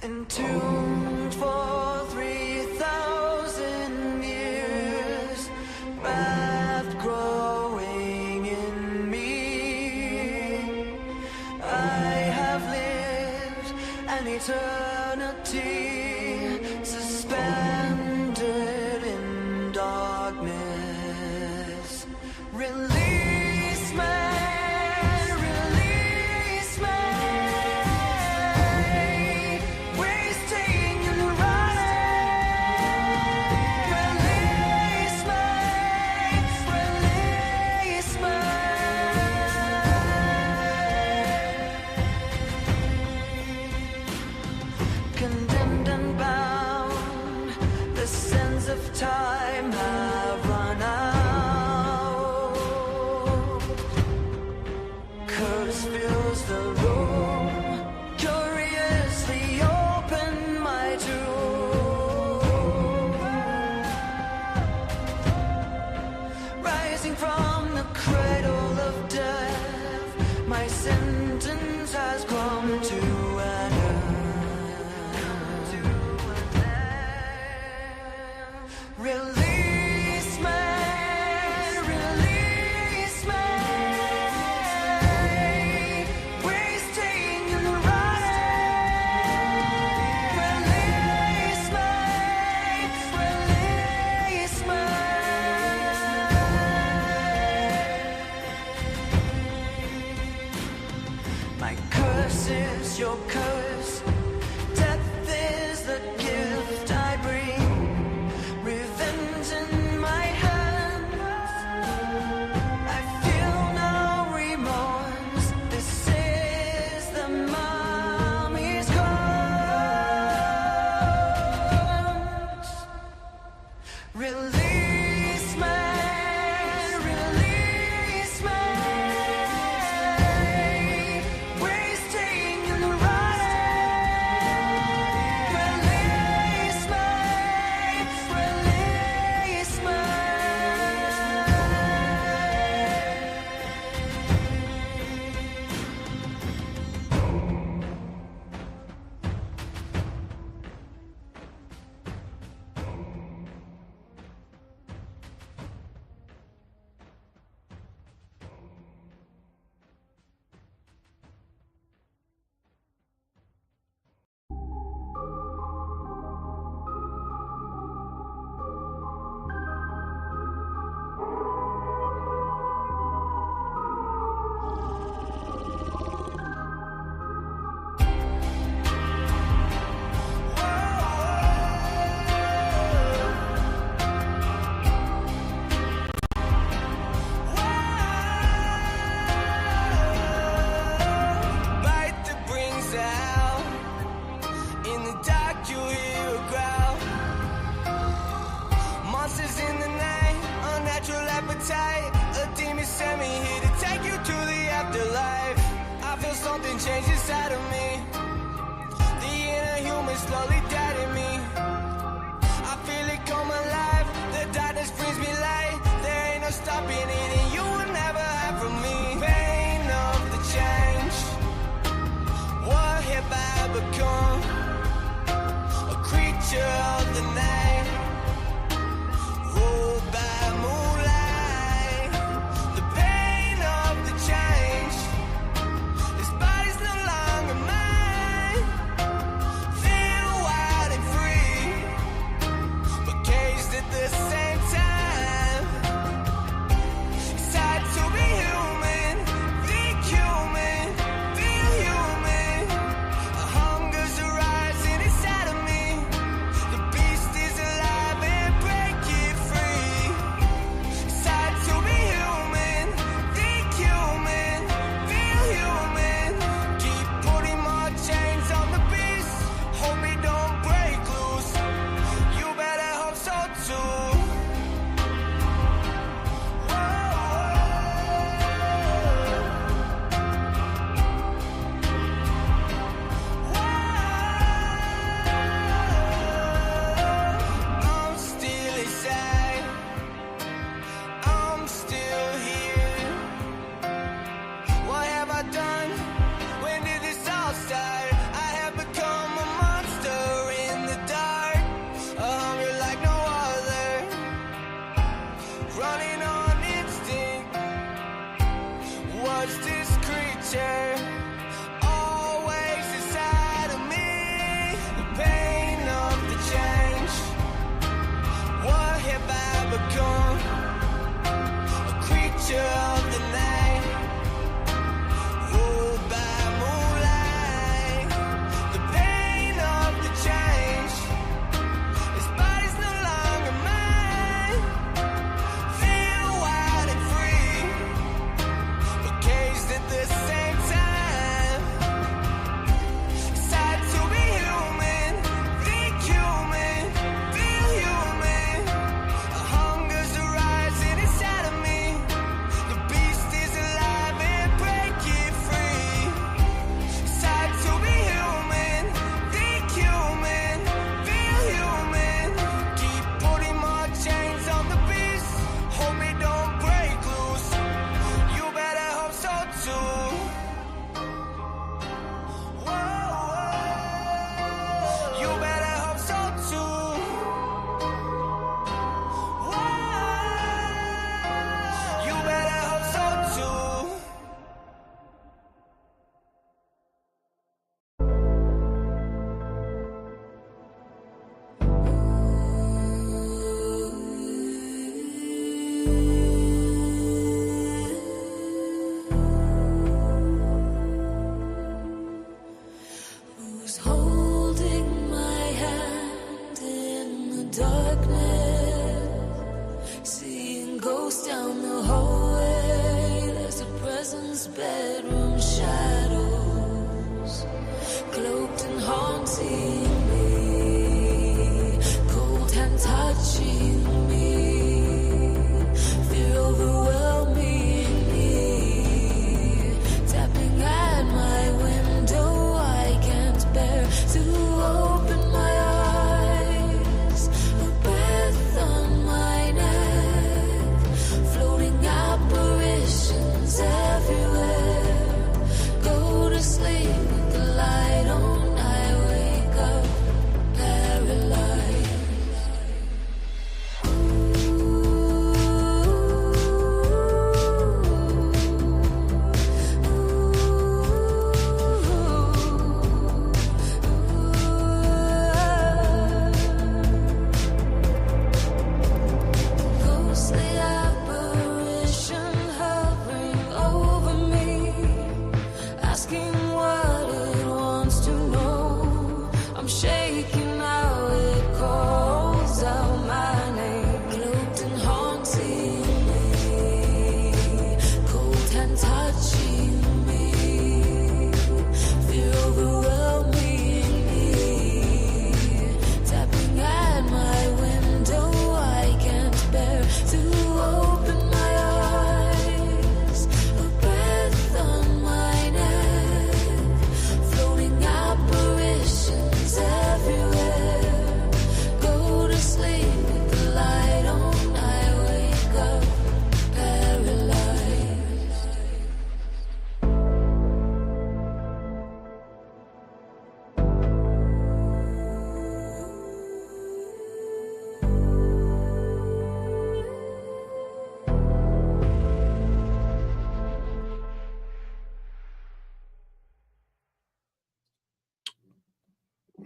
entombed for 3,000 years, wrath growing in me. I have lived an eternity, suspended in darkness. Release me. Time have run out. Curse fills the room. Curiously open my tomb. Rising from the cradle of death, my sentence has come to an end. Release me, release me, wasting and running. Release me, release me. My curse is your curse. Death is the gift I bring. Revenge in my hands. I feel no remorse. This is the mommy's curse. Release me, release me, wasting and running. Release me. Change inside of me. The inner human slowly dead in me. I feel it come alive. The darkness brings me light. There ain't no stopping it, and you will never have from me. Pain of the change. What have I become? A creature of the night, ruled by moonlight. The pain of the change. This body's no life.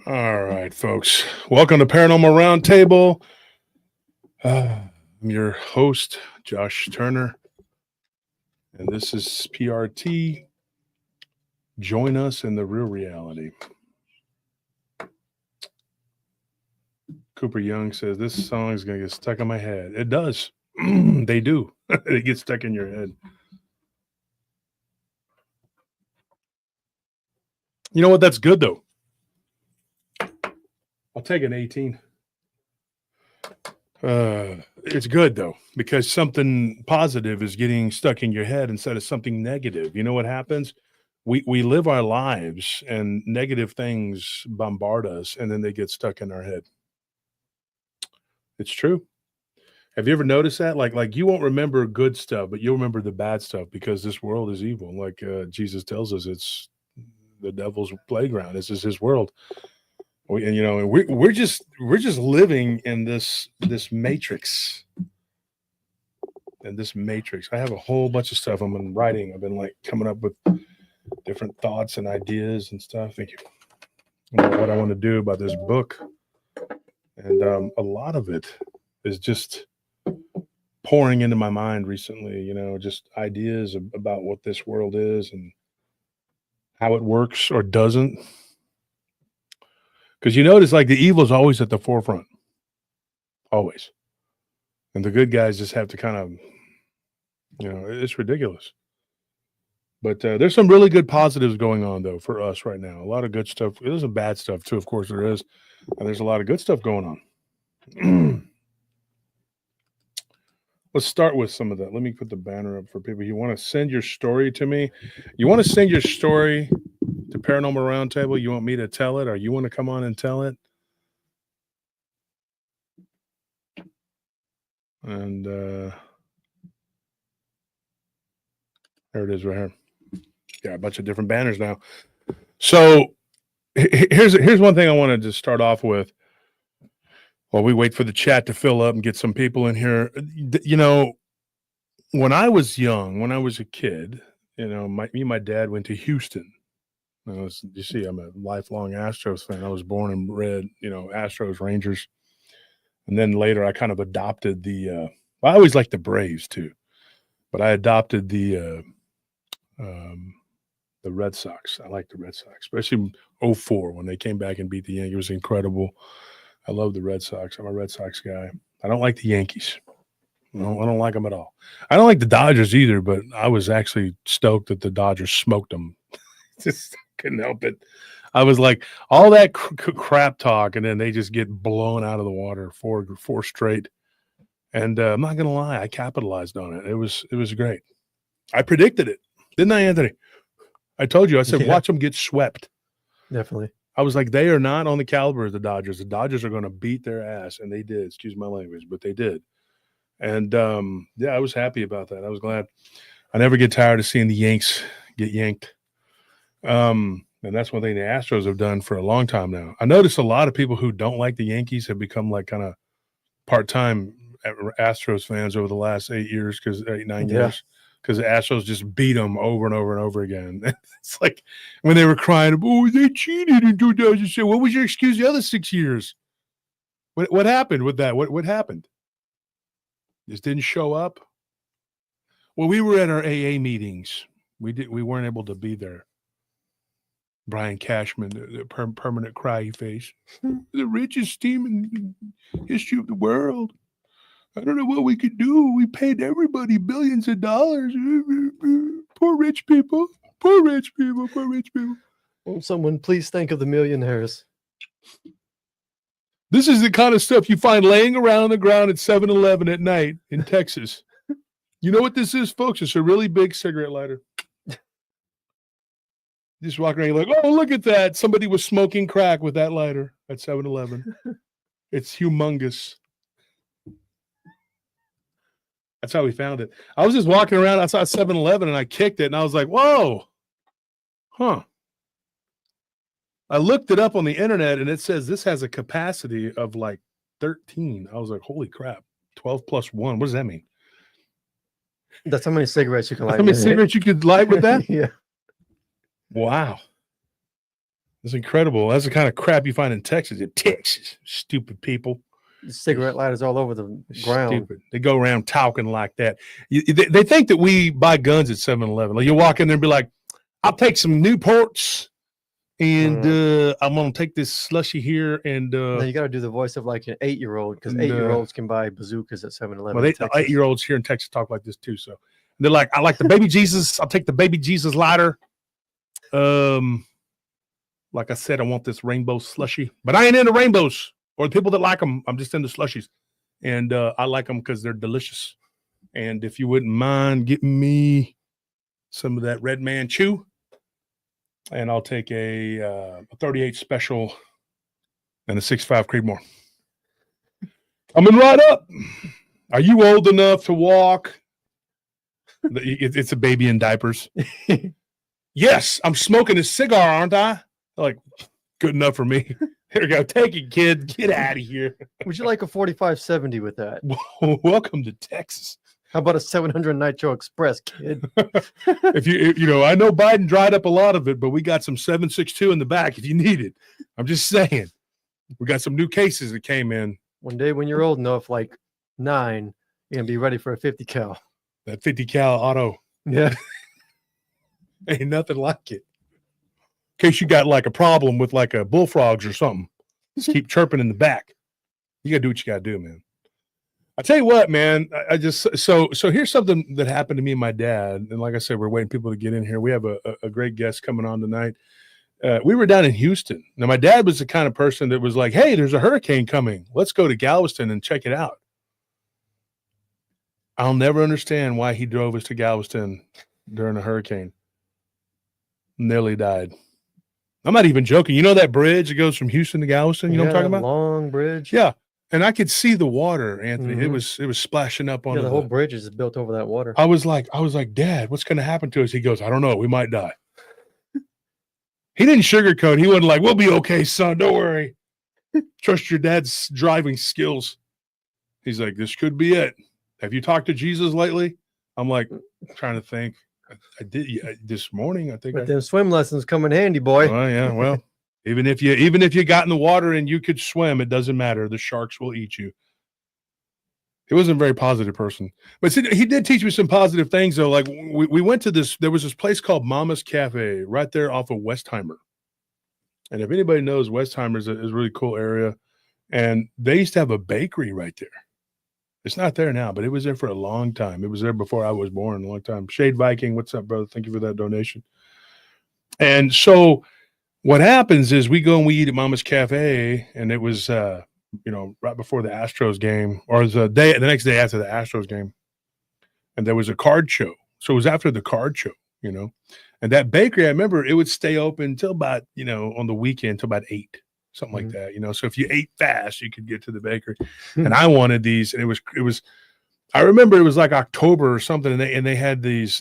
All right, folks. Welcome to Paranormal Roundtable. I'm your host, Josh Turner, and this is PRT. Join us in the real reality. Cooper Young says this song is going to get stuck in my head. It does. They do. It gets stuck in your head. You know what? That's good, though. I'll take an 18. It's good, though, because something positive is getting stuck in your head instead of something negative. You know what happens? We live our lives and negative things bombard us and then they get stuck in our head. It's true. Have you ever noticed that? Like you won't remember good stuff, but you'll remember the bad stuff because this world is evil. Like Jesus tells us, it's the devil's playground. This is his world. And we're just living in this matrix. And this matrix. I have a whole bunch of stuff I'm writing. I've been like coming up with different thoughts and ideas and stuff. Thank you. What I want to do about this book. And a lot of it is just pouring into my mind recently, just ideas about what this world is and how it works or doesn't. Because you notice like the evil is always at the forefront. Always. And the good guys just have to kind of, it's ridiculous. But there's some really good positives going on, though, for us right now. A lot of good stuff. There's some bad stuff, too. Of course, there is. And there's a lot of good stuff going on. Let's start with some of that. Let me put the banner up for people. You want to send your story to me? You want to send your story to Paranormal Roundtable? You want me to tell it, or you want to come on and tell it? And there it is right here. Got a bunch of different banners now. So here's one thing I wanted to start off with. While we wait for the chat to fill up and get some people in here, when I was young, when I was a kid, me and my dad went to Houston. You see, I'm a lifelong Astros fan. I was born and bred, Astros, Rangers. And then later I kind of adopted I always liked the Braves too, but I adopted the Red Sox. I like the Red Sox, especially 04 when they came back and beat the Yankees. It was incredible. I love the Red Sox. I'm a Red Sox guy. I don't like the Yankees. No, I don't like them at all. I don't like the Dodgers either, but I was actually stoked that the Dodgers smoked them. Just couldn't help it. I was like, all that crap talk, and then they just get blown out of the water four straight. And I'm not going to lie, I capitalized on it. It was great. I predicted it. Didn't I, Anthony? I told you. I said, watch them get swept. Definitely. I was like, they are not on the caliber of the Dodgers. The Dodgers are going to beat their ass, and they did. Excuse my language, but they did. And, I was happy about that. I was glad. I never get tired of seeing the Yanks get yanked. And that's one thing the Astros have done for a long time now. I noticed a lot of people who don't like the Yankees have become like kind of part-time Astros fans over the last 9 years, because the Astros just beat them over and over and over again. It's like when they were crying, oh, they cheated in 2006. What was your excuse the other 6 years? What happened with that? What happened? Just didn't show up? Well, we were at our AA meetings. We weren't able to be there. Brian Cashman, the permanent cry face. The richest team in history of the world. I don't know what we could do. We paid everybody billions of dollars. Poor rich people. Poor rich people. Poor rich people. Won't someone please think of the millionaires? This is the kind of stuff you find laying around on the ground at 7-Eleven at night in Texas. You know what this is, folks? It's a really big cigarette lighter. Just walking around, you're like, oh, look at that. Somebody was smoking crack with that lighter at 7-Eleven. It's humongous. That's how we found it. I was just walking around outside 7-Eleven and I kicked it and I was like, whoa. Huh. I looked it up on the internet and it says this has a capacity of like 13. I was like, holy crap. 12 plus 1. What does that mean? That's how many cigarettes you can light. How many cigarettes you could light with that? Yeah. Wow. It's incredible. That's the kind of crap you find in Texas. In Texas, stupid people. Cigarette lighters all over the ground. Stupid. They go around talking like that. They think that we buy guns at 7-Eleven. Like you walk in there and be like, I'll take some Newports and I'm going to take this slushy here. And Now you got to do the voice of like an 8-year-old because And, 8-year-olds can buy bazookas at 7-Eleven. well, 8-year-olds here in Texas talk like this too. So they're like, I like the baby Jesus. I'll take the baby Jesus lighter. Like I said, I want this rainbow slushy, but I ain't into rainbows or the people that like them. I'm just into slushies. And I like them because they're delicious. And if you wouldn't mind getting me some of that Red Man Chew, and I'll take a 38 special and a 6.5 Creedmoor. Coming right up. Are you old enough to walk? It's a baby in diapers. Yes, I'm smoking a cigar, aren't I? Like, good enough for me. Here we go. Take it, kid. Get out of here. Would you like a 4570 with that? Welcome to Texas. How about a 700 Nitro Express, kid? If you know, I know Biden dried up a lot of it, but we got some 7.62 in the back if you need it. I'm just saying. We got some new cases that came in. One day when you're old enough, like 9, you're going to be ready for a 50 cal. That 50 cal auto. Yeah. Ain't nothing like it. In case you got like a problem with like a bullfrogs or something. Just keep chirping in the back. You got to do what you got to do, man. I tell you what, man, I just, so here's something that happened to me and my dad. And like I said, we're waiting people to get in here. We have a great guest coming on tonight. We were down in Houston. Now, my dad was the kind of person that was like, hey, there's a hurricane coming. Let's go to Galveston and check it out. I'll never understand why he drove us to Galveston during a hurricane. Nearly died. I'm not even joking. You know that bridge that goes from Houston to Galveston? You know what I'm talking about? Long bridge. Yeah. And I could see the water, Anthony. Mhm. It was splashing up on Yeah, the whole bridge is built over that water. I was like, Dad, what's going to happen to us? He goes, I don't know. We might die. He didn't sugarcoat. He wasn't like, we'll be okay, son. Don't worry. Trust your dad's driving skills. He's like, this could be it. Have you talked to Jesus lately? I'm like, trying to think. I did this morning. I think. But them swim lessons come in handy, boy. Oh yeah. Well, even if you got in the water and you could swim, it doesn't matter. The sharks will eat you. He wasn't a very positive person, but see, he did teach me some positive things though. Like we went to this. There was this place called Mama's Cafe right there off of Westheimer. And if anybody knows, Westheimer is a really cool area, and they used to have a bakery right there. It's not there now, but it was there for a long time. It was there before I was born, a long time. Shade Viking, what's up, brother? Thank you for that donation. And so what happens is we go and we eat at Mama's Cafe, and it was, right before the Astros game, or the next day after the Astros game, and there was a card show. So it was after the card show, and that bakery, I remember it would stay open till about, on the weekend till about 8. Something like that, So if you ate fast, you could get to the bakery. And I wanted these, and it was. I remember it was like October or something, and they had these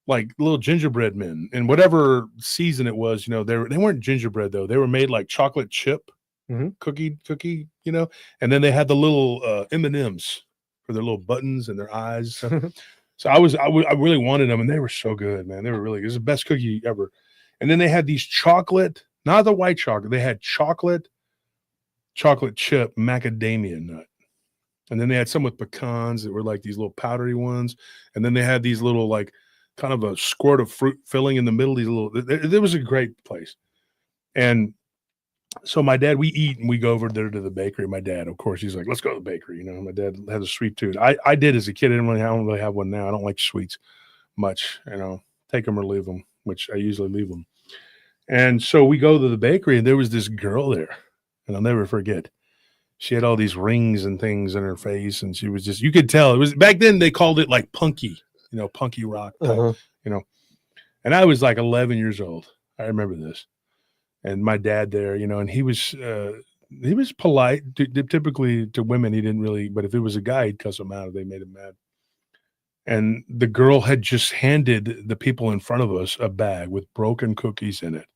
like little gingerbread men, and whatever season it was, they weren't gingerbread though. They were made like chocolate chip cookie, and then they had the little M&Ms for their little buttons and their eyes. So I really wanted them, and they were so good, man. They were really good. It was the best cookie ever. And then they had these chocolate. Not the white chocolate. They had chocolate chip macadamia nut. And then they had some with pecans that were like these little powdery ones. And then they had these little like kind of a squirt of fruit filling in the middle. It was a great place. And so my dad, we eat and we go over there to the bakery. My dad, of course, he's like, let's go to the bakery. My dad has a sweet tooth. I did as a kid. I don't really have one now. I don't like sweets much, take them or leave them, which I usually leave them. And so we go to the bakery, and there was this girl there, and I'll never forget. She had all these rings and things in her face, and she was just, you could tell it was back then they called it like punky, punky rock type, and I was like 11 years old. I remember this. And my dad there, and he was polite. Typically to women, he didn't really, but if it was a guy, he'd cuss them out if they made him mad. And the girl had just handed the people in front of us a bag with broken cookies in it.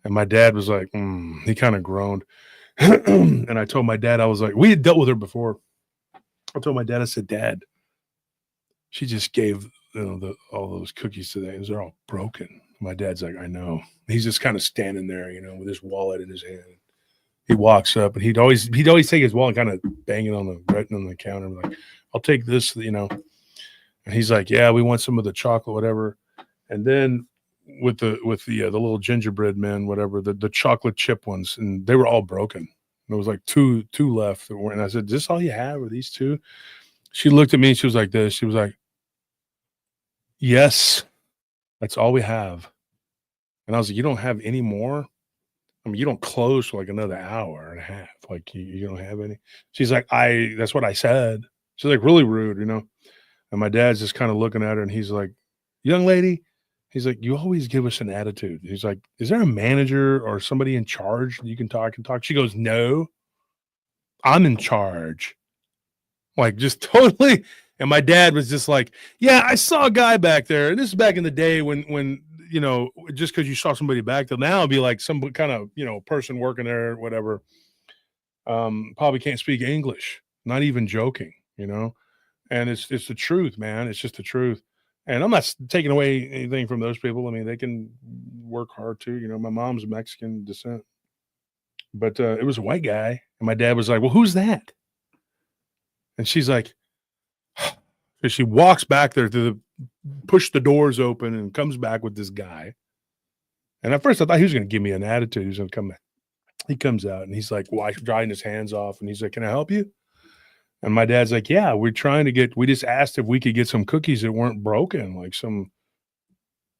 And my dad was like, he kind of groaned. And I told my dad, I was like, we had dealt with her before. I told my dad, I said, Dad, she just gave all those cookies today, and they're all broken. My dad's like, I know. He's just kind of standing there, you know, with his wallet in his hand. He walks up and he'd always take his wallet and kind of bang it right on the counter, like, I'll take this, you know. And he's like, yeah, we want some of the chocolate, whatever. And then with the little gingerbread men, whatever, the chocolate chip ones, and they were all broken. There was like two left. And I said, is this all you have? Are these two? She looked at me and she was like this. She was like, yes, that's all we have. And I was like, you don't have any more? I mean, you don't close for like another hour and a half. Like you don't have any. She's like, that's what I said. She's like really rude, you know? And my dad's just kind of looking at her and he's like, young lady, he's like, you always give us an attitude. He's like, is there a manager or somebody in charge you can talk and talk? She goes, no, I'm in charge. Like just totally. And my dad was just like, yeah, I saw a guy back there. And this is back in the day when, you know, just because you saw somebody back there, now it'd be like some kind of, you know, person working there, whatever. Probably can't speak English, not even joking, you know? And it's the truth, man. It's just the truth. And I'm not taking away anything from those people. I mean, they can work hard too. You know, my mom's Mexican descent, but it was a white guy. And my dad was like, well, who's that? And she's like, so she walks back there to push the doors open and comes back with this guy. And at first I thought he was going to give me an attitude. He was going to come back. He comes out and he's like, drying his hands off. And he's like, can I help you? And my dad's like, yeah, we just asked if we could get some cookies that weren't broken. Like some,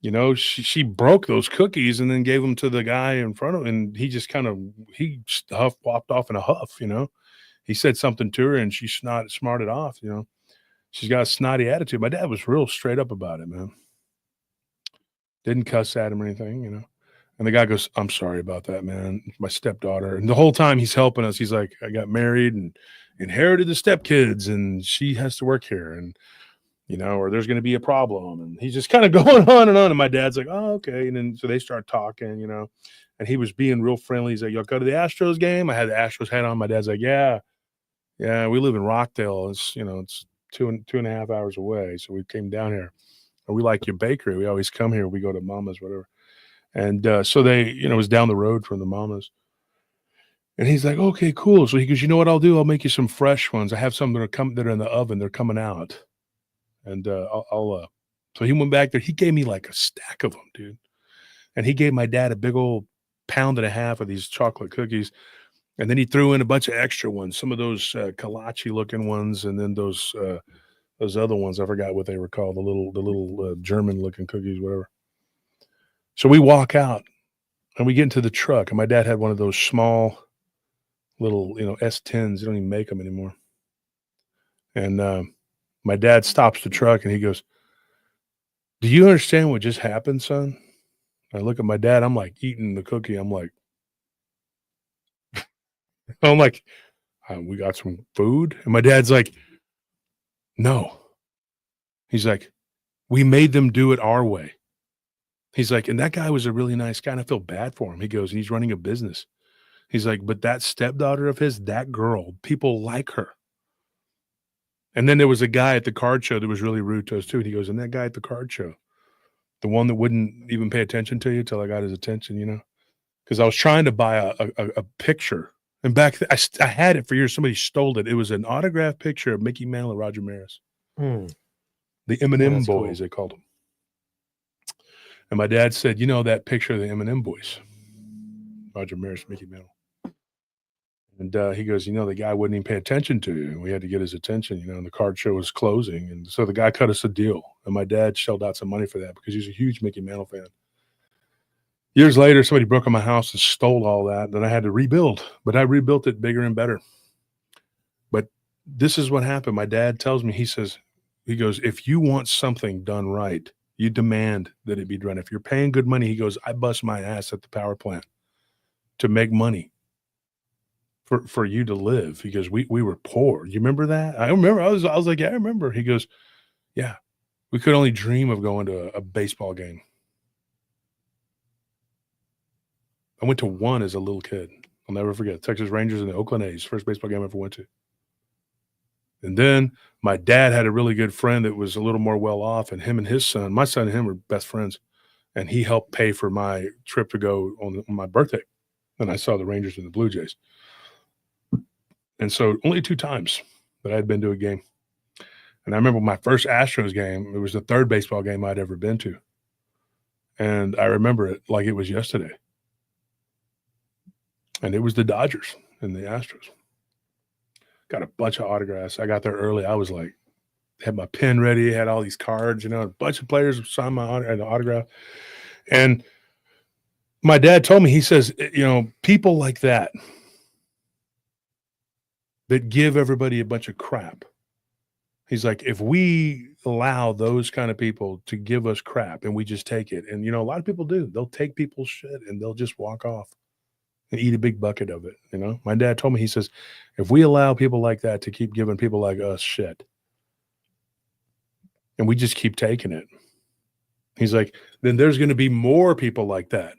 you know, she broke those cookies and then gave them to the guy in front of him. And he just walked off in a huff, you know. He said something to her and she smarted off, you know. She's got a snotty attitude. My dad was real straight up about it, man. Didn't cuss at him or anything, you know. And the guy goes, I'm sorry about that, man. My stepdaughter. And the whole time he's helping us, he's like, I got married and inherited the stepkids and she has to work here. And, you know, or there's going to be a problem. And he's just kind of going on and on. And my dad's like, oh, okay. And then so they start talking, you know, and he was being real friendly. He's like, y'all go to the Astros game? I had the Astros hat on. My dad's like, yeah, we live in Rockdale. It's, you know, it's two and a half hours away. So we came down here. And we like your bakery. We always come here. We go to Mama's, whatever. And so they, you know, it was down the road from the Mama's. And he's like, okay, cool. So he goes, you know what I'll do? I'll make you some fresh ones. I have some that are in the oven. They're coming out. And so he went back there. He gave me like a stack of them, dude. And he gave my dad a big old pound and a half of these chocolate cookies. And then he threw in a bunch of extra ones, some of those kolache looking ones. And then those other ones, I forgot what they were called, the little German looking cookies, whatever. So we walk out and we get into the truck. And my dad had one of those small little, you know, S10s. You don't even make them anymore. And my dad stops the truck and he goes, do you understand what just happened, son? I look at my dad. I'm like eating the cookie. I'm like, we got some food. And my dad's like, no. He's like, we made them do it our way. He's like, and that guy was a really nice guy, and I feel bad for him. He goes, and he's running a business. He's like, but that stepdaughter of his, that girl, people like her. And then there was a guy at the card show that was really rude to us too. And he goes, and that guy at the card show, the one that wouldn't even pay attention to you till I got his attention, you know? Because I was trying to buy a picture. And back then, I had it for years. Somebody stole it. It was an autographed picture of Mickey Mantle and Roger Maris. The Eminem boys, they called them. And my dad said, you know, that picture of the Eminem boys, Roger Maris, Mickey Mantle. And he goes, you know, the guy wouldn't even pay attention to you. We had to get his attention, you know, and the card show was closing. And so the guy cut us a deal. And my dad shelled out some money for that because he's a huge Mickey Mantle fan. Years later, somebody broke in my house and stole all that. Then I had to rebuild, but I rebuilt it bigger and better. But this is what happened. My dad tells me, he goes, if you want something done right, you demand that it be done. If you're paying good money, he goes, I bust my ass at the power plant to make money for you to live. He goes, we were poor. You remember that? I remember. I was like, yeah, I remember. He goes, yeah, we could only dream of going to a baseball game. I went to one as a little kid. I'll never forget. Texas Rangers and the Oakland A's, first baseball game I ever went to. And then my dad had a really good friend that was a little more well off, and him and his son, my son and him were best friends. and he helped pay for my trip to go on my birthday. And I saw the Rangers and the Blue Jays. And so only 2 times that I had been to a game. And I remember my first Astros game, it was the 3rd baseball game I'd ever been to. And I remember it like it was yesterday. And it was the Dodgers and the Astros. Got a bunch of autographs. I got there early. I was like, had my pen ready, had all these cards, a bunch of players signed my autograph. And my dad told me, he says, people like that give everybody a bunch of crap. He's like, if we allow those kind of people to give us crap and we just take it, and a lot of people do, they'll take people's shit and they'll just walk off and eat a big bucket of it. My dad told me, he says, if we allow people like that to keep giving people like us shit and we just keep taking it, he's like, then there's going to be more people like that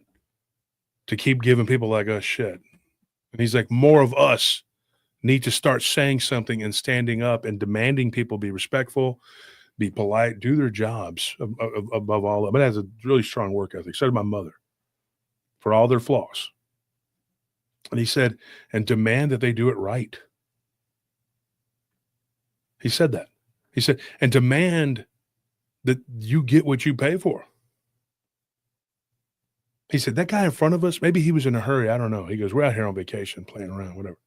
to keep giving people like us shit. And he's like, more of us need to start saying something and standing up and demanding people be respectful, be polite, do their jobs above all. But it has a really strong work ethic. So did my mother, for all their flaws. And he said, and demand that they do it right. He said that. He said, and demand that you get what you pay for. He said, that guy in front of us, maybe he was in a hurry. I don't know. He goes, we're out here on vacation, playing around, whatever.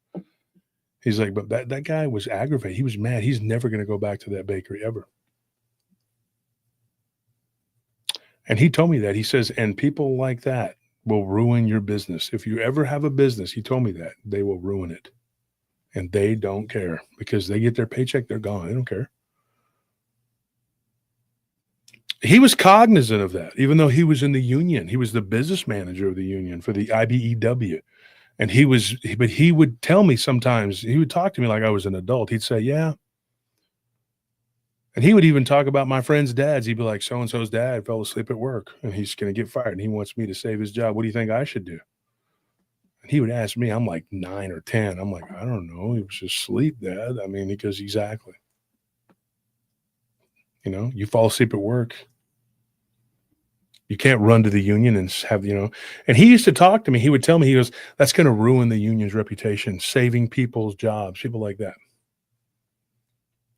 He's like, but that guy was aggravated. He was mad. He's never going to go back to that bakery ever. And he told me that. He says, and people like that will ruin your business. If you ever have a business, he told me that, they will ruin it. And they don't care because they get their paycheck, they're gone. They don't care. He was cognizant of that, even though he was in the union. He was the business manager of the union for the IBEW. And but he would tell me sometimes, he would talk to me like I was an adult. He'd say, yeah. And he would even talk about my friends' dads. He'd be like, so-and-so's dad fell asleep at work and he's going to get fired and he wants me to save his job. What do you think I should do? And he would ask me, I'm like 9 or 10. I'm like, I don't know. He was just asleep, Dad. I mean, because exactly. You fall asleep at work. You can't run to the union and have, and he used to talk to me. He would tell me, he goes, that's going to ruin the union's reputation, saving people's jobs, people like that,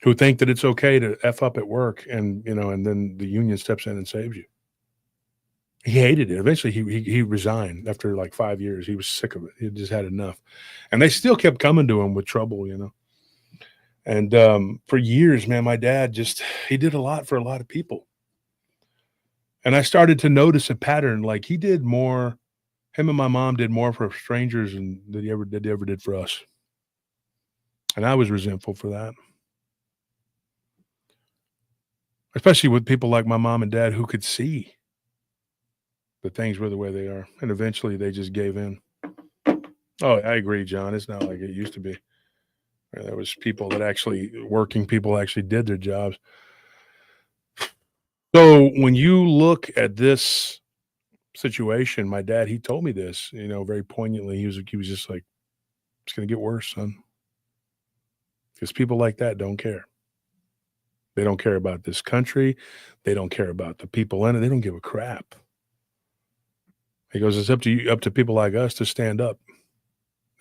who think that it's okay to F up at work and, and then the union steps in and saves you. He hated it. Eventually he resigned after like 5 years. He was sick of it. He just had enough. And they still kept coming to him with trouble, And for years, man, my dad he did a lot for a lot of people. And I started to notice a pattern. Like him and my mom did more for strangers than they ever did for us. And I was resentful for that. Especially with people like my mom and dad who could see that things were the way they are. And eventually they just gave in. Oh, I agree, John. It's not like it used to be. There was working people actually did their jobs. So when you look at this situation, my dad, he told me this, very poignantly. He was just like, it's going to get worse, son. Because people like that don't care. They don't care about this country. They don't care about the people in it. They don't give a crap. He goes, it's up to people like us to stand up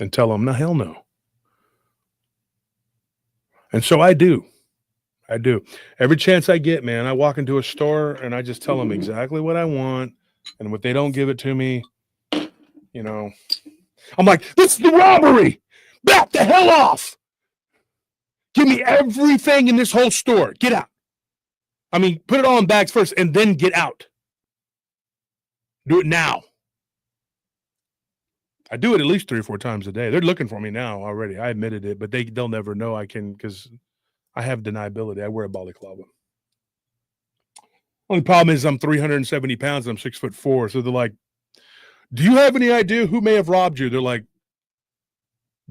and tell them, no, hell no. And so I do. Every chance I get, man, I walk into a store and I just tell them exactly what I want. And if they don't give it to me, I'm like, this is the robbery. Back the hell off. Give me everything in this whole store. Get out. I mean, put it all in bags first and then get out. Do it now. I do it at least 3 or 4 times a day. They're looking for me now already. I admitted it, but they'll never know I can because I have deniability. I wear a balaclava. Only problem is I'm 370 pounds and I'm 6'4". So they're like, do you have any idea who may have robbed you? They're like,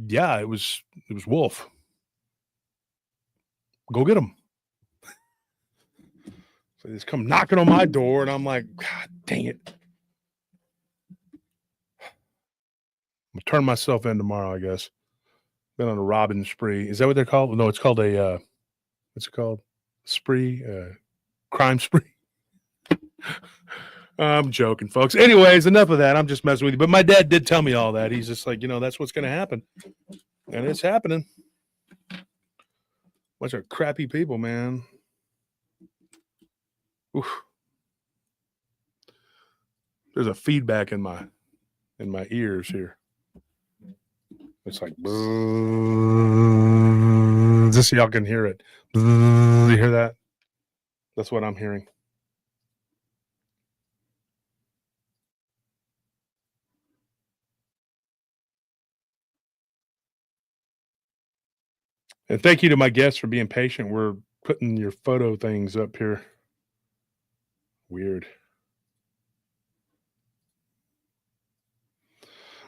yeah, it was Wolf. Go get him. So they just come knocking on my door and I'm like, God dang it. I'm gonna turn myself in tomorrow, I guess. Been on a robbing spree. Is that what they're called? No, it's called what's it called? Spree, crime spree. I'm joking, folks. Anyways, enough of that. I'm just messing with you. But my dad did tell me all that. He's just like, that's what's going to happen. And it's happening. Bunch of crappy people, man. Oof. There's a feedback in my ears here. It's like, just so y'all can hear it. You hear that? That's what I'm hearing. And thank you to my guests for being patient. We're putting your photo things up here. Weird.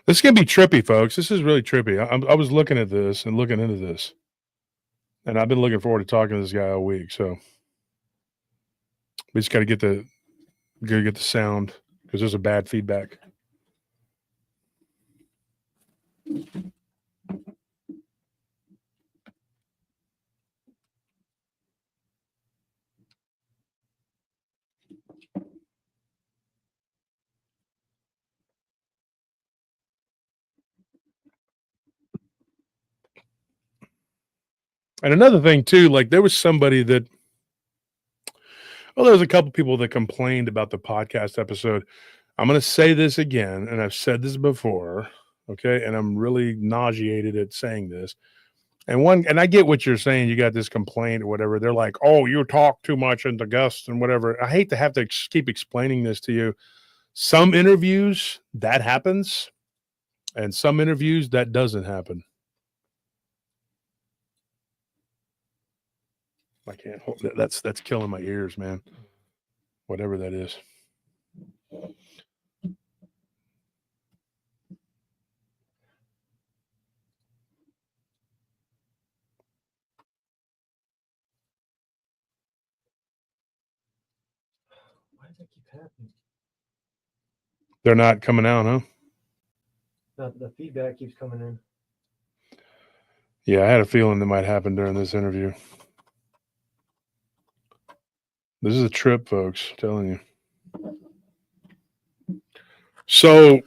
This is going to be trippy, folks. This is really trippy. I was looking at this and looking into this. And I've been looking forward to talking to this guy all week. So we just got to get the sound because there's a bad feedback. And another thing too, like there was somebody that, there was a couple people that complained about the podcast episode. I'm going to say this again, and I've said this before, okay? And I'm really nauseated at saying this. And I get what you're saying. You got this complaint or whatever. They're like, oh, you talk too much in the guests and whatever. I hate to have to keep explaining this to you. Some interviews that happens, and some interviews that doesn't happen. I can't hold that. That's killing my ears, man. Whatever that is. Why does that keep happening? They're not coming out, huh? The feedback keeps coming in. Yeah, I had a feeling that might happen during this interview. This is a trip, folks. I'm telling you. So,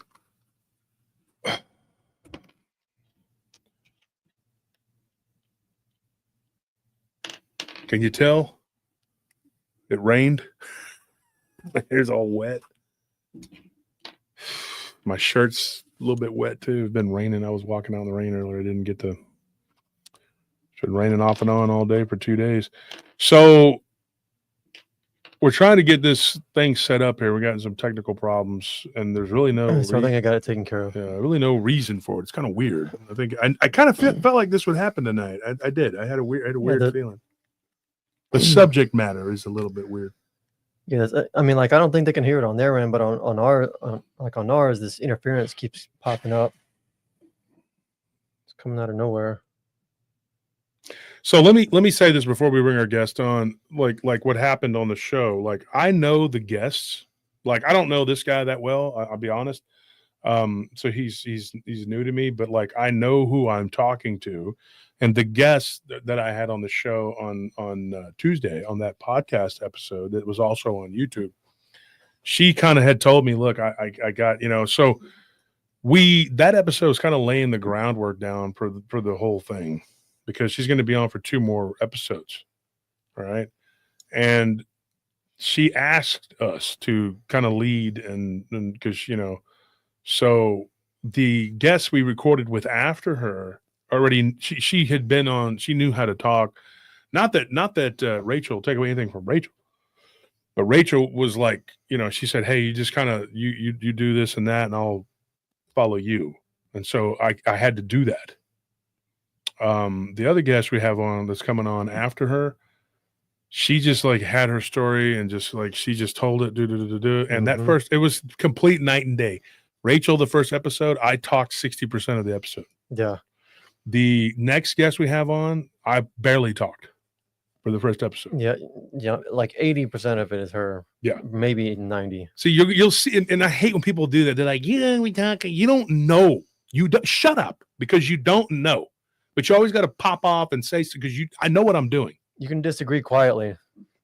can you tell? It rained. My hair's all wet. My shirt's a little bit wet too. It's been raining. I was walking out in the rain earlier. I didn't get to. It's been raining off and on all day for 2 days. So we're trying to get this thing set up here. We're getting some technical problems, and there's really no. So I think I got it taken care of. Yeah, really no reason for it. It's kind of weird. I think I kind of felt like this would happen tonight. I did. I had a weird feeling. The subject matter is a little bit weird. Yes, I mean, like I don't think they can hear it on their end, but on ours, this interference keeps popping up. It's coming out of nowhere. So let me say this before we bring our guest on. Like what happened on the show. Like I know the guests. Like I don't know this guy that well. I'll be honest. So he's new to me, but like I know who I'm talking to, and the guest that I had on the show on Tuesday on that podcast episode that was also on YouTube, she kind of had told me, look, I got, so that episode is kind of laying the groundwork down for the whole thing, because she's going to be on for 2 more episodes. All right. And she asked us to kind of lead and because, so the guests we recorded with after her already, she had been on, she knew how to talk. Not that Rachel, take away anything from Rachel, but Rachel was like, she said, hey, you just kind of, you do this and that, and I'll follow you. And so I had to do that. The other guest we have on that's coming on after her, she just like had her story and just like, she just told it, and that first, it was complete night and day. Rachel, the first episode, I talked 60% of the episode. Yeah. The next guest we have on, I barely talked for the first episode. Yeah. Like 80% of it is her. Yeah. Maybe 90. So you'll see, and I hate when people do that. They're like, yeah, we talk. You don't know. Shut up, because you don't know. But you always got to pop off and say, because I know what I'm doing. You can disagree quietly.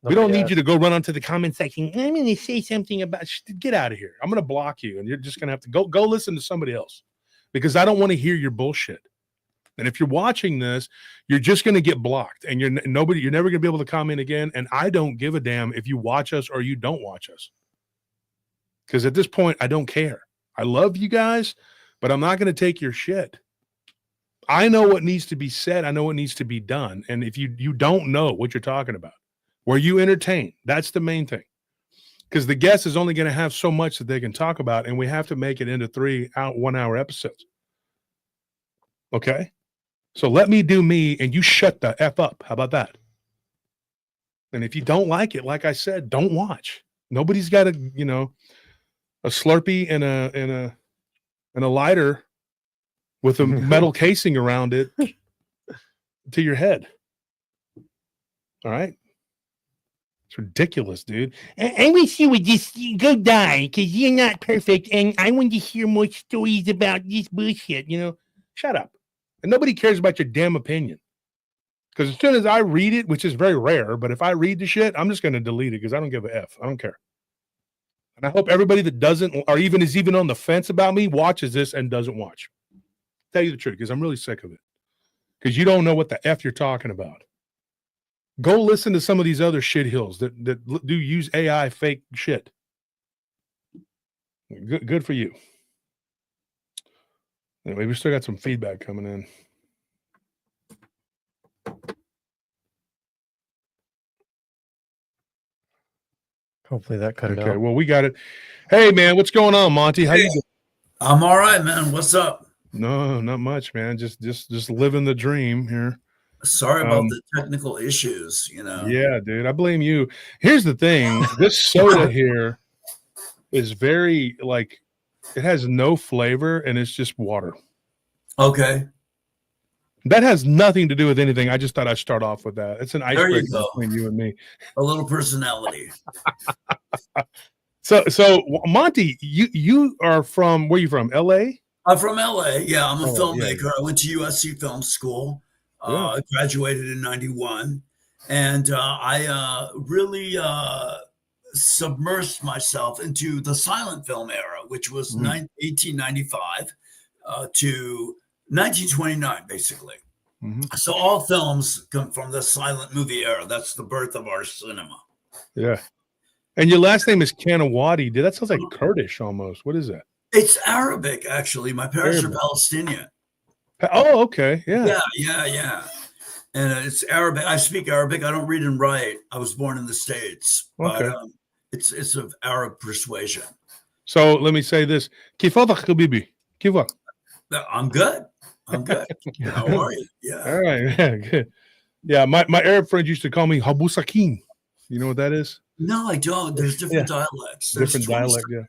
We don't Nobody need you to go run onto the comment section. I'm going to say something about. Get out of here. I'm going to block you, and you're just going to have to go listen to somebody else, because I don't want to hear your bullshit. And if you're watching this, you're just going to get blocked, and you're never going to be able to comment again. And I don't give a damn if you watch us or you don't watch us, because at this point, I don't care. I love you guys, but I'm not going to take your shit. I know what needs to be said. I know what needs to be done. And if you don't know what you're talking about, were you entertained? That's the main thing. Because the guest is only going to have so much that they can talk about, and we have to make it into 3 1 hour episodes. Okay? So let me do me, and you shut the F up. How about that? And if you don't like it, like I said, don't watch. Nobody's got a Slurpee and a lighter with a metal casing around it to your head. All right? It's ridiculous, dude. I wish you would just go die, because you're not perfect, and I want to hear more stories about this bullshit, Shut up. And nobody cares about your damn opinion. Because as soon as I read it, which is very rare, but if I read the shit, I'm just going to delete it, because I don't give a F. I don't care. And I hope everybody that doesn't, or is even on the fence about me, watches this and doesn't watch. Tell you the truth, because I'm really sick of it. Because you don't know what the F you're talking about. Go listen to some of these other shithills that do use AI fake shit. Good for you. Anyway, we still got some feedback coming in. Hopefully that cut it out. Okay, well, we got it. Hey, man, what's going on, Monty? How you doing? I'm all right, man. What's up? No, not much, man. Just living the dream here. Sorry about the technical issues, Yeah, dude, I blame you. Here's the thing. This soda here is very, it has no flavor, and it's just water. Okay. That has nothing to do with anything. I just thought I'd start off with that. It's an There you icebreaker go. between you and me. A little personality. So Monty, you are from, where are you from? LA? I'm from LA. Yeah, I'm a filmmaker. Yeah. I went to USC Film School. Yeah. I graduated in 91. And I really submersed myself into the silent film era, which was 1895 to 1929, basically. Mm-hmm. So all films come from the silent movie era. That's the birth of our cinema. Yeah. And your last name is Canawati. Dude, that sounds like Kurdish almost. What is that? It's Arabic, actually. My parents Arabic. are Palestinian. Oh, okay. Yeah. Yeah. And it's Arabic. I speak Arabic. I don't read and write. I was born in the States. Okay. But it's of Arab persuasion. So let me say this. Kifadak, habibi. Kifa. I'm good. How are you? Yeah. All right. Yeah, good. Yeah, my Arab friends used to call me Habu Sakin. You know what that is? No, I don't. There's different dialects. Different dialect, yeah.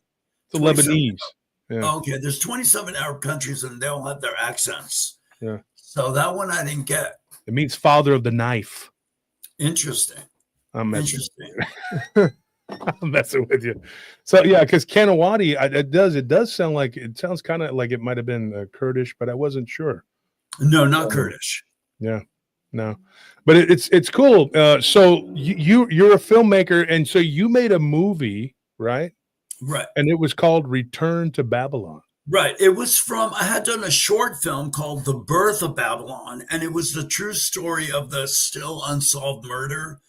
It's a 27. Lebanese. Yeah. Okay, there's 27 Arab countries and they all have their accents. Yeah. So that one I didn't get. It means father of the knife. Interesting. I'm messing. Interesting. I'm messing with you. So yeah, because Canawati, it does sound like, it sounds kind of like it might have been Kurdish, but I wasn't sure. No, not Kurdish. Yeah, no, but it's cool. So you're a filmmaker, and so you made a movie, right? Right. And it was called Return to Babylon. Right. It was I had done a short film called The Birth of Babylon, and it was the true story of the still unsolved murder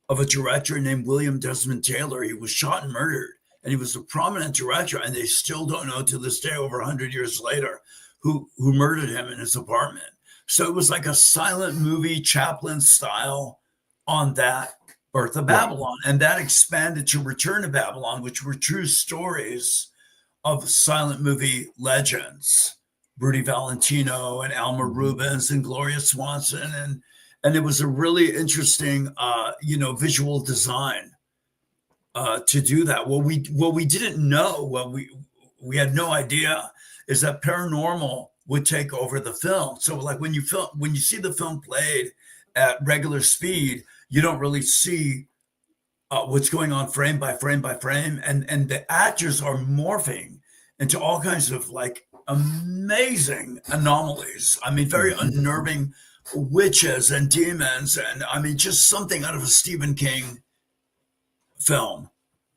of a director named William Desmond Taylor. He was shot and murdered, and he was a prominent director, and they still don't know to this day, over 100 years later, who murdered him in his apartment. So it was like a silent movie, Chaplin style, on that Birth of Babylon, and that expanded to Return to Babylon, which were true stories of silent movie legends, Rudy Valentino and Alma Rubens and Gloria Swanson, and it was a really interesting, visual design to do that. What we didn't know, what we had no idea, is that paranormal would take over the film. So, like when you see the film played at regular speed, you don't really see what's going on frame by frame by frame, and the actors are morphing into all kinds of like amazing anomalies. I mean, very unnerving witches and demons, and I mean, just something out of a Stephen King film.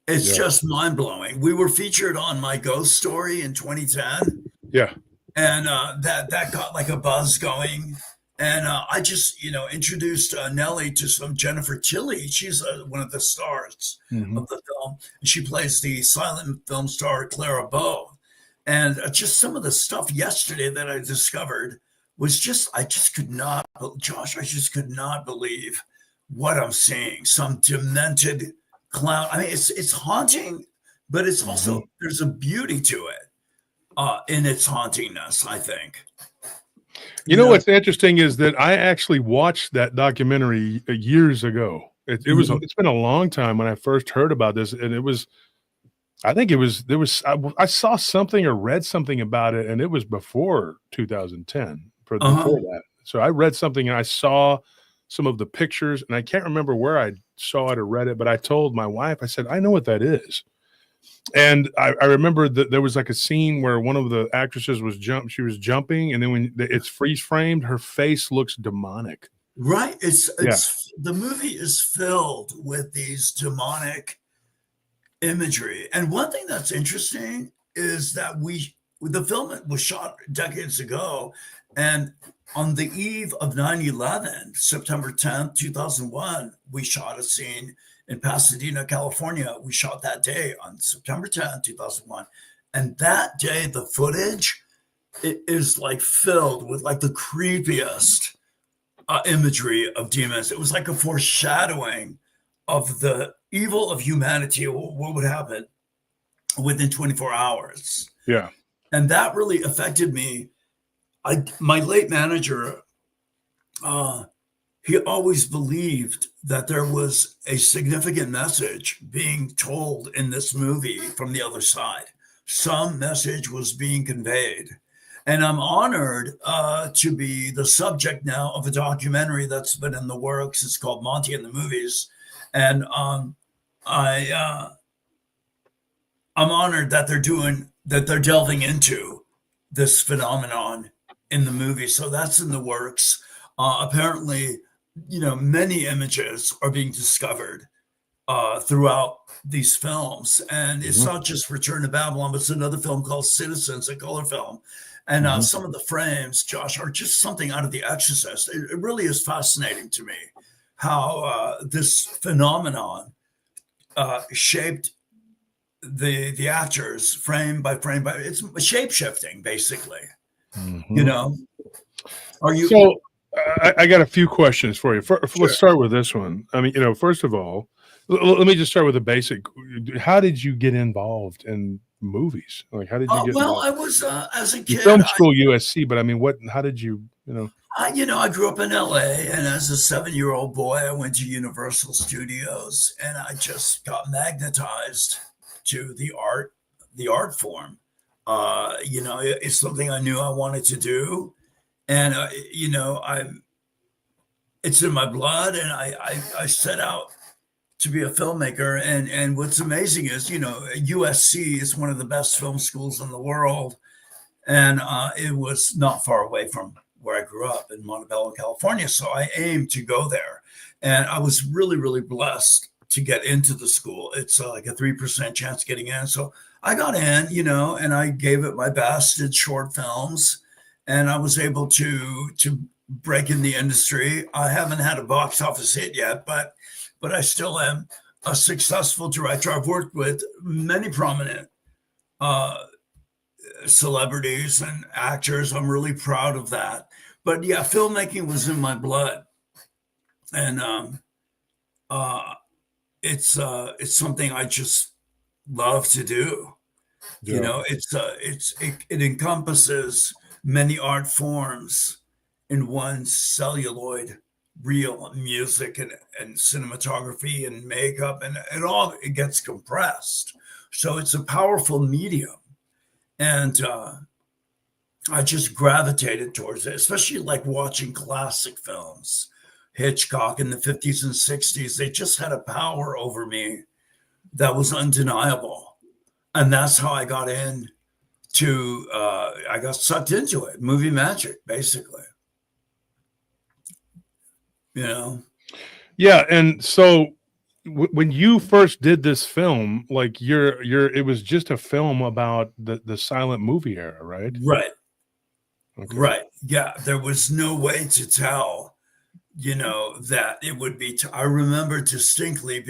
It's Yeah. just mind blowing. We were featured on My Ghost Story in 2010, Yeah. and that got like a buzz going. And I just, introduced Nellie to some Jennifer Tilly. She's one of the stars Mhm. of the film. And she plays the silent film star Clara Bow. And just some of the stuff yesterday that I discovered was just, Josh, I just could not believe what I'm seeing. Some demented clown. I mean, it's haunting, but it's also, there's a beauty to it in its hauntingness, I think. You know what's interesting is that I actually watched that documentary years ago. It's been a long time when I first heard about this, and I saw something or read something about it, and it was before 2010, before that. So I read something and I saw some of the pictures, and I can't remember where I saw it or read it, but I told my wife, I said, I know what that is. And I remember that there was like a scene where one of the actresses she was jumping, and then when it's freeze framed, her face looks demonic. Right. It's the movie is filled with these demonic imagery. And one thing that's interesting is that the film was shot decades ago, and on the eve of 9/11, September 10th, 2001, we shot a scene in Pasadena, California. We shot that day on September 10th, 2001. And that day, the footage is like filled with like the creepiest imagery of demons. It was like a foreshadowing of the evil of humanity, what would happen within 24 hours. Yeah. And that really affected me. My late manager, he always believed that there was a significant message being told in this movie from the other side. Some message was being conveyed. And I'm honored to be the subject now of a documentary that's been in the works. It's called Monty and the Movies. And I'm honored that they're delving into this phenomenon in the movie. So that's in the works. Apparently, many images are being discovered throughout these films. And it's not just Return to Babylon, but it's another film called Citizens, a color film. And some of the frames, Josh, are just something out of The Exorcist. It really is fascinating to me how this phenomenon shaped the actors frame by frame. It's shape-shifting, basically. Are you... So I got a few questions for you. Sure. Let's start with this one. I mean, first of all, let me just start with the basic. How did you get involved in movies? Like, how did you get involved? I was as a You kid. film school USC, but I mean, how did you, I grew up in LA, and as a 7-year-old boy, I went to Universal Studios, and I just got magnetized to the art form. It's something I knew I wanted to do, and it's in my blood, and I set out to be a filmmaker. And what's amazing is, USC is one of the best film schools in the world, and it was not far away from where I grew up in Montebello, California. So I aimed to go there, and I was really, really blessed to get into the school. It's like a 3% chance getting in. So I got in, and I gave it my best, did short films, and I was able to break in the industry. I haven't had a box office hit yet, but I still am a successful director. I've worked with many prominent celebrities and actors. I'm really proud of that. But yeah, filmmaking was in my blood, and it's something I just love to do. Yeah. It encompasses many art forms in one celluloid reel: music and cinematography and makeup, and it gets compressed. So it's a powerful medium. And I just gravitated towards it, especially like watching classic films. Hitchcock in the 50s and 60s, they just had a power over me that was undeniable. And that's how I got I got sucked into it. Movie magic, basically. Yeah. And so, when you first did this film, like it was just a film about the silent movie era, right? Right. Okay. Right. Yeah. There was no way to tell, that it would be. I remember distinctly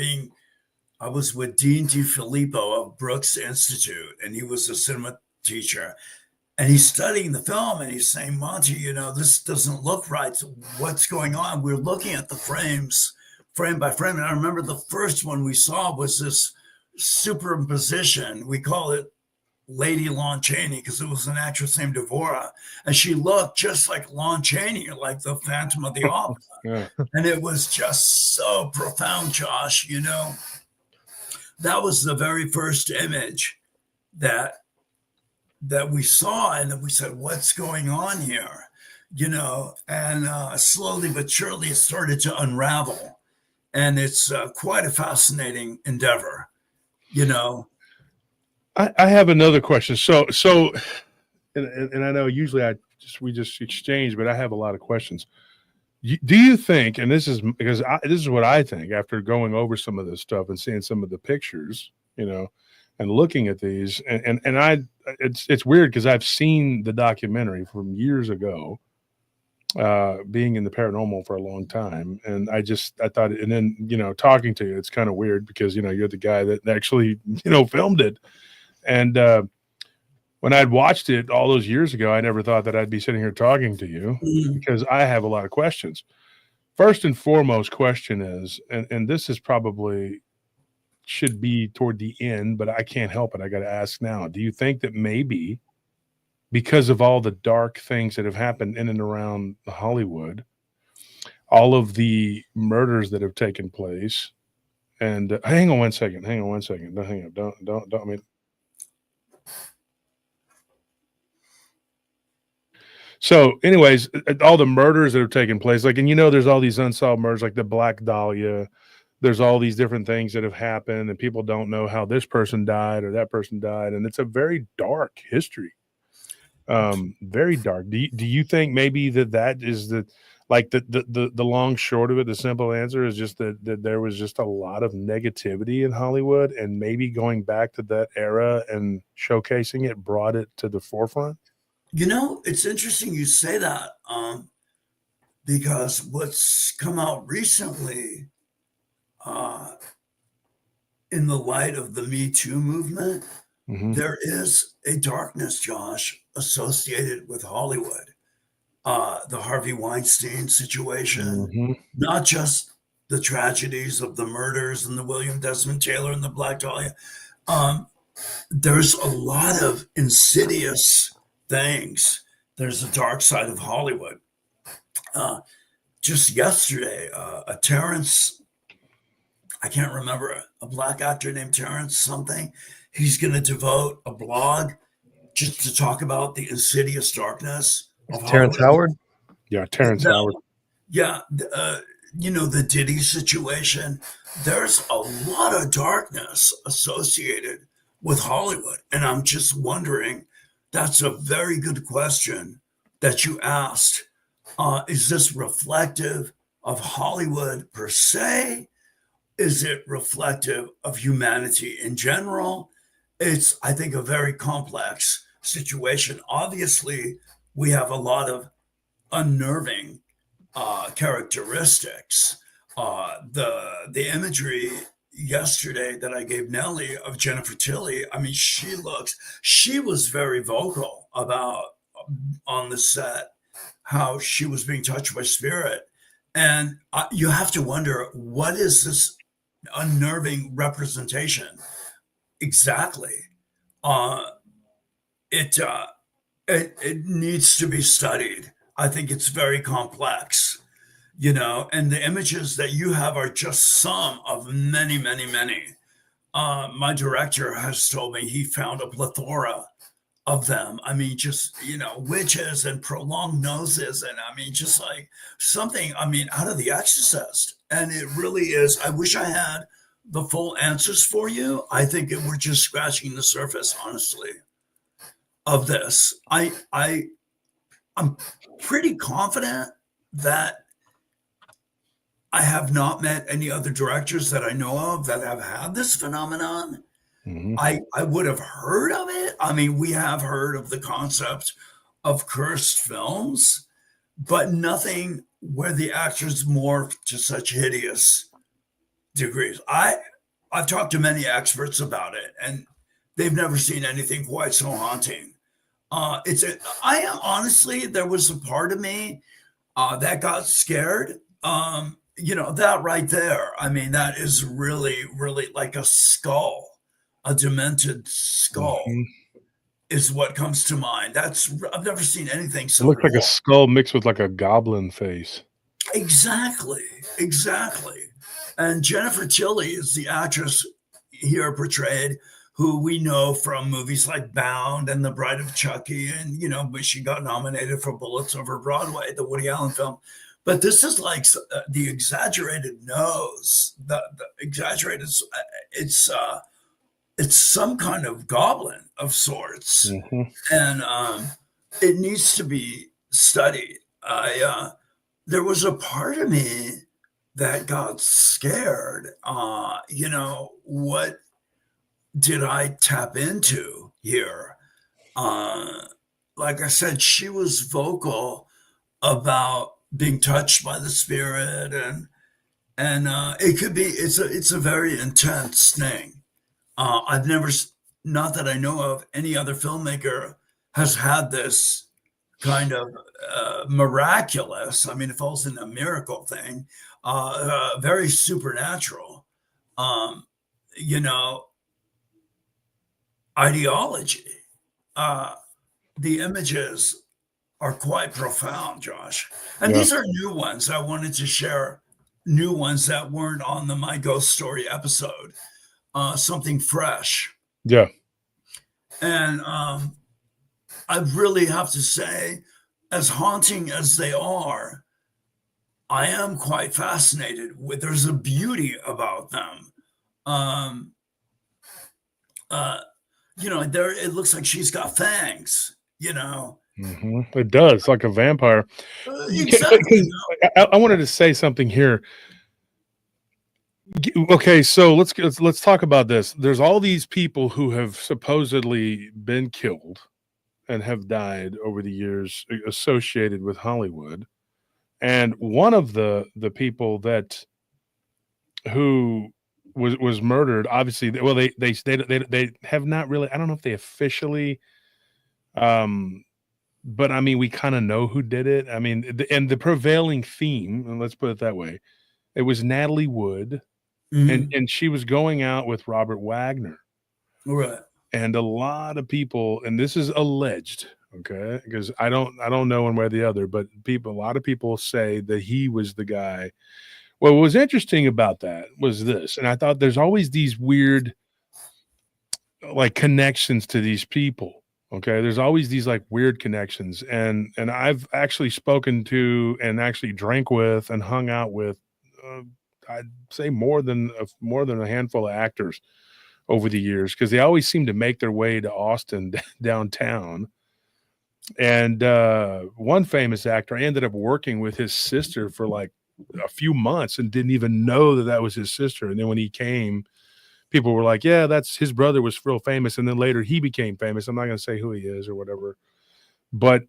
I was with Dean DiFilippo of Brooks Institute, and he was a cinema teacher. And he's studying the film and he's saying, Monty, this doesn't look right. So what's going on? We're looking at the frames, frame by frame. And I remember the first one we saw was this superimposition. We call it Lady Lon Chaney because it was an actress named Devora. And she looked just like Lon Chaney, like the Phantom of the Opera. Yeah. And it was just so profound, Josh. That was the very first image that we saw, and we said, what's going on here? And slowly but surely it started to unravel. And it's quite a fascinating endeavor, I have another question. So, and I know usually we just exchange, but I have a lot of questions. Do you think, and this is because this is what I think after going over some of this stuff and seeing some of the pictures, and looking at these, and it's weird because I've seen the documentary from years ago, being in the paranormal for a long time, and I thought, and then talking to you, it's kind of weird because you're the guy that actually filmed it, and when I'd watched it all those years ago, I never thought that I'd be sitting here talking to you because I have a lot of questions. First and foremost question is, and this is probably should be toward the end, but I can't help it. I got to ask now. Do you think that maybe because of all the dark things that have happened in and around Hollywood, all of the murders that have taken place, and hang on one second. Don't hang up. Don't. I mean, so, anyways, all the murders that have taken place, like, and there's all these unsolved murders, like the Black Dahlia. There's all these different things that have happened, and people don't know how this person died or that person died, and it's a very dark history, very dark. Do you think maybe that is the long short of it? The simple answer is just that there was just a lot of negativity in Hollywood, and maybe going back to that era and showcasing it brought it to the forefront. It's interesting you say that, because what's come out recently, in the light of the Me Too movement, there is a darkness, Josh, associated with Hollywood. The Harvey Weinstein situation, not just the tragedies of the murders and the William Desmond Taylor and the Black Dahlia. There's a lot of insidious things. There's a dark side of Hollywood. Just yesterday, a Terrence, I can't remember, a black actor named Terrence something. He's going to devote a blog just to talk about the insidious darkness of Terrence Hollywood. Howard. Yeah, Terrence Howard. Yeah, the Diddy situation. There's a lot of darkness associated with Hollywood, and I'm just wondering. That's a very good question that you asked. Is this reflective of Hollywood per se? Is it reflective of humanity in general? It's, I think, a very complex situation. Obviously, we have a lot of unnerving characteristics. The imagery yesterday that I gave Nellie of Jennifer Tilly, I mean, she was very vocal about on the set how she was being touched by spirit. And you have to wonder, what is this unnerving representation exactly? It needs to be studied. I think it's very complex, and the images that you have are just some of many, many, many. My director has told me he found a plethora of them. I mean, just, witches and prolonged noses. And I mean, just like something, out of The Exorcist. And it really is. I wish I had the full answers for you. I think we're just scratching the surface, honestly, of this. I'm pretty confident that I have not met any other directors that I know of that have had this phenomenon. Mhm. I would have heard of it. I mean, we have heard of the concept of cursed films, but nothing where the actors morph to such hideous degrees. I've talked to many experts about it, and they've never seen anything quite so haunting. I honestly, there was a part of me that got scared. That right there. I mean, that is really, really like a skull, a demented skull Mhm. is what comes to mind. I've never seen anything It so looks like a wrong. skull mixed with like a goblin face. Exactly, exactly. And Jennifer Tilly is the actress here portrayed, who we know from movies like Bound and The Bride of Chucky, and but she got nominated for Bullets Over Broadway, the Woody Allen film. But this is like the exaggerated nose, the exaggerated. It's some kind of goblin of sorts, Mhm. and it needs to be studied. There was a part of me that got scared. What did I tap into here? Uh, like I said, she was vocal about being touched by the spirit, and it's a very intense thing. I've never, not that I know of, any other filmmaker has had this kind of miraculous. I mean, it falls in a miracle thing, very supernatural. Um, you know, ideology. Uh, the images are quite profound, Josh. And Yeah. these are new ones. I wanted to share new ones that weren't on the My Ghost Story episode. Something fresh. Yeah. And I really have to say, as haunting as they are, I am quite fascinated with. There's a beauty about them. Um, uh, there it looks like she's got fangs. It does, like a vampire. Exactly. 'Cause I wanted to say something here. Okay, so let's talk about this. There's all these people who have supposedly been killed and have died over the years associated with Hollywood. And one of the people that who was murdered, obviously, well, they have not really. I don't know if they officially, um, but I mean, we kind of know who did it. I mean, and the prevailing theme, and let's put it that way, it was Natalie Wood, and Mhm. she was going out with Robert Wagner, Right. and a lot of people, and this is alleged, okay, because I don't know one way or the other, but a lot of people say that he was the guy. What was interesting about that was this, and I thought there's always these weird like connections to these people. Okay, there's always these like weird connections, and I've actually spoken to and actually drank with and hung out with, uh, I'd say more than a handful of actors over the years because they always seem to make their way to Austin downtown. And one famous actor, I ended up working with his sister for like a few months and didn't even know that that was his sister. And then when he came, people were like, "Yeah, that's his brother was real famous." And then later he became famous. I'm not going to say who he is or whatever, but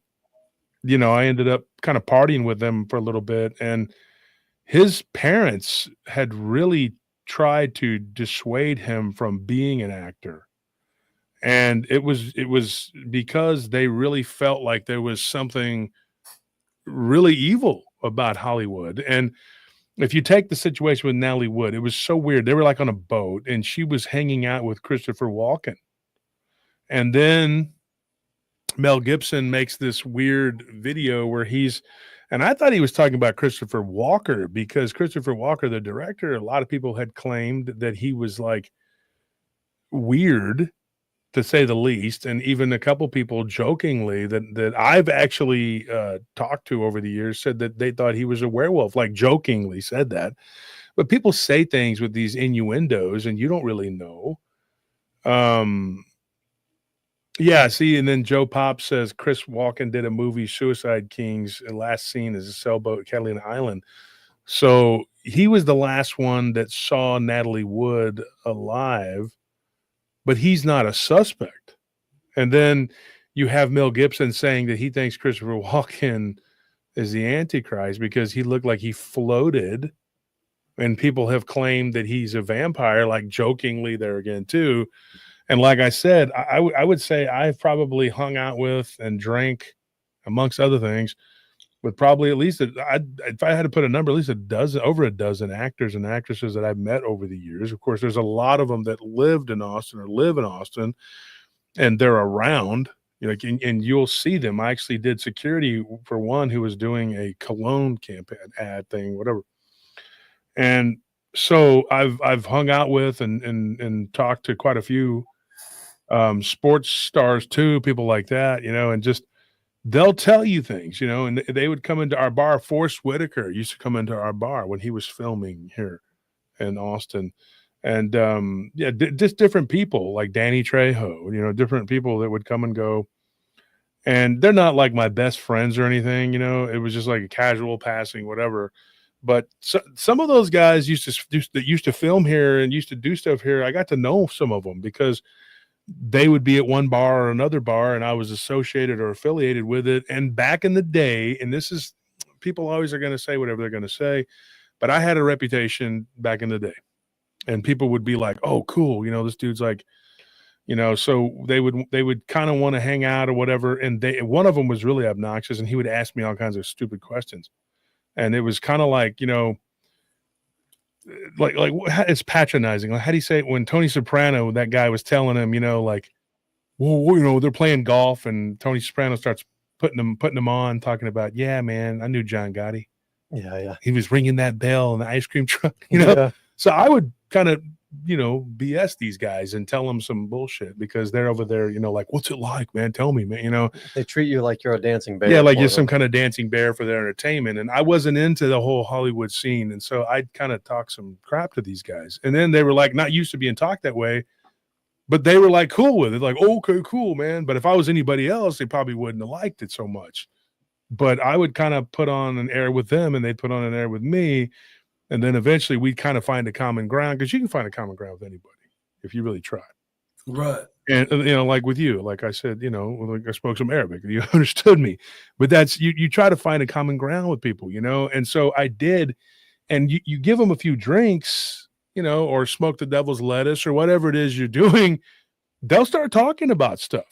I ended up kind of partying with him for a little bit, and his parents had really tried to dissuade him from being an actor. And it was because they really felt like there was something really evil about Hollywood. And if you take the situation with Natalie Wood, it was so weird. They were like on a boat and she was hanging out with Christopher Walken. And then Mel Gibson makes this weird video where and I thought he was talking about Christopher Walker because Christopher Walker, the director, a lot of people had claimed that he was like weird to say the least, and even a couple people jokingly that I've actually talked to over the years said that they thought he was a werewolf, like jokingly said that. But people say things with these innuendos, and you don't really know. Um, yeah, see, and then Joe Pop says Chris Walken did a movie, Suicide Kings, and last scene is a sailboat, Catalina Island. So he was the last one that saw Natalie Wood alive, but he's not a suspect. And then you have Mel Gibson saying that he thinks Christopher Walken is the Antichrist because he looked like he floated, and people have claimed that he's a vampire, like jokingly there again too. And like I said, I would say I've probably hung out with and drank, amongst other things, with probably at least if I had to put a number, at least over a dozen actors and actresses that I've met over the years. Of course, there's a lot of them that lived in Austin or live in Austin, and they're around. Like, and you'll see them. I actually did security for one who was doing a cologne campaign ad thing, whatever. And so I've hung out with and talked to quite a few sports stars too, people like that, and just they'll tell you things, and they would come into our bar. Forrest Whitaker used to come into our bar when he was filming here in Austin. And just different people like Danny Trejo, different people that would come and go. And they're not like my best friends or anything, it was just like a casual passing, whatever. But some of those guys that used to film here and used to do stuff here, I got to know some of them because they would be at one bar or another bar, and I was associated or affiliated with it. And back in the day, and this is, people always are going to say whatever they're going to say, but I had a reputation back in the day, and people would be like, "Oh, cool, this dude's like," so they would kind of want to hang out or whatever. And one of them was really obnoxious, and he would ask me all kinds of stupid questions, and it was kind of like, like it's patronizing. Like, how do you say it when Tony Soprano, that guy, was telling him, like, well, they're playing golf, and Tony Soprano starts putting them on, talking about, yeah, man, I knew John Gotti. Yeah. He was ringing that bell in the ice cream truck, Yeah. So I would kind of, BS these guys and tell them some bullshit because they're over there, like, what's it like, man? Tell me, man, They treat you like you're a dancing bear. Yeah, like for you're them. some kind of dancing bear for their entertainment. And I wasn't into the whole Hollywood scene. And so I'd kind of talk some crap to these guys. And then they were like, not used to being talked that way, but they were like cool with it. Like, okay, cool, man. But if I was anybody else, they probably wouldn't have liked it so much. But I would kind of put on an air with them, and they'd put on an air with me. And then eventually we'd kind of find a common ground, because you can find a common ground with anybody if you really try. Right. And, like with you, like I said, like I spoke some Arabic, you understood me, but that's, you try to find a common ground with people, and so I did. And you give them a few drinks, or smoke the devil's lettuce or whatever it is you're doing, they'll start talking about stuff,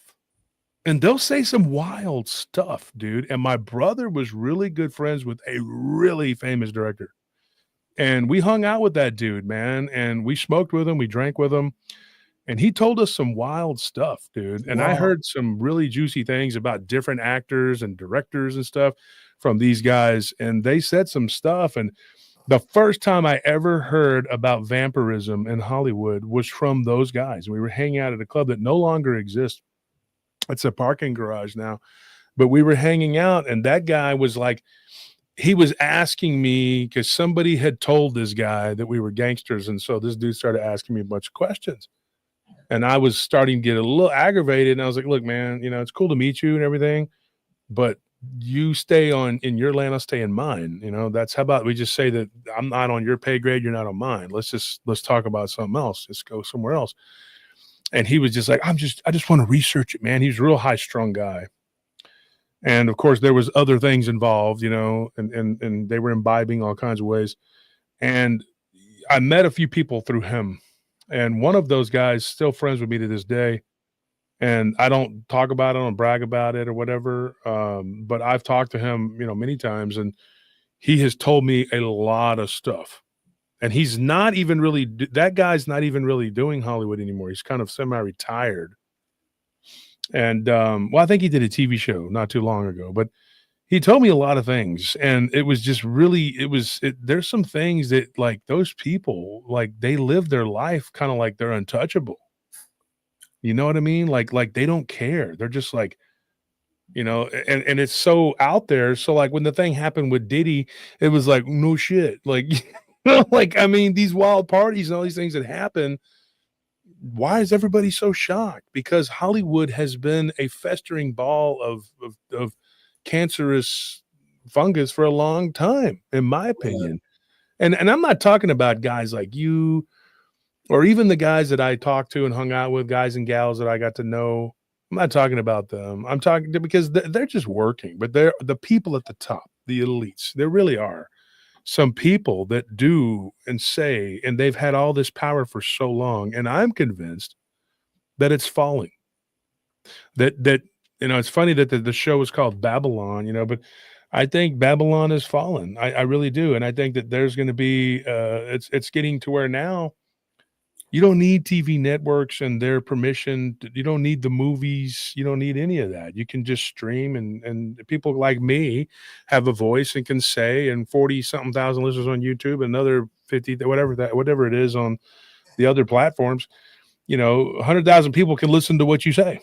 and they'll say some wild stuff, dude. And my brother was really good friends with a really famous director, and we hung out with that dude, man, and we smoked with him, we drank with him. And he told us some wild stuff, dude. And I Wow. heard some really juicy things about different actors and directors and stuff from these guys. And they said some stuff. And the first time I ever heard about vampirism in Hollywood was from those guys. We were hanging out at a club that no longer exists. It's a parking garage now. But we were hanging out, and that guy was like, he was asking me, because somebody had told this guy that we were gangsters. And so this dude started asking me a bunch of questions. And I was starting to get a little aggravated. And I was like, look, man, it's cool to meet you and everything, but you stay in your lane, I'll stay in mine. That's, how about we just say that I'm not on your pay grade, you're not on mine. Let's talk about something else. Let's go somewhere else. And he was just like, I just want to research it, man. He's a real high strung guy. And of course there was other things involved, and they were imbibing all kinds of ways. And I met a few people through him. And one of those guys still friends with me to this day. And I don't talk about it, I don't brag about it or whatever. But I've talked to him, many times, and he has told me a lot of stuff. And he's not even really, that guy's not even really doing Hollywood anymore. He's kind of semi-retired. And, I think he did a TV show not too long ago, but he told me a lot of things, and it was just really, there's some things that, like, those people, like, they live their life kind of like they're untouchable. You know what I mean? Like they don't care. They're just like, and it's so out there. So like when the thing happened with Diddy, it was like, no shit. Like, like, I mean, these wild parties and all these things that happen. Why is everybody so shocked? Because Hollywood has been a festering ball of cancerous fungus for a long time, in my opinion. And I'm not talking about guys like you or even the guys that I talked to and hung out with, guys and gals that I got to know. I'm not talking about them. I'm talking to, because they're just working, but they're the people at the top, the elites. There really are some people that do and say, and they've had all this power for so long. And I'm convinced that it's falling. That it's funny that the show is called Babylon, but I think Babylon has fallen. I really do. And I think that there's going to be it's getting to where now you don't need TV networks and their permission. You don't need the movies. You don't need any of that. You can just stream, and people like me have a voice and can say, and 40 something thousand listeners on YouTube, another 50, whatever it is on the other platforms, 100,000 people can listen to what you say.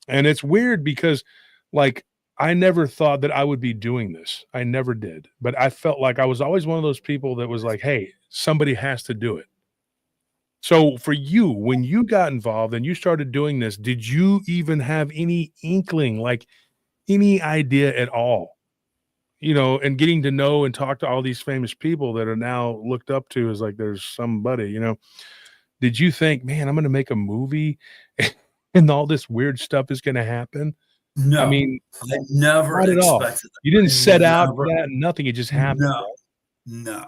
And it's weird because, like, I never thought that I would be doing this. I never did. But I felt like I was always one of those people that was like, hey, somebody has to do it. So for you, when you got involved and you started doing this, did you even have any inkling, like any idea at all? And getting to know and talk to all these famous people that are now looked up to as like there's somebody, did you think, man, I'm going to make a movie and all this weird stuff is going to happen? No, I mean, I never not at all. expected that. You didn't set out Never. for that. Nothing. It just happened. No.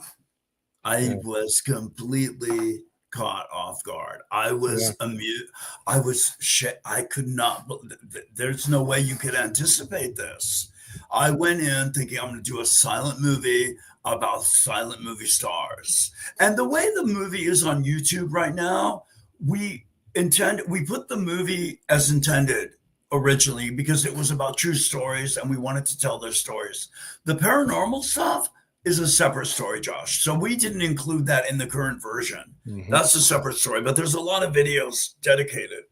I Yeah. was completely caught off guard. I was amused. I could not. There's no way you could anticipate this. I went in thinking I'm going to do a silent movie about silent movie stars. And the way the movie is on YouTube right now, we put the movie as intended originally because it was about true stories and we wanted to tell their stories. The paranormal stuff is a separate story, Josh. So we didn't include that in the current version. Mhm. That's a separate story, but there's a lot of videos dedicated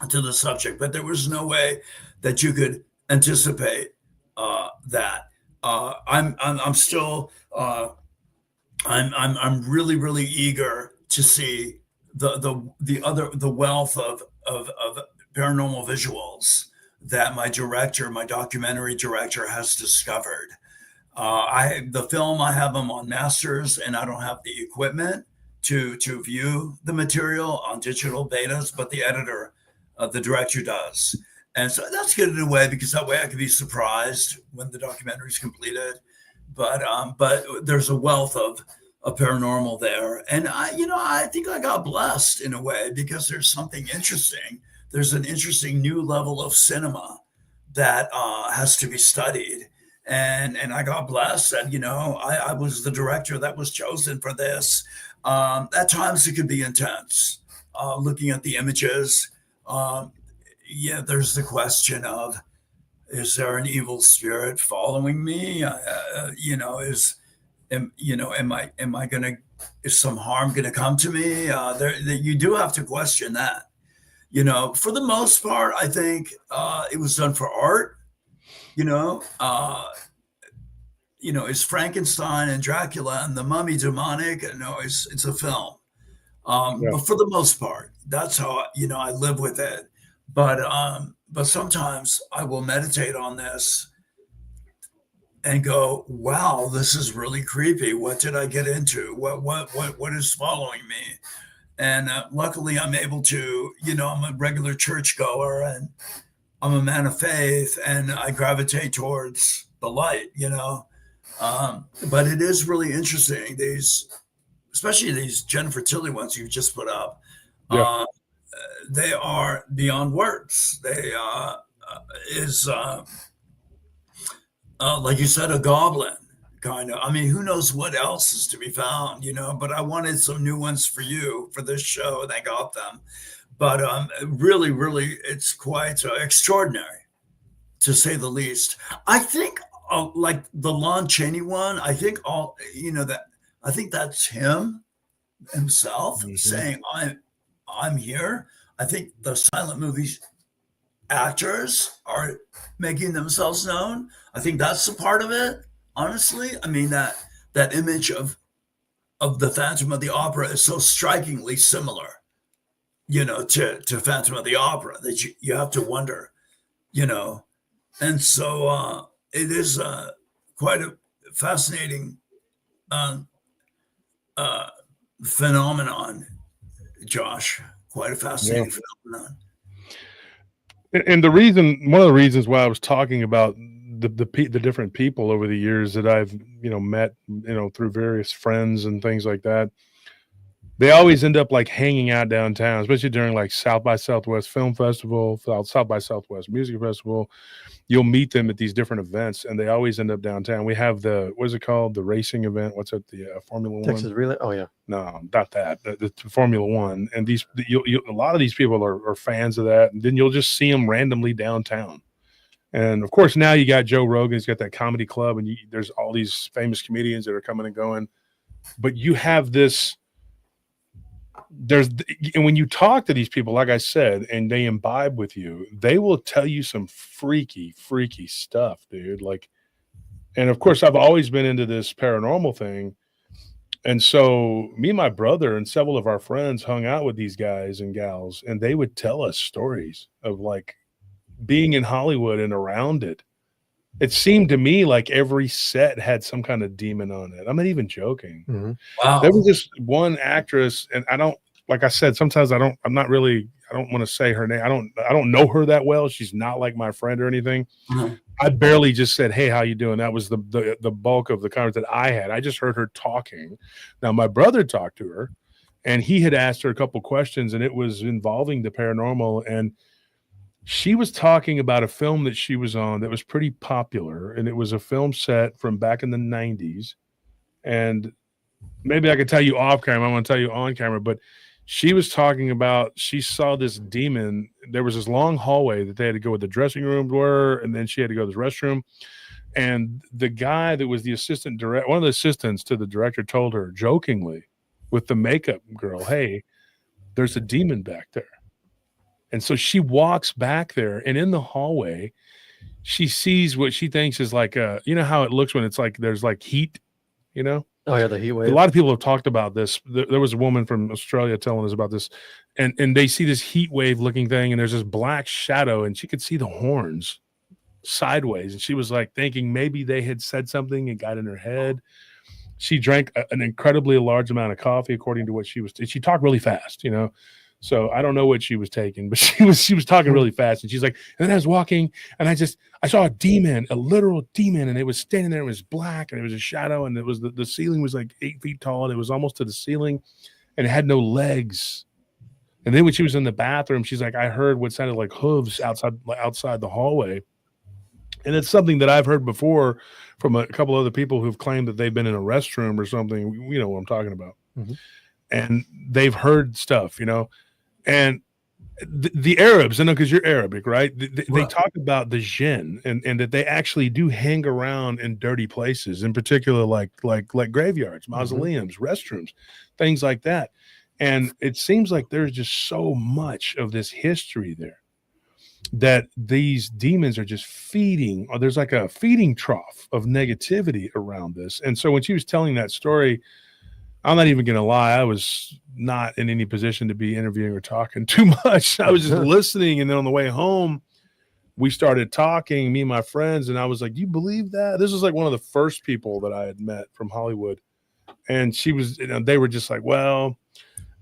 to the subject, but there was no way that you could anticipate that. I'm still I'm really really eager to see the wealth of paranormal visuals that my documentary director has discovered. The film, I have them on masters, and I don't have the equipment to view the material on digital betas, but the editor, the director does. And so that's good in a way because that way I can be surprised when the documentary is completed. But there's a wealth of paranormal there, and I think I got blessed in a way because there's something interesting. There's an interesting new level of cinema that has to be studied, and I got blessed that I was the director that was chosen for this. At times it could be intense, looking at the images. There's the question of, is there an evil spirit following me? Is some harm gonna come to me? You do have to question that. For the most part, I think it was done for art. Is Frankenstein and Dracula and the Mummy demonic? No, it's a film. Yeah. But for the most part, that's how I live with it. But sometimes I will meditate on this and go, wow, this is really creepy. What did I get into? What is following me? And luckily I'm able to, I'm a regular churchgoer and I'm a man of faith and I gravitate towards the light, but it is really interesting. Especially these Jennifer Tilly ones you just put up. Yeah. They are beyond words. They is like you said, a goblin kind of. I mean, who knows what else is to be found, But I wanted some new ones for you for this show, and I got them. But really, really, it's quite extraordinary, to say the least. I think, like the Lon Chaney one. I think I think that's him himself saying, "I'm here." I think the silent movies actors are making themselves known. I think that's a part of it. Honestly, I mean that image of the Phantom of the Opera is so strikingly similar, to Phantom of the Opera that you have to wonder, and so it is quite a fascinating phenomenon, Josh. Quite a fascinating phenomenon. And the reason, one of the reasons why I was talking about the different people over the years that I've met through various friends and things like that, they always end up like hanging out downtown, especially during like South by Southwest Film Festival, South by Southwest Music Festival. You'll meet them at these different events, and they always end up downtown. We have what is it called? The racing event. What's it? The Formula Texas One. Relay. Oh yeah. No, not that. The Formula One, and a lot of these people are fans of that, and then you'll just see them randomly downtown. And of course, now you got Joe Rogan. He's got that comedy club, and there's all these famous comedians that are coming and going. But you have this. And when you talk to these people, like I said, and they imbibe with you, they will tell you some freaky stuff, dude. Like, and of course, I've always been into this paranormal thing. And so me and my brother and several of our friends hung out with these guys and gals, and they would tell us stories of like being in Hollywood and around it. It seemed to me like every set had some kind of demon on it. I'm not even joking. Mm-hmm. Wow. There was this one actress, and like I said, sometimes I don't want to say her name. I don't know her that well. She's not like my friend or anything. Mm-hmm. I barely just said, "Hey, how you doing?" That was the bulk of the conversation that I had. I just heard her talking. Now my brother talked to her, and he had asked her a couple questions, and it was involving the paranormal. And she was talking about a film that she was on that was pretty popular, and it was a film set from back in the 90s. And maybe I could tell you off camera. I want to tell you on camera, but she was talking about she saw this demon. There was this long hallway that they had to go where the dressing rooms were, and then she had to go to the restroom. And the guy that was the assistant director, one of the assistants to the director, told her jokingly with the makeup girl, "Hey, there's a demon back there." And so she walks back there, and in the hallway, she sees what she thinks is like how it looks when it's like there's like heat, Oh yeah, the heat wave. A lot of people have talked about this. There was a woman from Australia telling us about this, and they see this heat wave looking thing, and there's this black shadow, and she could see the horns sideways, and she was like thinking maybe they had said something and got in her head. She drank an incredibly large amount of coffee, according to what she talked really fast, So I don't know what she was taking, but she was talking really fast, and she's like, and then I was walking, and I saw a demon, a literal demon, and it was standing there. It was black, and it was a shadow, and it was the ceiling was like 8 feet tall, and it was almost to the ceiling, and it had no legs. And then when she was in the bathroom, she's like, I heard what sounded like hooves outside the hallway, and it's something that I've heard before from a couple other people who've claimed that they've been in a restroom or something. You know what I'm talking about, and they've heard stuff, And the Arabs, I know because you're Arabic, right? They talk about the jinn and that they actually do hang around in dirty places, in particular like graveyards, mausoleums, restrooms, things like that. And it seems like there's just so much of this history there that these demons are just feeding, or there's like a feeding trough of negativity around this. And so when she was telling that story, I'm not even going to lie, I was not in any position to be interviewing or talking too much. I was just listening. And then on the way home, we started talking, me and my friends, and I was like, do you believe that? This was like one of the first people that I had met from Hollywood. And she was, they were just like, well,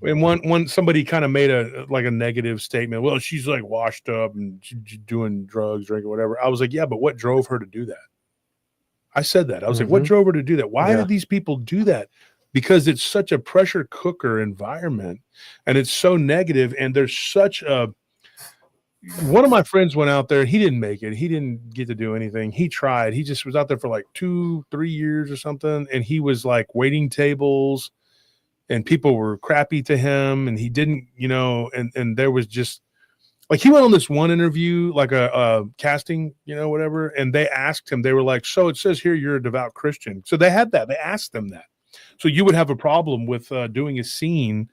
and one somebody kind of made a negative statement. Well, she's like washed up and she's doing drugs, drinking, whatever. I was like, yeah, but what drove her to do that? I said that. I was like, what drove her to do that? Why did these people do that? Because it's such a pressure cooker environment, and it's so negative, and there's such a one of my friends went out there. He didn't make it. He didn't get to do anything. He tried. He just was out there for like 2-3 years or something, and he was like waiting tables, and people were crappy to him, and he didn't, and there was just like he went on this one interview, like a casting, whatever, and they asked him. They were like, so it says here you're a devout Christian. So they had that. They asked them that. So you would have a problem with doing a scene,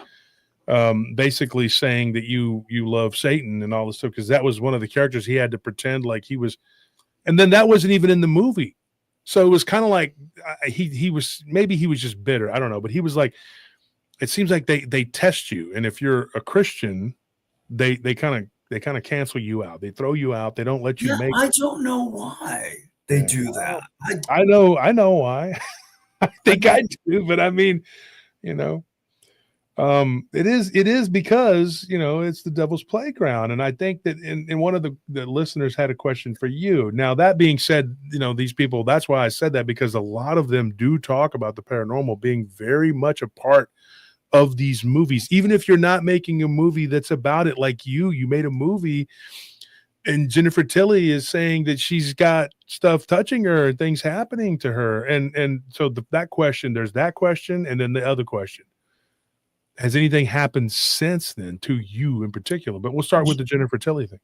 basically saying that you love Satan and all this stuff, because that was one of the characters he had to pretend like he was, and then that wasn't even in the movie. So it was kind of like he was, maybe he was just bitter. I don't know, but he was like, it seems like they test you, and if you're a Christian, they kind of cancel you out. They throw you out. They don't let you make. I don't know why they do that. I know why. I think I do, but I mean, you know. It is because, it's the devil's playground. And I think that in one of the listeners had a question for you. Now, that being said, these people, that's why I said that, because a lot of them do talk about the paranormal being very much a part of these movies, even if you're not making a movie that's about it. Like you made a movie, and Jennifer Tilly is saying that she's got stuff touching her and things happening to her. And so that question, there's that question. And then the other question, has anything happened since then to you in particular? But we'll start with the Jennifer Tilly thing.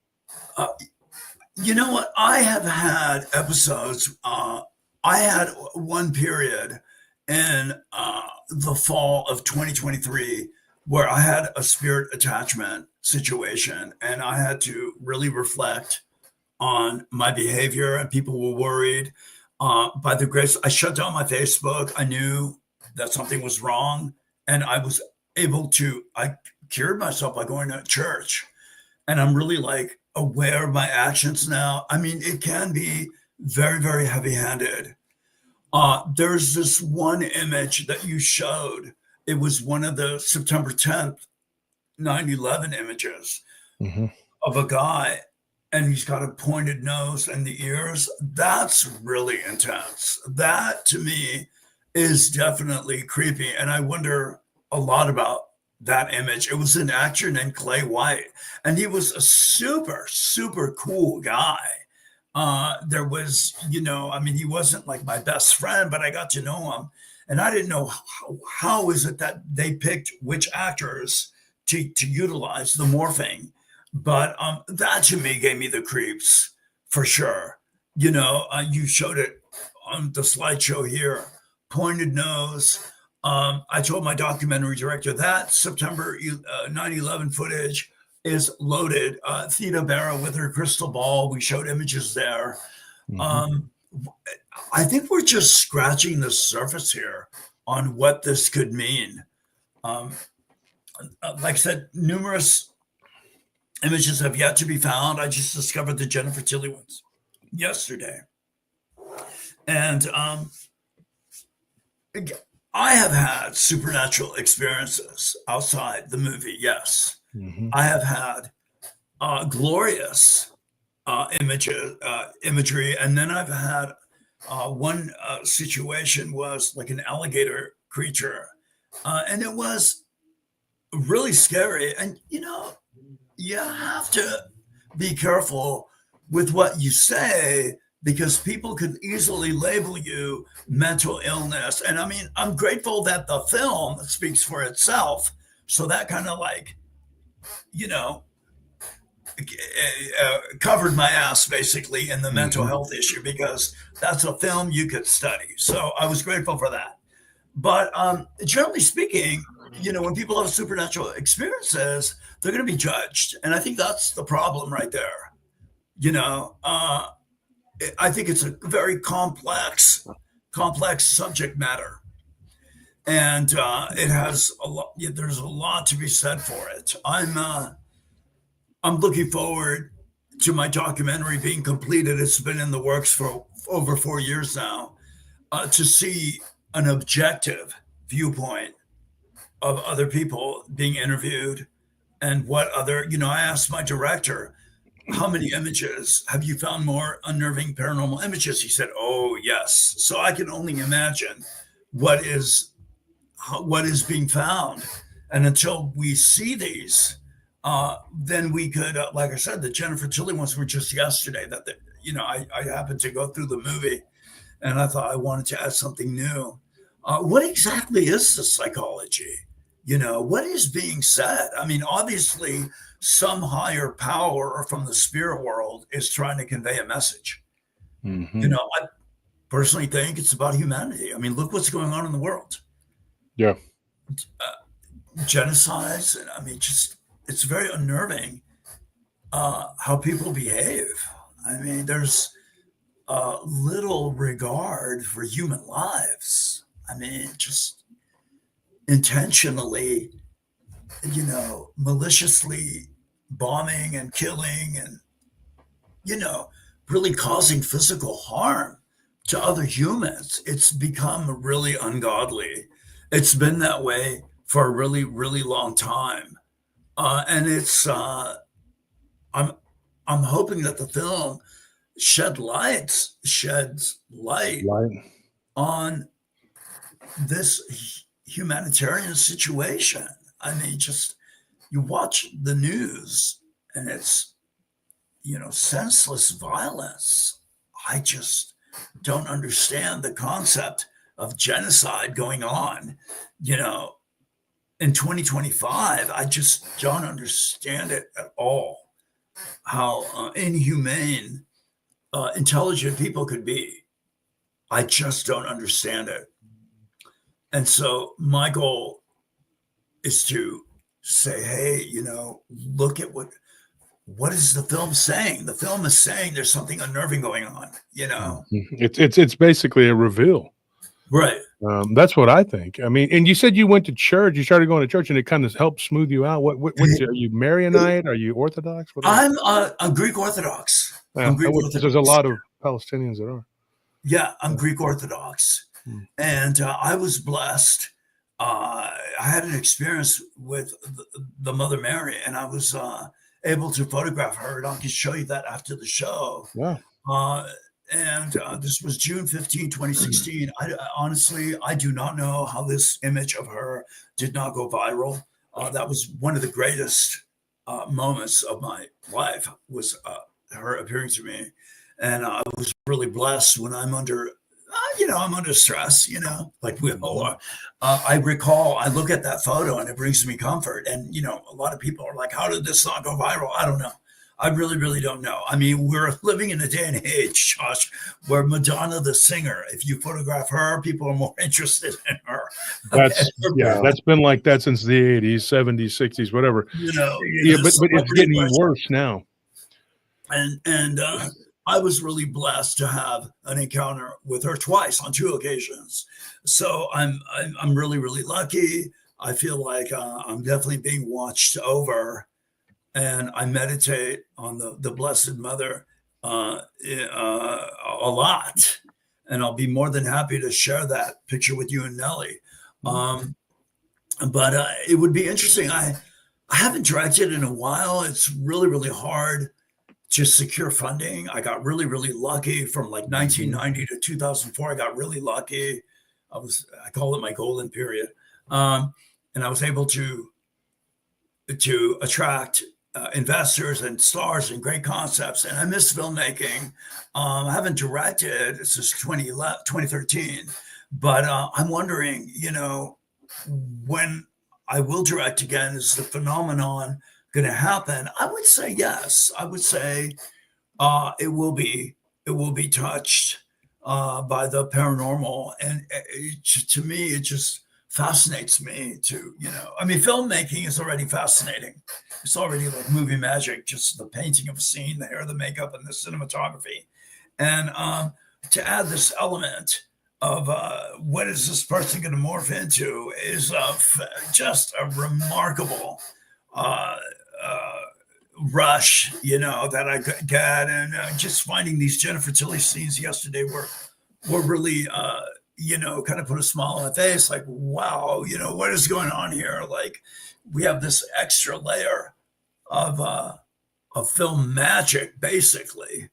You know what? I have had episodes. I had one period in the fall of 2023 where I had a spirit attachment situation, and I had to really reflect on my behavior, and people were worried. By the grace, I shut down my Facebook. I knew that something was wrong, and I was I cured myself by going to church. And I'm really like aware of my actions now. I mean, it can be very, very heavy handed. There's this one image that you showed. It was one of the September 10th, 9/11 images of a guy, and he's got a pointed nose and the ears. That's really intense. That to me is definitely creepy. And I wonder a lot about that image. It was an actor named Clay White, and he was a super, super cool guy. There was, I mean, he wasn't like my best friend, but I got to know him, and I didn't know how is it that they picked which actors to utilize the morphing. But that to me gave me the creeps for sure. You showed it on the slideshow here, pointed nose. I told my documentary director that September 9/11 footage is loaded. Theda Barra with her crystal ball. We showed images there. I think we're just scratching the surface here on what this could mean. Like I said, numerous images have yet to be found. I just discovered the Jennifer Tilly ones yesterday. And I have had supernatural experiences outside the movie. Yes. I have had glorious imagery. And then I've had one situation was like an alligator creature. And it was really scary. And, you have to be careful with what you say, because people could easily label you mental illness. And I mean, I'm grateful that the film speaks for itself. So that kind of like, covered my ass basically in the mental health issue, because that's a film you could study. So I was grateful for that. But generally speaking, when people have supernatural experiences, they're going to be judged. And I think that's the problem right there. I think it's a very complex subject matter. And it has a lot, there's a lot to be said for it. I'm looking forward to my documentary being completed. It's been in the works for over 4 years now, to see an objective viewpoint of other people being interviewed, and what other, I asked my director, how many images have you found, more unnerving paranormal images? He said, oh yes. So I can only imagine what is being found. And until we see these, then we could, like I said, the Jennifer Tilly ones were just yesterday that, I happened to go through the movie, and I thought I wanted to add something new. What exactly is the psychology? What is being said? I mean, obviously some higher power or from the spirit world is trying to convey a message. I personally think it's about humanity. I mean, look what's going on in the world. Yeah. Genocides. And I mean, it's very unnerving how people behave. I mean, there's little regard for human lives. I mean, just intentionally, maliciously bombing and killing and, really causing physical harm to other humans. It's become really ungodly. It's been that way for a really, really long time. And I'm, I'm hoping that the film sheds light Right. on this humanitarian situation. I mean, just you watch the news and it's, senseless violence. I just don't understand the concept of genocide going on, you know, in 2025. I just don't understand it at all. How inhumane intelligent people could be. I just don't understand it. And so my goal is to say, hey, look at what is the film saying? The film is saying there's something unnerving going on, It's basically a reveal. Right. That's what I think. I mean, and you said you went to church. You started going to church, and it kind of helped smooth you out. What are you Maronite? Are you Orthodox? What are you? I'm Greek Orthodox. Yeah, I'm Greek there's a lot of Palestinians that are. Yeah, I'm Greek Orthodox. Hmm. And I was blessed. I had an experience with the Mother Mary, and I was able to photograph her. And I can show you that after the show. Wow. And this was June 15, 2016. Honestly, I do not know how this image of her did not go viral. That was one of the greatest moments of my life, was her appearing to me. And I was really blessed when I'm under, I'm under stress, like we all are. I look at that photo and it brings me comfort. And, a lot of people are like, how did this not go viral? I don't know. I really, really don't know. I mean, we're living in a day and age, Josh, where Madonna, the singer, if you photograph her, people are more interested in her. That's been like that since the 80s, 70s, 60s, whatever. But it's getting worse now. And I was really blessed to have an encounter with her twice on 2 occasions. So I'm really, really lucky. I feel like I'm definitely being watched over. And I meditate on the Blessed Mother a lot. And I'll be more than happy to share that picture with you and Nellie. But it would be interesting. I haven't directed in a while. It's really, really hard to secure funding. I got really, really lucky from like 1990 to 2004. I got really lucky. I call it my golden period. And I was able to attract investors and stars and great concepts. And I miss filmmaking. I haven't directed since 2013, but I'm wondering, when I will direct again, is the phenomenon going to happen? I would say yes. I would say it will be touched by the paranormal. And to me, it just fascinates me to, filmmaking is already fascinating. It's already like movie magic, just the painting of a scene, the hair, the makeup, and the cinematography. And to add this element of what is this person going to morph into is just a remarkable rush, that I got. And just finding these Jennifer Tilly scenes yesterday were really, kind of put a smile on my face, like, wow, what is going on here? Like, we have this extra layer of film magic, basically,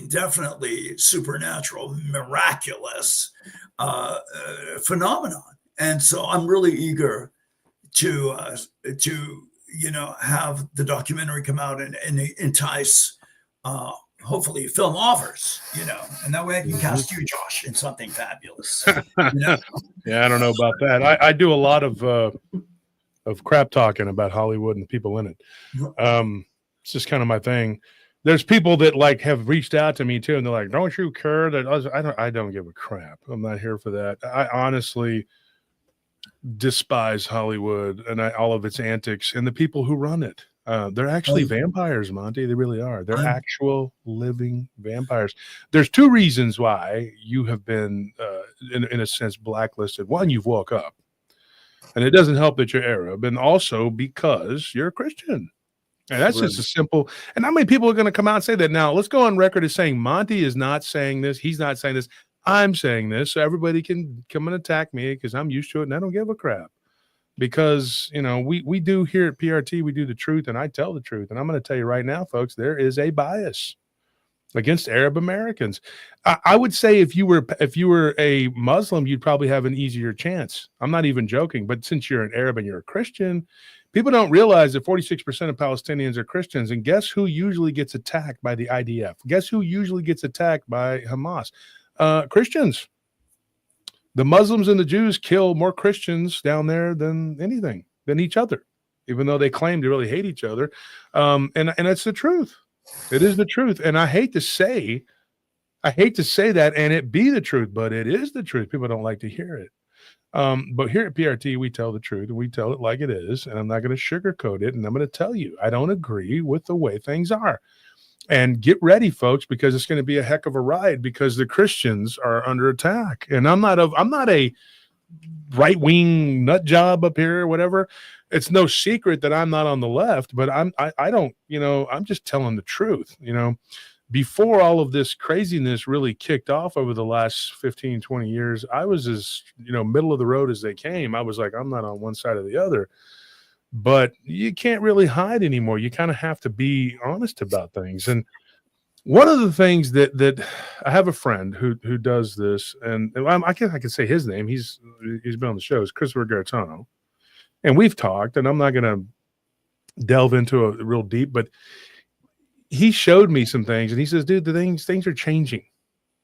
definitely supernatural, miraculous phenomenon. And so I'm really eager to have the documentary come out and entice hopefully film offers, and that way I can cast you, Josh, in something fabulous. Yeah, I don't know about that. I do a lot of crap talking about Hollywood and the people in it. It's just kind of my thing. There's people that like have reached out to me too, and they're like, "Don't you care that I don't give a crap. I'm not here for that." I honestly despise Hollywood and all of its antics and the people who run it. They're actually vampires, Monty. They really are. They're actual living vampires. There's 2 reasons why you have been, in a sense, blacklisted. One, you've woke up, and it doesn't help that you're Arab, and also because you're a Christian. And that's just a simple. And how many people are going to come out and say that? Now, let's go on record as saying Monty is not saying this. He's not saying this. I'm saying this so everybody can come and attack me because I'm used to it and I don't give a crap. Because, you know, we do here at PRT, we do the truth and I tell the truth. And I'm going to tell you right now, folks, there is a bias against Arab Americans. I would say if you were a Muslim, you'd probably have an easier chance. I'm not even joking. But since you're an Arab and you're a Christian, people don't realize that 46% of Palestinians are Christians. And guess who usually gets attacked by the IDF? Guess who usually gets attacked by Hamas? Christians. The Muslims and the Jews kill more Christians down there than anything, than each other, even though they claim to really hate each other. And it's the truth. It is the truth. And I hate to say that and it be the truth, but it is the truth. People don't like to hear it. But here at PRT, we tell the truth and we tell it like it is. And I'm not going to sugarcoat it. And I'm going to tell you, I don't agree with the way things are. And get ready, folks, because it's going to be a heck of a ride because the Christians are under attack. And I'm not a right-wing nut job up here or whatever. It's no secret that I'm not on the left, but I don't, you know, I'm just telling the truth. You know, before all of this craziness really kicked off over the last 15, 20 years, I was as, you know, middle of the road as they came. I was like, I'm not on one side or the other. But you can't really hide anymore. You kind of have to be honest about things. And one of the things that I have a friend who does this, and I guess I can say his name. He's been on the show. Is Christopher Garetano, and we've talked. And I'm not going to delve into a real deep, but he showed me some things, and he says, "Dude, things are changing.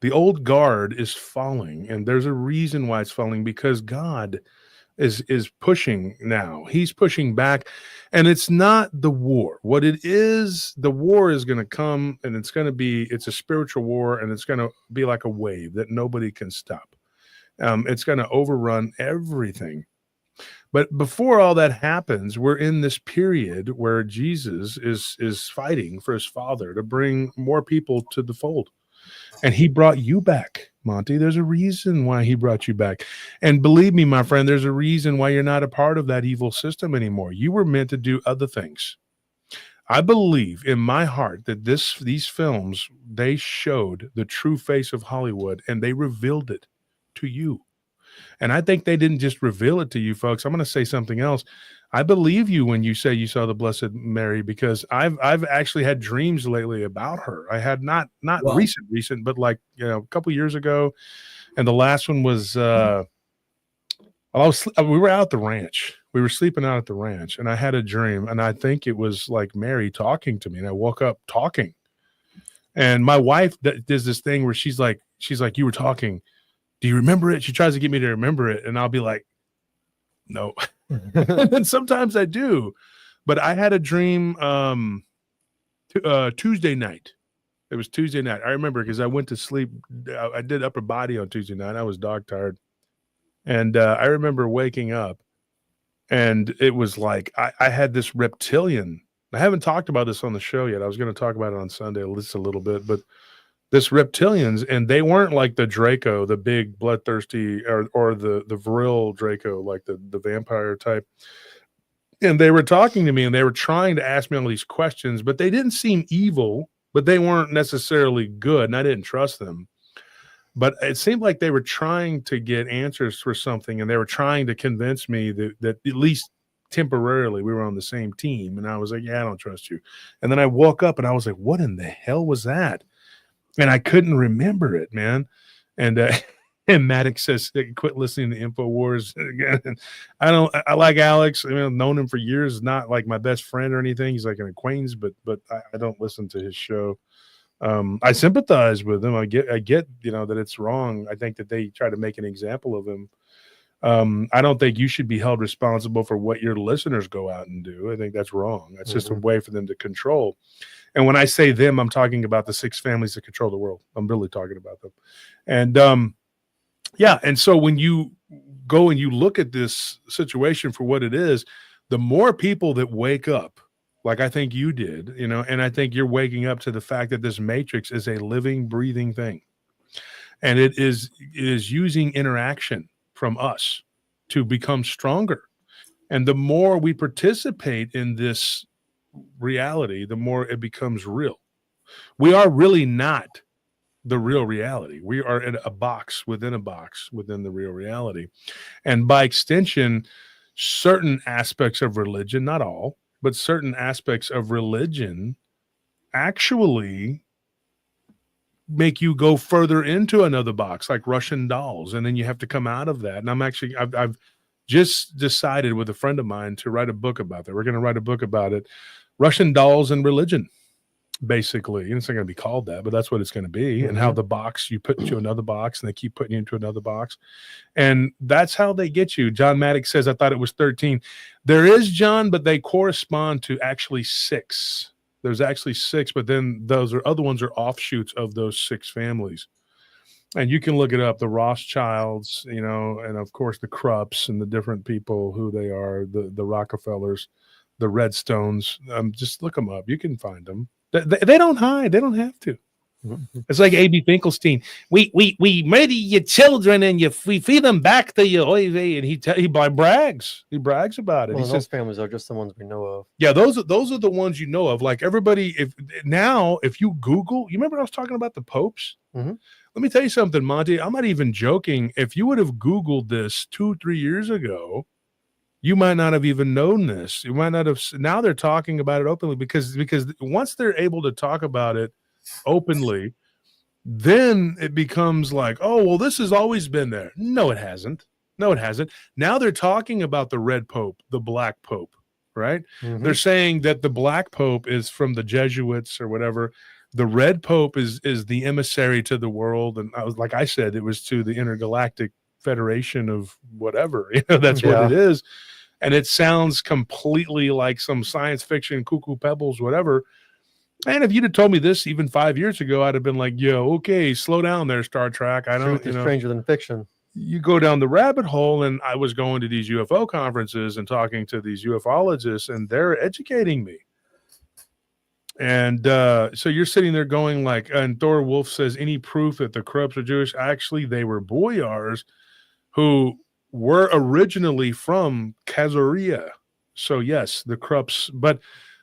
The old guard is falling, and there's a reason why it's falling because God." Is pushing now. He's pushing back, and it's not the war. What it is, the war is going to come, and it's a spiritual war, and it's going to be like a wave that nobody can stop. It's going to overrun everything. But before all that happens, we're in this period where Jesus is fighting for his Father to bring more people to the fold. And he brought you back, Monty. There's a reason why he brought you back. And believe me, my friend, there's a reason why you're not a part of that evil system anymore. You were meant to do other things. I believe in my heart that these films, they showed the true face of Hollywood and they revealed it to you. And I think they didn't just reveal it to you, folks. I'm going to say something else. I believe you when you say you saw the Blessed Mary because I've actually had dreams lately about her. I had not Wow. recent, but like, you know, a couple years ago. And the last one was we were out at the ranch. We were sleeping out at the ranch, and I had a dream, and I think it was like Mary talking to me, and I woke up talking. And my wife does this thing where she's like, you were talking. Do you remember it? She tries to get me to remember it, and I'll be like, no. And then sometimes I do. But I had a dream Tuesday night. It was Tuesday night. I remember because I went to sleep. I did upper body on Tuesday night. I was dog tired. And I remember waking up, and it was like I had this reptilian. I haven't talked about this on the show yet. I was going to talk about it on Sunday just a little bit, but this reptilians, and they weren't like the Draco, the big bloodthirsty, or the viril Draco, like the vampire type. And they were talking to me, and they were trying to ask me all these questions, but they didn't seem evil, but they weren't necessarily good, and I didn't trust them. But it seemed like they were trying to get answers for something, and they were trying to convince me that at least temporarily we were on the same team. And I was like, yeah, I don't trust you. And then I woke up, and I was like, what in the hell was that? And I couldn't remember it, man. And and Maddox says, quit listening to InfoWars. Again, I like Alex. I mean, I've known him for years, not like my best friend or anything. He's like an acquaintance, but I don't listen to his show. I sympathize with him. I get, you know, that it's wrong. I think that they try to make an example of him. I don't think you should be held responsible for what your listeners go out and do. I think that's wrong. That's just a way for them to control. And when I say them, I'm talking about the 6 families that control the world. I'm really talking about them. And yeah, and so when you go and you look at this situation for what it is, the more people that wake up, like I think you did, you know, and I think you're waking up to the fact that this matrix is a living, breathing thing. And it is using interaction from us to become stronger. And the more we participate in this reality, the more it becomes real. We are really not the real reality. We are in a box within the real reality. And by extension, certain aspects of religion, not all, but certain aspects of religion actually make you go further into another box, like Russian dolls. And then you have to come out of that. And I've just decided with a friend of mine to write a book about that. We're going to write a book about it. Russian dolls and religion, basically. And it's not going to be called that, but that's what it's going to be. Mm-hmm. And how the box, you put into another box and they keep putting you into another box. And that's how they get you. John Maddox says, I thought it was 13. There is, John, but they correspond to actually 6. There's actually 6, but then those are other ones are offshoots of those 6 families. And you can look it up, the Rothschilds, you know, and of course the Krupps and the different people who they are, the Rockefellers, the Redstones. Just look them up. You can find them. They don't hide. They don't have to. Mm-hmm. It's like A.B. Finkelstein. We murder your children and we feed them back to you. And he brags. He brags about it. Well, He those says, families are just the ones we know of. yeah, those are the ones you know of. Like everybody, if you Google, you remember I was talking about the popes? Mhm. Let me tell you something, Monty. I'm not even joking. If you would have Googled this 2-3 years ago, you might not have even known this. You might not have. Now they're talking about it openly because once they're able to talk about it openly, then it becomes like, oh, well, this has always been there. No, it hasn't. No, it hasn't. Now they're talking about the red pope, the black pope, right? Mhm. They're saying that the black pope is from the Jesuits or whatever. The red pope is the emissary to the world. And like I said, it was to the intergalactic federation of whatever, that's what Yeah. it is. And it sounds completely like some science fiction, cuckoo pebbles, whatever. And if you'd have told me this even 5 years ago, I'd have been like, yo, okay, slow down there, Star Trek. I don't, Truth is stranger than fiction. you go down the rabbit hole, and I was going to these UFO conferences and talking to these ufologists, and they're educating me. And so you're sitting there going like, and Thor Wolf says, any proof that the Krupps are Jewish? Actually, they were boyars who were originally from Khazaria. So yes, the Krupps, but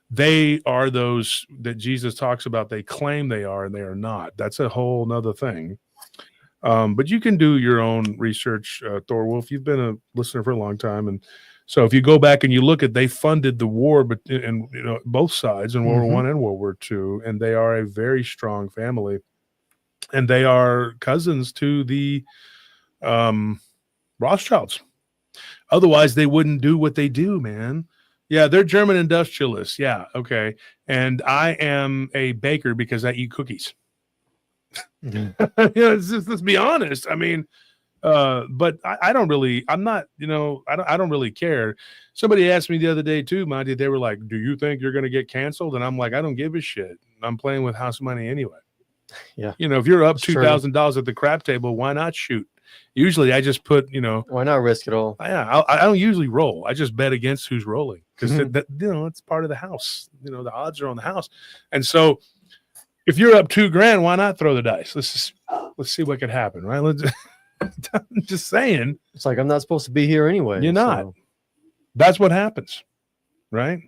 they are those that Jesus talks about. They claim they are, and they are not. That's a whole nother thing. But you can do your own research, Thor Wolf. You've been a listener for a long time, and so if you go back and you look at, they funded the war, but in both sides in World War I and World War II, and they are a very strong family, and they are cousins to the Rothschilds. Otherwise, they wouldn't do what they do, man. Yeah, they're German industrialists. Yeah, okay. And I am a baker because I eat cookies. Let's be honest. I mean, but I don't really, I'm not, I don't really care. Somebody asked me the other day too, Monty, they were like, do you think you're going to get canceled? And I'm like, I don't give a shit. I'm playing with house money anyway. Yeah. If you're up It's true. $2,000 at the crap table, why not shoot? Usually I just put, Why not risk it all? yeah, I don't usually roll. I just bet against who's rolling because it's part of the house. The odds are on the house. And so if you're up $2,000, why not throw the dice? Let's see what could happen, right? I'm just saying. It's like I'm not supposed to be here anyway. You're not. That's what happens, right?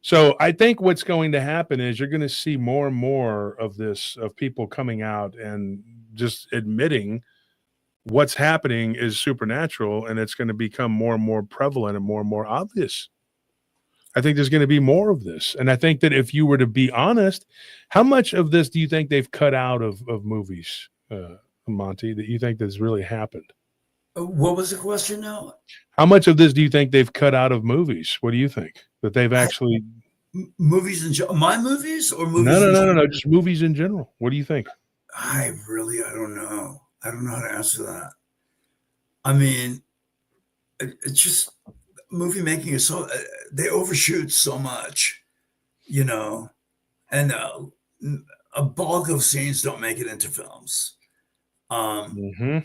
So I think what's going to happen is you're going to see more and more of this, of people coming out and just admitting what's happening is supernatural, and it's going to become more and more prevalent and more obvious. I think there's going to be more of this. And I think that if you were to be honest, how much of this do you think they've cut out of movies, Monty, that you think that's really happened? What was the question now? How much of this do you think they've cut out of movies? What do you think? That they've actually... Movies in my movies or movies? No, just movies in general. What do you think? I don't know. I don't know how to answer that. I mean, it's just movie making is so, they overshoot so much, and a bulk of scenes don't make it into films. The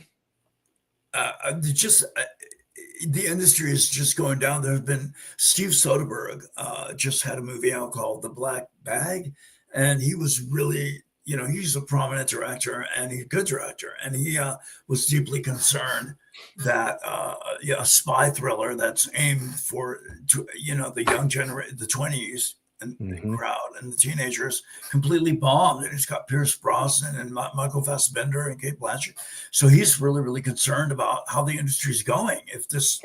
industry is just going down. There's been Steve Soderbergh just had a movie out called The Black Bag, and he was really, he's a prominent director and he's a good director, and he was deeply concerned that a spy thriller that's aimed for the young generation, the 20s, and Mhm. crowd, and the teenagers completely bombed. And he's got Pierce Brosnan and Michael Fassbender and Kate Blanchett. So he's really, really concerned about how the industry's going. If this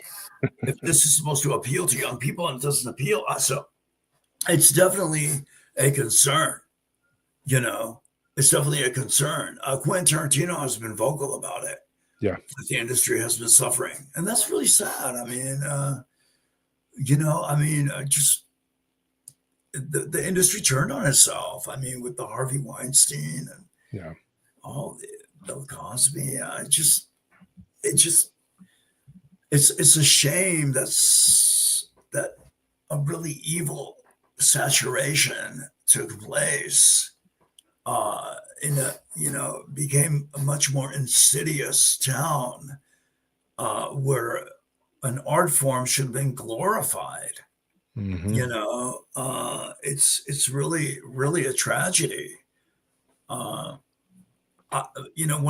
is supposed to appeal to young people and it doesn't appeal, so it's definitely a concern. You know, it's definitely a concern. Quentin Tarantino has been vocal about it. Yeah. That the industry has been suffering, and that's really sad. I mean, just the industry turned on itself. I mean, with the Harvey Weinstein and Yeah. all the Bill Cosby. It's a shame that a really evil saturation took place in a became a much more insidious town where an art form should have been glorified. Mhm. It's really, really a tragedy. One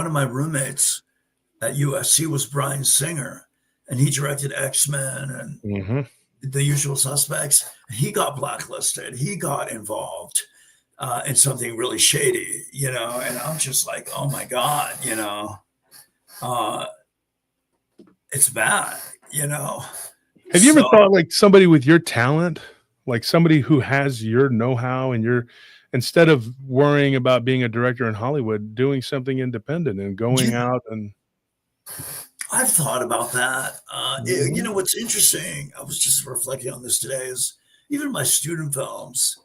of my roommates at USC was Bryan Singer, and he directed X-Men and Mhm. The Usual Suspects. He got blacklisted. He got involved in something really shady, and I'm just like, oh my God, uh, it's bad, Have you ever So- thought like somebody with your talent, like somebody who has your know-how and instead of worrying about being a director in Hollywood, doing something independent and going Yeah. out and I've thought about that. Mhm. What's interesting, I was just reflecting on this today, is even my student films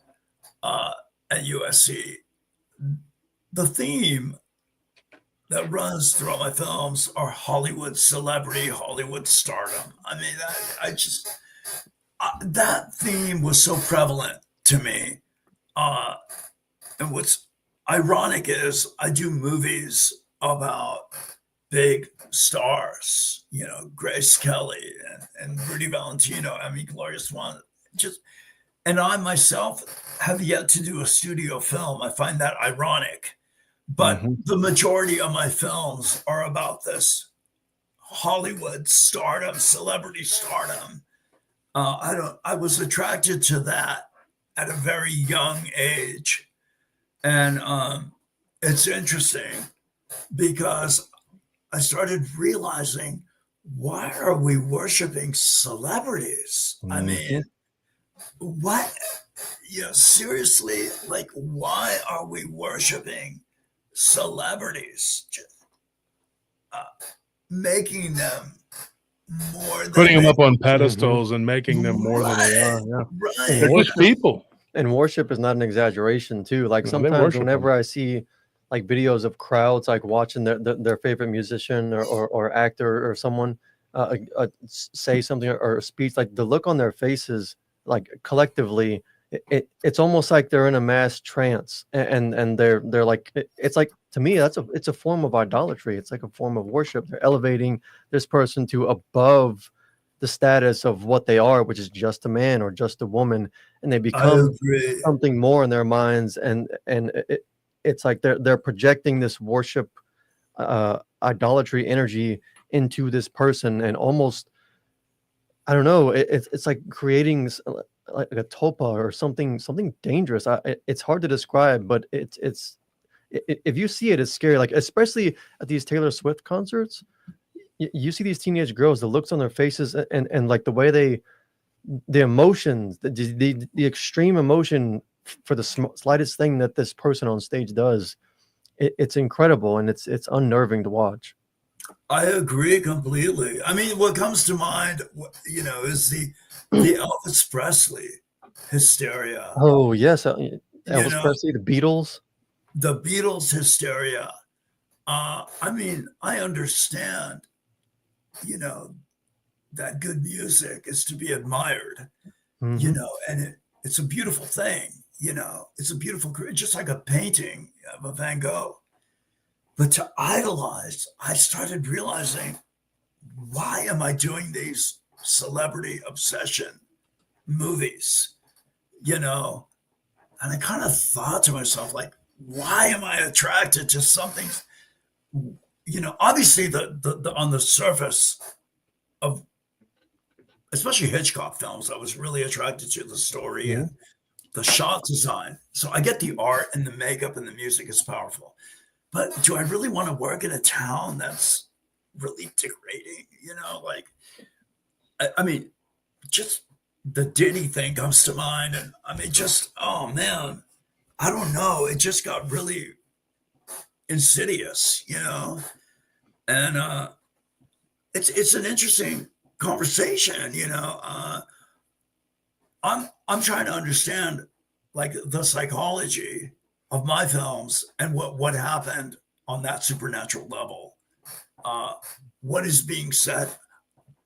uh, at USC, the theme that runs throughout my films are Hollywood celebrity, Hollywood stardom. I mean, that theme was so prevalent to me. Uh, and what's ironic is I do movies about big stars, Grace Kelly and Rudy Valentino. I mean, Gloria Swan. And I myself have yet to do a studio film. I find that ironic. But Mhm. the majority of my films are about this Hollywood stardom, celebrity stardom. I was attracted to that at a very young age. And it's interesting because I started realizing, why are we worshiping celebrities? I mean, Mhm. what, seriously, like, why are we worshiping celebrities? Uh, Making them more than Putting them they up on pedestals and making them more than they right, are. Yeah. And They're right. just people. And worship is not an exaggeration too. Like No, they sometimes worship whenever them. I see like videos of crowds like watching their favorite musician or actor or someone say something or a speech, like the look on their faces, like collectively, it's almost like they're in a mass trance, and they're like it's like, to me, it's a form of idolatry. It's like a form of worship. They're elevating this person to above the status of what they are, which is just a man or just a woman, and they I become agree. something more in their minds, and it's like they're projecting this worship, idolatry energy into this person, and almost, I don't know, it's like creating like a tulpa or something dangerous. It's hard to describe, but if you see it, it's scary. Like especially at these Taylor Swift concerts, you see these teenage girls, the looks on their faces, and like the way the emotions, the extreme emotion for the slightest thing that this person on stage does, it's incredible, and it's unnerving to watch. I agree completely. I mean, what comes to mind, is the Elvis Presley hysteria. Oh yes, You Elvis know, Presley, the Beatles. the Beatles hysteria. I mean, I understand, you know, that good music is to be admired, Hmm. and it's a beautiful thing, it's a beautiful, just like a painting of a Van Gogh. But to idolize, I started realizing, why am I doing these celebrity obsession movies? And I kind of thought to myself, like, why am I attracted to something? Obviously, the on the surface of especially Hitchcock films, I was really attracted to the story Mhm. and the shot design. So I get the art and the makeup and the music is powerful. But do I really want to work in a town that's really degrading? You know, like, I mean, just the Diddy thing comes to mind. And I mean, just, oh man, I don't know. It just got really insidious, you know? And it's an interesting conversation, you know. I'm trying to understand like the psychology of my films and what happened on that supernatural level. Uh, what is being said?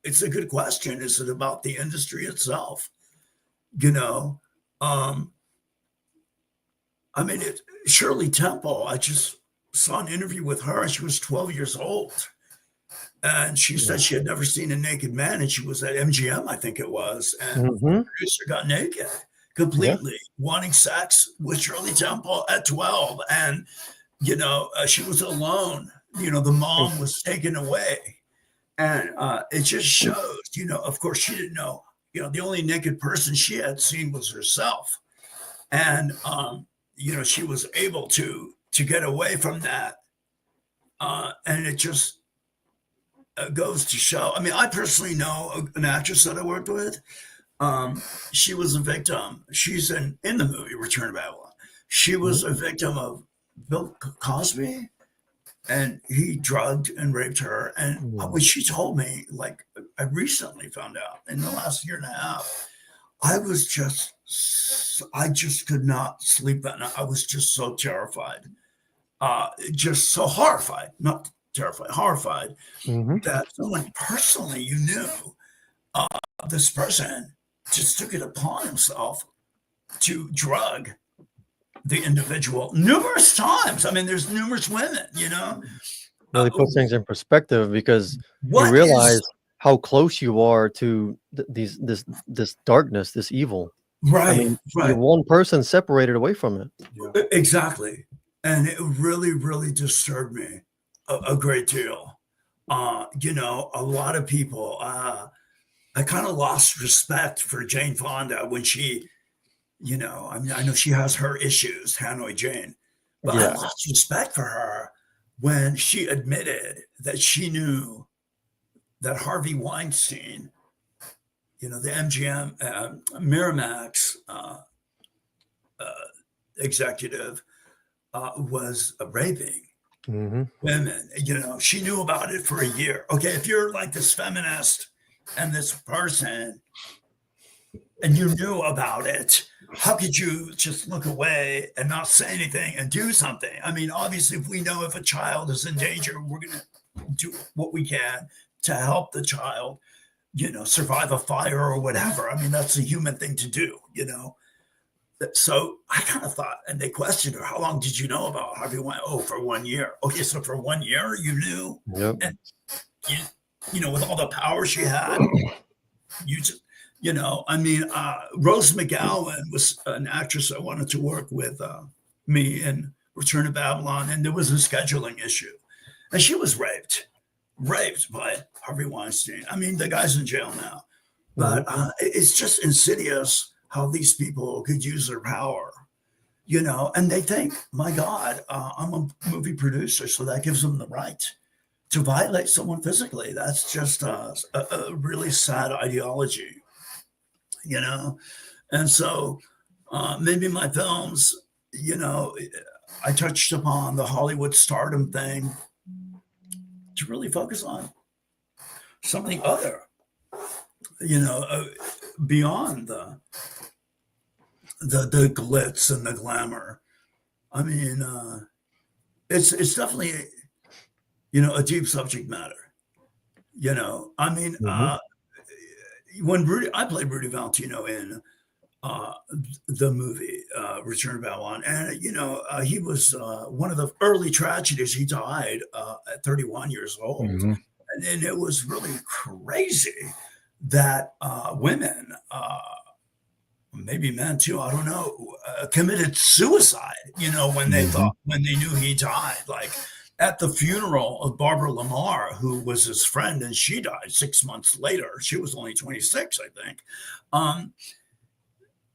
It's a good question. Is it about the industry itself? You know, um, I mean, Shirley Temple. I just saw an interview with her. She was 12 years old, and she said she had never seen a naked man, and she was at MGM, I think it was, and Hmm. the producer got naked completely, wanting sex with Shirley Temple at 12, and you know, she was alone. You know, the mom was taken away, and it just shows. You know, of course, she didn't know. You know, the only naked person she had seen was herself, and you know, she was able to get away from that, and it just goes to show. I mean, I personally know an actress that I worked with. She was a victim. She's in the movie Return to Babylon. She was a victim of Bill Cosby, and he drugged and raped her. And when she told me, like, I recently found out in the last year and a half, I just could not sleep that night. I was just so terrified, just so horrified, not terrified, horrified Hmm. that someone personally you knew, this person just took it upon himself to drug the individual numerous times. I mean, there's numerous women, you know. Really puts things in perspective because What you realize is how close you are to this darkness, this evil. I right? mean, you're Right. one person separated away from it. Exactly. And it really, really disturbed me a great deal. You know, a lot of people, I kind of lost respect for Jane Fonda when she, you know, I mean, I know she has her issues, Hanoi Jane, but I Yeah. lost respect for her when she admitted that she knew that Harvey Weinstein, you know, the MGM, Miramax executive, was raping Hmm. women. You know, she knew about it for a year. Okay, if you're like this feminist and this person and you knew about it, how could you just look away and not say anything and do something? I mean, obviously, if we know if a child is in danger, we're going to do what we can to help the child, you know, survive a fire or whatever. I mean, that's a human thing to do, you know. So I kind of thought, and they questioned her, how long did you know about Harvey Weinstein? Oh, for 1 year. Okay, so for 1 year you knew, Yep. and you, you know, with all the power she had, you just, you know, I mean, Rose McGowan was an actress that wanted to work with me in Return to Babylon, and there was a scheduling issue, and she was raped by Harvey Weinstein. I mean, the guy's in jail now, but it's just insidious how these people could use their power, you know, and they think, my God, I'm a movie producer, so that gives them the right to violate someone physically. That's just a really sad ideology, you know? And so maybe my films, you know, I touched upon the Hollywood stardom thing to really focus on something other, you know, beyond the glitz and the glamour. I mean, it's definitely, you know, a deep subject matter. You know, I mean, when I played Rudy Valentino in uh, the movie Return to Babylon, and you know, he was one of the early tragedies. He died at 31 years old, Mhm. and it was really crazy that women. Maybe men too, I don't know, committed suicide, you know, when they when they knew he died. Like at the funeral of Barbara Lamar, who was his friend, and she died 6 months later. She was only 26, I think. Um,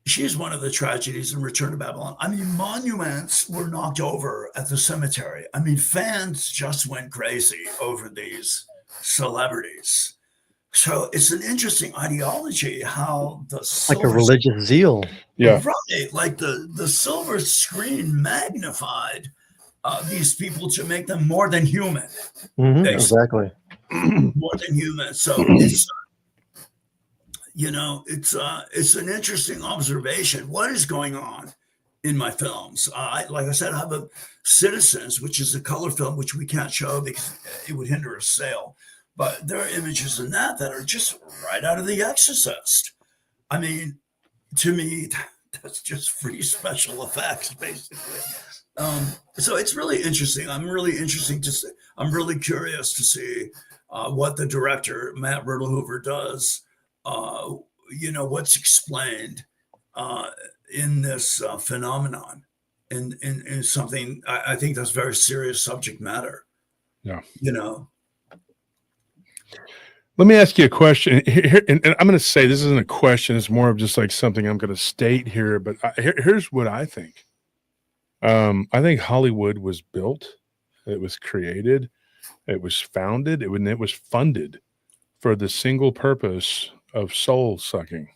she's one of the tragedies in Return to Babylon. I mean, monuments were knocked over at the cemetery. I mean, fans just went crazy over these celebrities. So it's an interesting ideology how the Like a silver religious zeal. Yeah. right, like the silver screen magnified these people to make them more than human, basically. Exactly. More than human. So it's it's an interesting observation. What is going on in my films? Like I said, I have a Citizens, which is a color film, which we can't show because it would hinder a sale. But there are images in that are just right out of The Exorcist. I mean, to me, that's just free special effects, basically. So it's really interesting. I'm really curious to see what the director Matt Riddlehoover does. What's explained in this phenomenon, in something I think that's very serious subject matter. Yeah. Let me ask you a question here, and I'm going to say this isn't a question. It's more of just like something I'm going to state here. But here's what I think. I think Hollywood was built, it was created, it was founded, it was funded for the single purpose of soul sucking.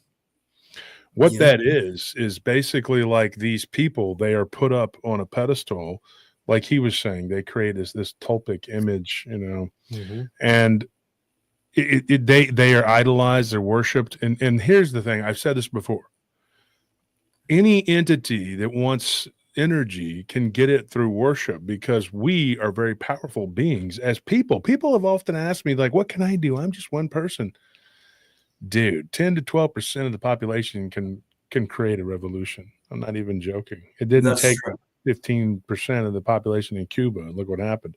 What that is basically like these people, they are put up on a pedestal, like he was saying, they create this tulpic image, and they are idolized, they're worshipped. And here's the thing, I've said this before. Any entity that wants energy can get it through worship, because we are very powerful beings as people. People have often asked me, like, what can I do? I'm just one person. Dude, 10 to 12% of the population can create a revolution. I'm not even joking. It didn't take 15% of the population in Cuba. Look what happened.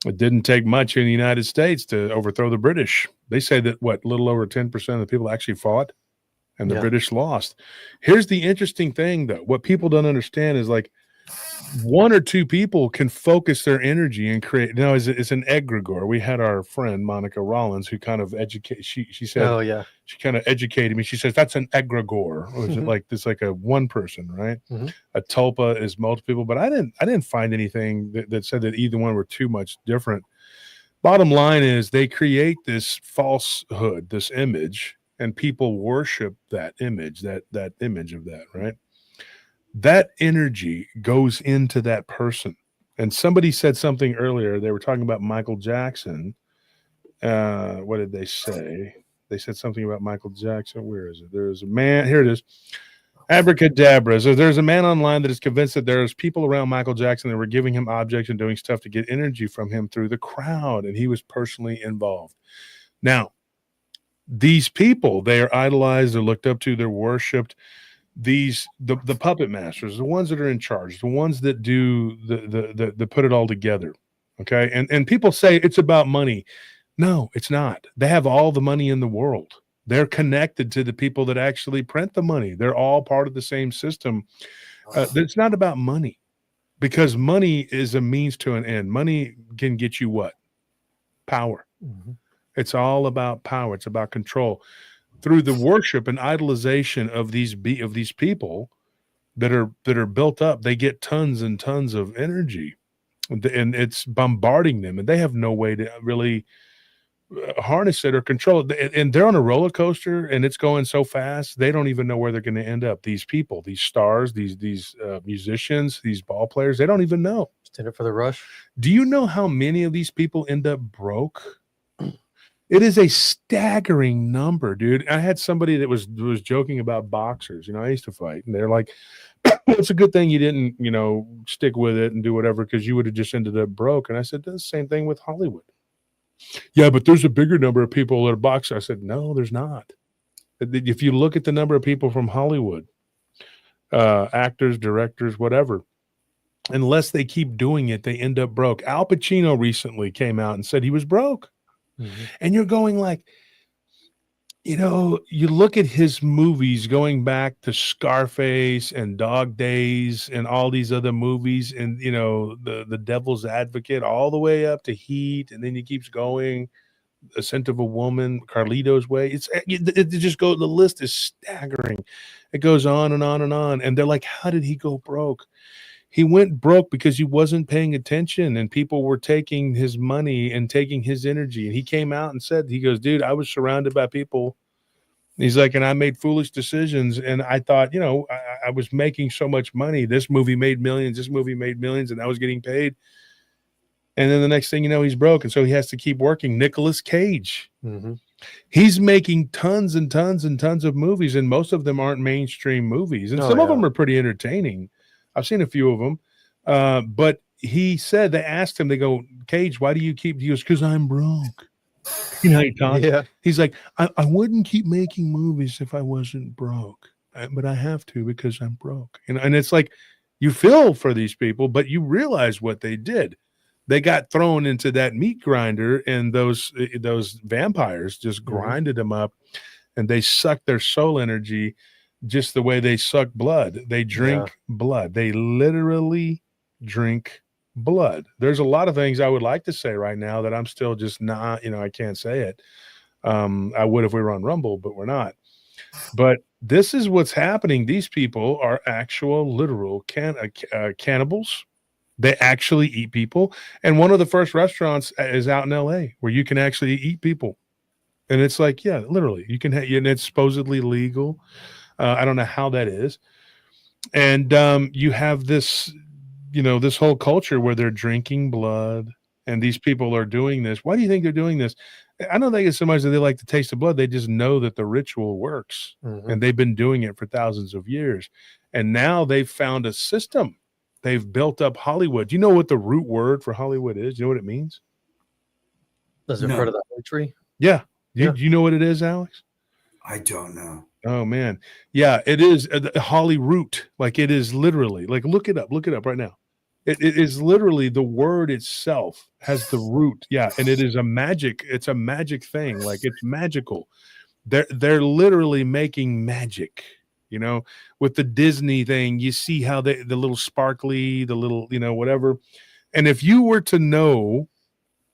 It didn't take much in the United States to overthrow the British. They say that a little over 10% of the people actually fought, and the British lost. Here's the interesting thing, though. What people don't understand is, like, one or two people can focus their energy and create. It's an egregore. We had our friend Monica Rollins who kind of she said, oh yeah, she kind of educated me. She says that's an egregore. Or is it like this, like a one person, right? A tulpa is multiple people, but I didn't find anything that said that either one were too much different. Bottom line is they create this falsehood, this image, and people worship that image, that image of that, right? That energy goes into that person. And somebody said something earlier. They were talking about Michael Jackson. What did they say? They said something about Michael Jackson. Where is it? There's a man. Here it is. Abracadabra. So there's a man online that is convinced that there's people around Michael Jackson that were giving him objects and doing stuff to get energy from him through the crowd. And he was personally involved. Now, these people, they are idolized, they're looked up to, they're worshipped. The puppet masters, the ones that are in charge, the ones that do the put it all together. Okay. And people say it's about money. No, it's not. They have all the money in the world. They're connected to the people that actually print the money. They're all part of the same system. It's not about money, because money is a means to an end. Money can get you what? Power. It's all about power. It's about control. Through the worship and idolization of these people that are built up, they get tons and tons of energy, and it's bombarding them, and they have no way to really harness it or control it. And they're on a roller coaster, and it's going so fast they don't even know where they're going to end up. These people, these stars, these musicians, these ball players, they don't even know. Stand up for the rush. Do you know how many of these people end up broke? It is a staggering number, dude. I had somebody that was joking about boxers. I used to fight, and they're like, it's a good thing you didn't, stick with it and do whatever, because you would have just ended up broke. And I said, the same thing with Hollywood. Yeah, but there's a bigger number of people that are boxers. I said, no, there's not. If you look at the number of people from Hollywood, actors, directors, whatever, unless they keep doing it, they end up broke. Al Pacino recently came out and said he was broke. And you're going like, you look at his movies going back to Scarface and Dog Days and all these other movies, and the Devil's Advocate, all the way up to Heat, and then he keeps going. A Scent of a Woman, Carlito's Way. It just go. The list is staggering. It goes on and on and on. And they're like, how did he go broke? He went broke because he wasn't paying attention, and people were taking his money and taking his energy. And he came out and said, he goes, dude, I was surrounded by people. He's like, and I made foolish decisions. And I thought, I was making so much money. This movie made millions. This movie made millions, and I was getting paid. And then the next thing you know, he's broke. And so he has to keep working. Nicolas Cage. Mm-hmm. He's making tons and tons and tons of movies, and most of them aren't mainstream movies. And some of them are pretty entertaining. I've seen a few of them. But he said, they asked him, they go, Cage, why do you keep, he goes, because I'm broke. You know how he talks? Yeah. He's like, I wouldn't keep making movies if I wasn't broke, but I have to because I'm broke. And it's like, you feel for these people, but you realize what they did. They got thrown into that meat grinder, and those vampires just grinded them up, and they sucked their soul energy just the way they suck blood. They drink blood. They literally drink blood. There's a lot of things I would like to say right now that I'm still just not, I can't say it. I would if we were on Rumble, but we're not. But this is what's happening. These people are actual literal cannibals. They actually eat people. And one of the first restaurants is out in LA where you can actually eat people. And it's like, yeah, literally you can, and it's supposedly legal. I don't know how that is. And you have this, this whole culture where they're drinking blood, and these people are doing this. Why do you think they're doing this? I don't think it's so much that they like the taste of blood. They just know that the ritual works, and they've been doing it for thousands of years. And now they've found a system. They've built up Hollywood. Do you know what the root word for Hollywood is? Do you know what it means? Does it refer to the Holly tree? Yeah. Do you know what it is, Alex? I don't know. Oh, man. Yeah, it is Holly root. Like, it is literally, like, look it up right now. It is literally, the word itself has the root. Yeah. And it is it's a magic thing. Like, it's magical. They're literally making magic. With the Disney thing, you see how the little sparkly, the little, whatever. And if you were to know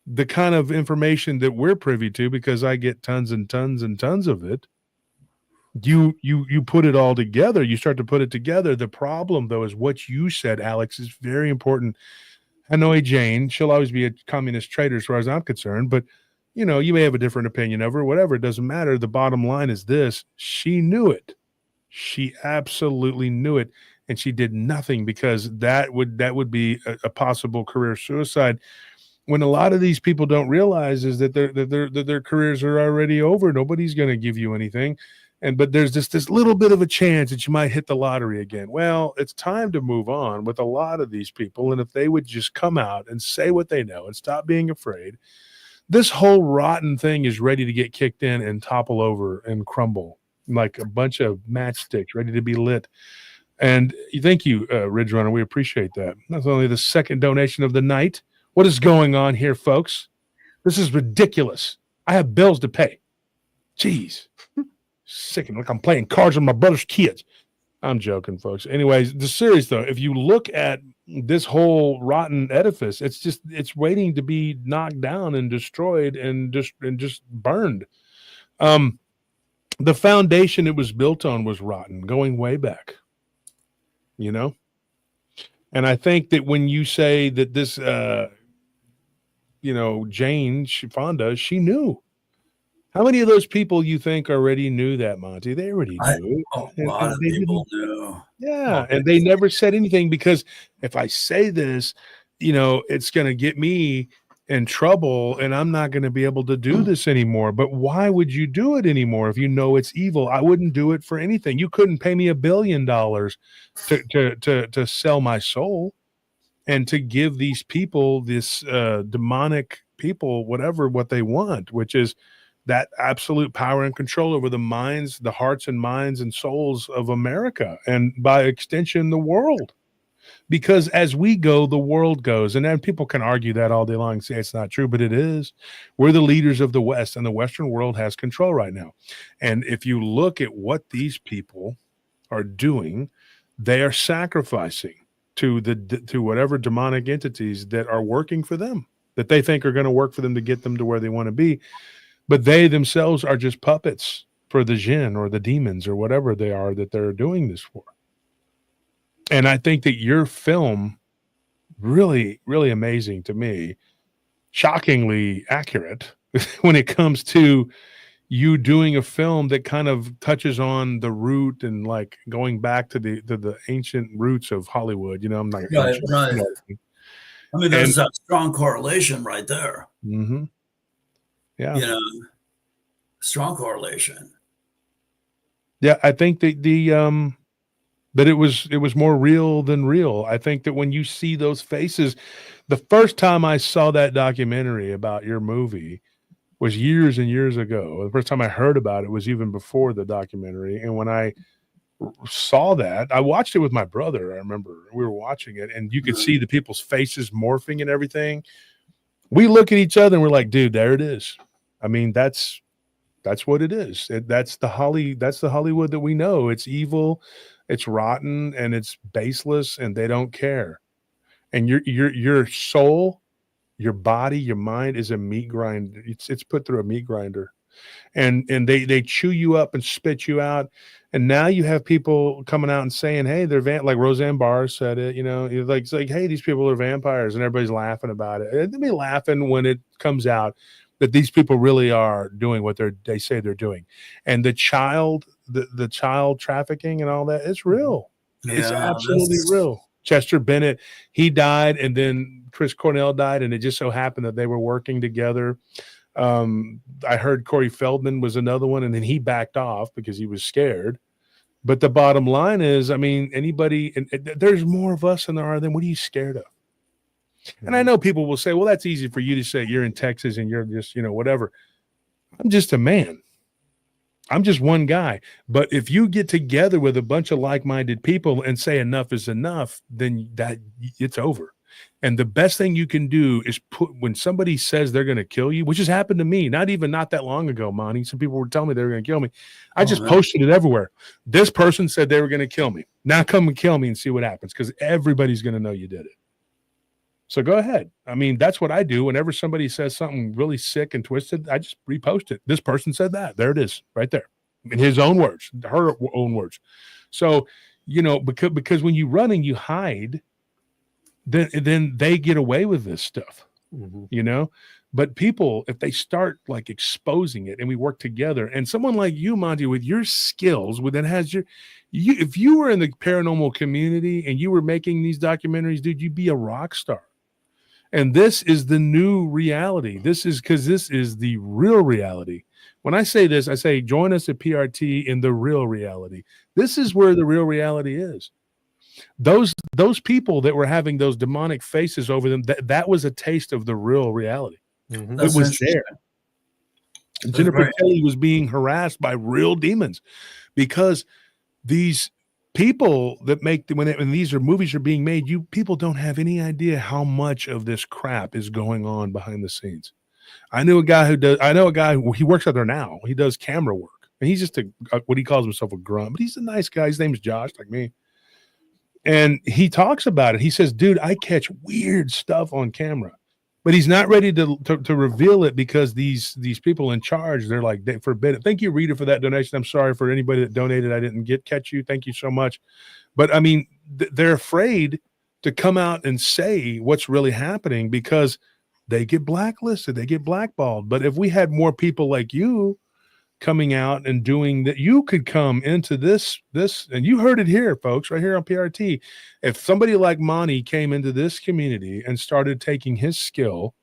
the kind of information that we're privy to, because I get tons and tons and tons of it, you put it all together. You start to put it together. The problem, though, is what you said, Alex, is very important. Hanoi Jane, she'll always be a communist traitor as far as I'm concerned, but you may have a different opinion of her, whatever. It doesn't matter. The bottom line is this: she knew it. She absolutely knew it, and she did nothing, because that would be a possible career suicide. When a lot of these people don't realize is that their careers are already over. Nobody's going to give you anything, but there's just this little bit of a chance that you might hit the lottery again. Well, it's time to move on with a lot of these people, and if they would just come out and say what they know and stop being afraid, this whole rotten thing is ready to get kicked in and topple over and crumble like a bunch of matchsticks ready to be lit. And thank you, Ridge Runner. We appreciate that. That's only the second donation of the night. What is going on here, folks? This is ridiculous. I have bills to pay. Jeez. Sickening, like I'm playing cards with my brother's kids. I'm joking, folks. Anyways, the series, though, if you look at this whole rotten edifice, it's waiting to be knocked down and destroyed and just burned. The foundation it was built on was rotten, going way back, And I think that when you say that this, Jane Fonda, she knew. How many of those people you think already knew that, Monty? They already knew. A lot of people knew. Yeah, and they never said anything, because if I say this, it's going to get me in trouble, and I'm not going to be able to do this anymore. But why would you do it anymore if you know it's evil? I wouldn't do it for anything. You couldn't pay me $1 billion to sell my soul and to give these people, this demonic people, what they want, which is that absolute power and control over the minds, the hearts and minds and souls of America, and by extension, the world. Because as we go, the world goes. And then people can argue that all day long and say it's not true, but it is. We're the leaders of the West, and the Western world has control right now. And if you look at what these people are doing, they are sacrificing to whatever demonic entities that are working for them, that they think are going to work for them to get them to where they want to be. but they themselves are just puppets for the jinn or the demons or whatever they are that they're doing this for. And I think that your film, really, really amazing to me, shockingly accurate when it comes to you doing a film that kind of touches on the root and like going back to the ancient roots of Hollywood. You know, I'm not Right, ancient, right. you know. I mean, there's a strong correlation right there. Mm-hmm. Yeah. You know, strong correlation. Yeah, I think that it was more real than real. I think that when you see those faces, the first time I saw that documentary about your movie was years and years ago. The first time I heard about it was even before the documentary. And when I saw that, I watched it with my brother. I remember we were watching it, and you could see the people's faces morphing and everything. We look at each other and we're like, dude, there it is. I mean, that's what it is. That's the Hollywood that we know. It's evil, it's rotten, and it's baseless, and they don't care. And your soul, your body, your mind is a meat grinder. It's put through a meat grinder, and they chew you up and spit you out. And now you have people coming out and saying, hey, they're like Roseanne Barr said it, you know, it's like, hey, these people are vampires, and everybody's laughing about it. And they'll be laughing when it comes out that these people really are doing what they say they're doing. And the child trafficking and all that, it's real. Yeah, it's absolutely real. Chester Bennett, he died, and then Chris Cornell died, and it just so happened that they were working together. I heard Corey Feldman was another one, and then he backed off because he was scared. But the bottom line is, I mean, anybody, and there's more of us than there are of them. What are you scared of? And I know people will say, well, that's easy for you to say. You're in Texas and you're just, you know, whatever. I'm just a man. I'm just one guy. But if you get together with a bunch of like-minded people and say enough is enough, then it's over. And the best thing you can do is when somebody says they're going to kill you, which has happened to me, not that long ago, Monty. Some people were telling me they were going to kill me. I just posted it everywhere. This person said they were going to kill me. Now come and kill me and see what happens, because everybody's going to know you did it. So go ahead. I mean, that's what I do. Whenever somebody says something really sick and twisted, I just repost it. This person said that. There it is, right there, in his own words, her own words. So, you know, because when you run and you hide, then they get away with this stuff, you know. But people, if they start like exposing it, and we work together, and someone like you, Monty, with your skills, if you were in the paranormal community and you were making these documentaries, dude, you'd be a rock star. And this is the new reality. This is the real reality. When I say this, I say, join us at PRT in the real reality. This is where the real reality is. Those people that were having those demonic faces over them, that was a taste of the real reality. Mm-hmm. It was there. Jennifer Kelly was being harassed by real demons, because these people that make when these movies are being made, people don't have any idea how much of this crap is going on behind the scenes. I know a guy he works out there now. He does camera work, and he's just what he calls himself a grunt, but he's a nice guy. His name's Josh, like me. And he talks about it. He says, dude, I catch weird stuff on camera, but he's not ready to reveal it, because these people in charge, they're like, they forbid it. Thank you, Rita, for that donation. I'm sorry for anybody that donated. I didn't catch you. Thank you so much. But I mean, they're afraid to come out and say what's really happening, because they get blacklisted, they get blackballed. But if we had more people like you coming out and doing that, you could come into this, and you heard it here, folks, right here on PRT. If somebody like Monty came into this community and started taking his skill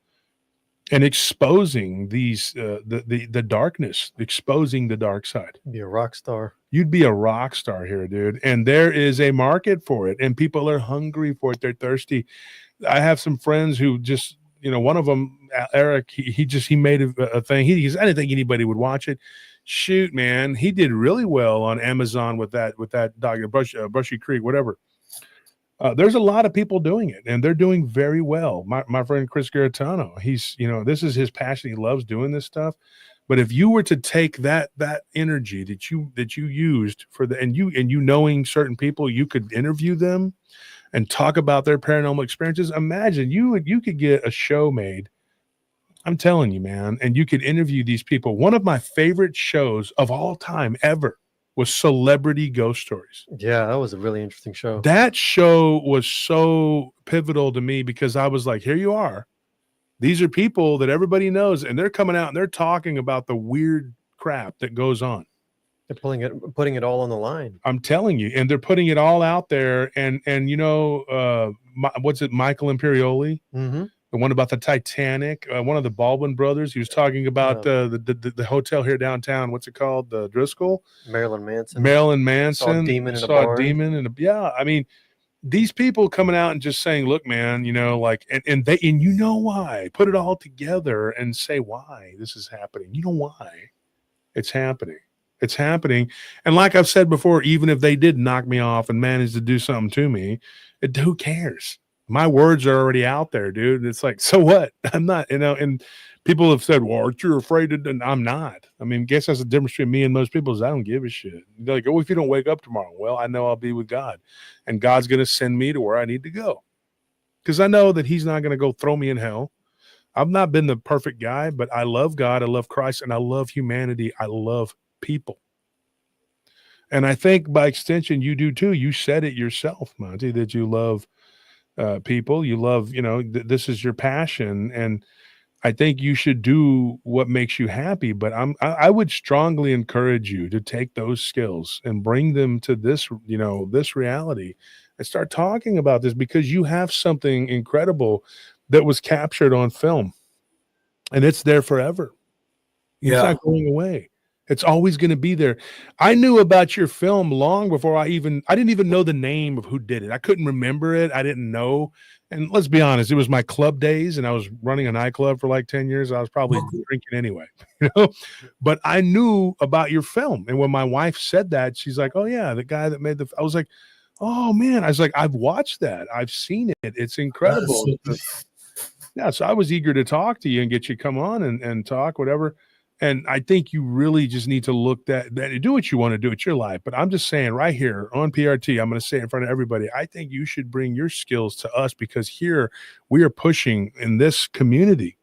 and exposing these the darkness, exposing the dark side, Be a rock star. You'd be a rock star here, dude. And there is a market for it, and people are hungry for it. They're thirsty. I have some friends who just, you know, one of them, Eric, he made a thing. I didn't think anybody would watch it. Shoot, man, he did really well on Amazon with that dog, Brushy Creek, whatever. There's a lot of people doing it, and they're doing very well. My friend Chris Garitano, he's, you know, this is his passion. He loves doing this stuff. But if you were to take that energy that you used for and you knowing certain people, you could interview them and talk about their paranormal experiences. Imagine you could get a show made. I'm telling you, man. And you could interview these people. One of my favorite shows of all time ever was Celebrity Ghost Stories. Yeah, that was a really interesting show. That show was so pivotal to me because I was like, here you are. These are people that everybody knows, and they're coming out and they're talking about the weird crap that goes on. They're putting it all on the line. I'm telling you, and they're putting it all out there. And you know, what's it, Michael Imperioli, Mm-hmm. the one about the Titanic, one of the Baldwin brothers. He was talking about the hotel here downtown. What's it called? The Driscoll, Marilyn Manson. Marilyn Manson. Saw a demon in a saw barn. a demon in a, yeah. I mean, these people coming out and just saying, look, man, you know, like, and you know why, put it all together and say why this is happening. You know why it's happening. It's happening. And like I've said before, even if they did knock me off and manage to do something to me, who cares? My words are already out there, dude. It's like, so what? I'm not, you know, and people have said, well, aren't you afraid of, and I'm not. I mean, guess that's the difference between me and most people is I don't give a shit. They're like, oh, if you don't wake up tomorrow, well, I know I'll be with God and God's going to send me to where I need to go. Because I know that he's not going to go throw me in hell. I've not been the perfect guy, but I love God. I love Christ and I love humanity. I love people. And I think by extension, you do too. You said it yourself, Monty, that you love people. You love, you know, this is your passion. And I think you should do what makes you happy. But I would strongly encourage you to take those skills and bring them to this, you know, this reality and start talking about this because you have something incredible that was captured on film and it's there forever. It's not going away. It's always going to be there. I knew about your film long before I didn't even know the name of who did it. I couldn't remember it. I didn't know. And let's be honest, it was my club days and I was running a nightclub for like 10 years. I was probably drinking anyway, you know, but I knew about your film. And when my wife said that, she's like, oh yeah, the guy that made I was like, oh man, I was like, I've watched that. I've seen it. It's incredible. Yeah. So I was eager to talk to you and get you come on and talk, whatever. And I think you really just need to look that do what you want to do. It's your life. But I'm just saying right here on PRT, I'm going to say in front of everybody, I think you should bring your skills to us because here we are pushing in this community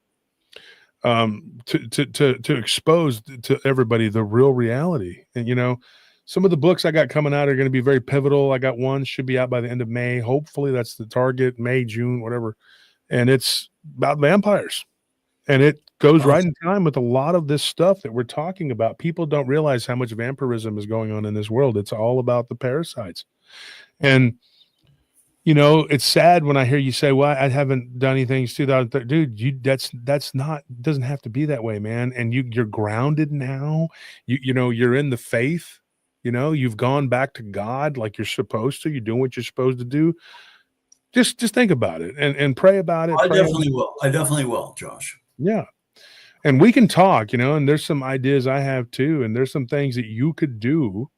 to expose to everybody the real reality. And, you know, some of the books I got coming out are going to be very pivotal. I got one should be out by the end of May. Hopefully that's the target, May, June, whatever. And it's about vampires. And it goes right in time with a lot of this stuff that we're talking about. People don't realize how much vampirism is going on in this world. It's all about the parasites. And, you know, it's sad when I hear you say, well, I haven't done anything since 2013. Dude, that's not, doesn't have to be that way, man. And you're grounded now. You know, you're in the faith. You know, you've gone back to God like you're supposed to. You're doing what you're supposed to do. Just think about it and pray about it. I definitely will, Josh. Yeah. And we can talk, you know, and there's some ideas I have too. And there's some things that you could do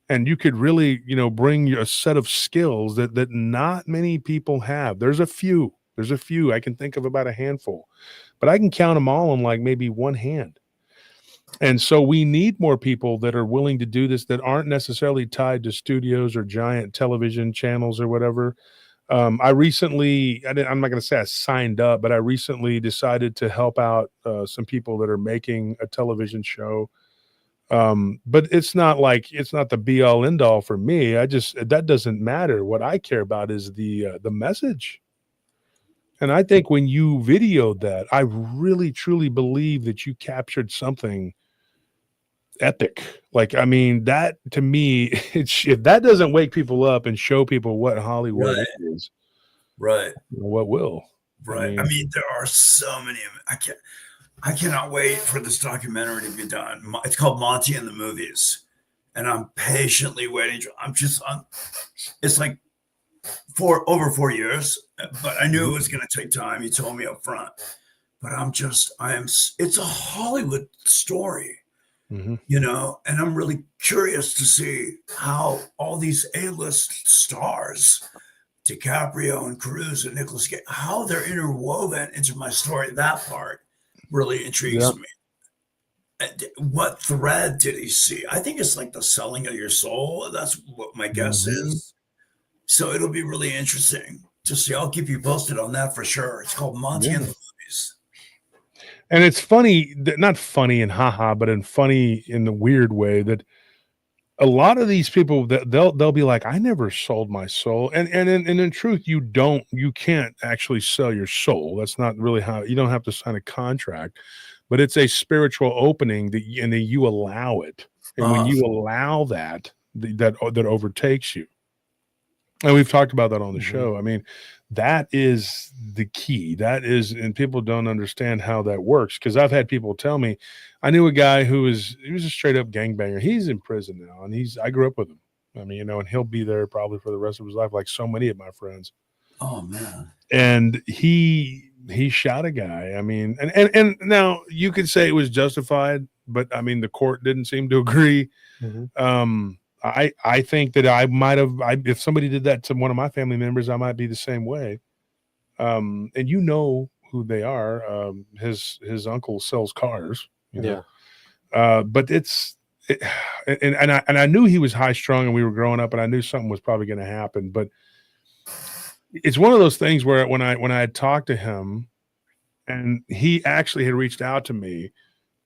and you could really, you know, bring a set of skills that not many people have. There's a few I can think of about a handful, but I can count them all on like maybe one hand. And so we need more people that are willing to do this that aren't necessarily tied to studios or giant television channels or whatever. I recently, I'm not going to say I signed up, but I recently decided to help out some people that are making a television show. But it's not the be all end all for me. That doesn't matter. What I care about is the message. And I think when you videoed that, I really, truly believe that you captured something epic. Like, I mean, that to me, if that doesn't wake people up and show people what Hollywood is, right? What will? Right. I mean, there are so many. I cannot wait for this documentary to be done. It's called Monty and the Movies, and I'm patiently waiting. It's like over 4 years, but I knew it was going to take time. You told me up front, but it's a Hollywood story. Mm-hmm. You know, and I'm really curious to see how all these A-list stars, DiCaprio and Cruise and Nicolas Cage, how they're interwoven into my story. That part really intrigues me. And what thread did he see? I think it's like the selling of your soul. That's what my guess is. So it'll be really interesting to see. I'll keep you posted on that for sure. It's called Monty and the Movies. And it's funny, not funny and haha, but in funny in the weird way that a lot of these people that they'll be like, I never sold my soul. And in truth, you can't actually sell your soul. That's not really how you don't have to sign a contract, but it's a spiritual opening and that you allow it. And when you allow that, that overtakes you. And we've talked about that on the show. I mean, that is the key. That is, and people don't understand how that works. Because I've had people tell me, I knew a guy he was a straight up gangbanger. He's in prison now, and I grew up with him. I mean, and he'll be there probably for the rest of his life, like so many of my friends. Oh man. And he shot a guy. I mean, and now you could say it was justified, but I mean, the court didn't seem to agree. I think that I might have, if somebody did that to one of my family members, I might be the same way. And who they are. His uncle sells cars. But I knew he was high strung and we were growing up and I knew something was probably going to happen. But it's one of those things where when I had talked to him and he actually had reached out to me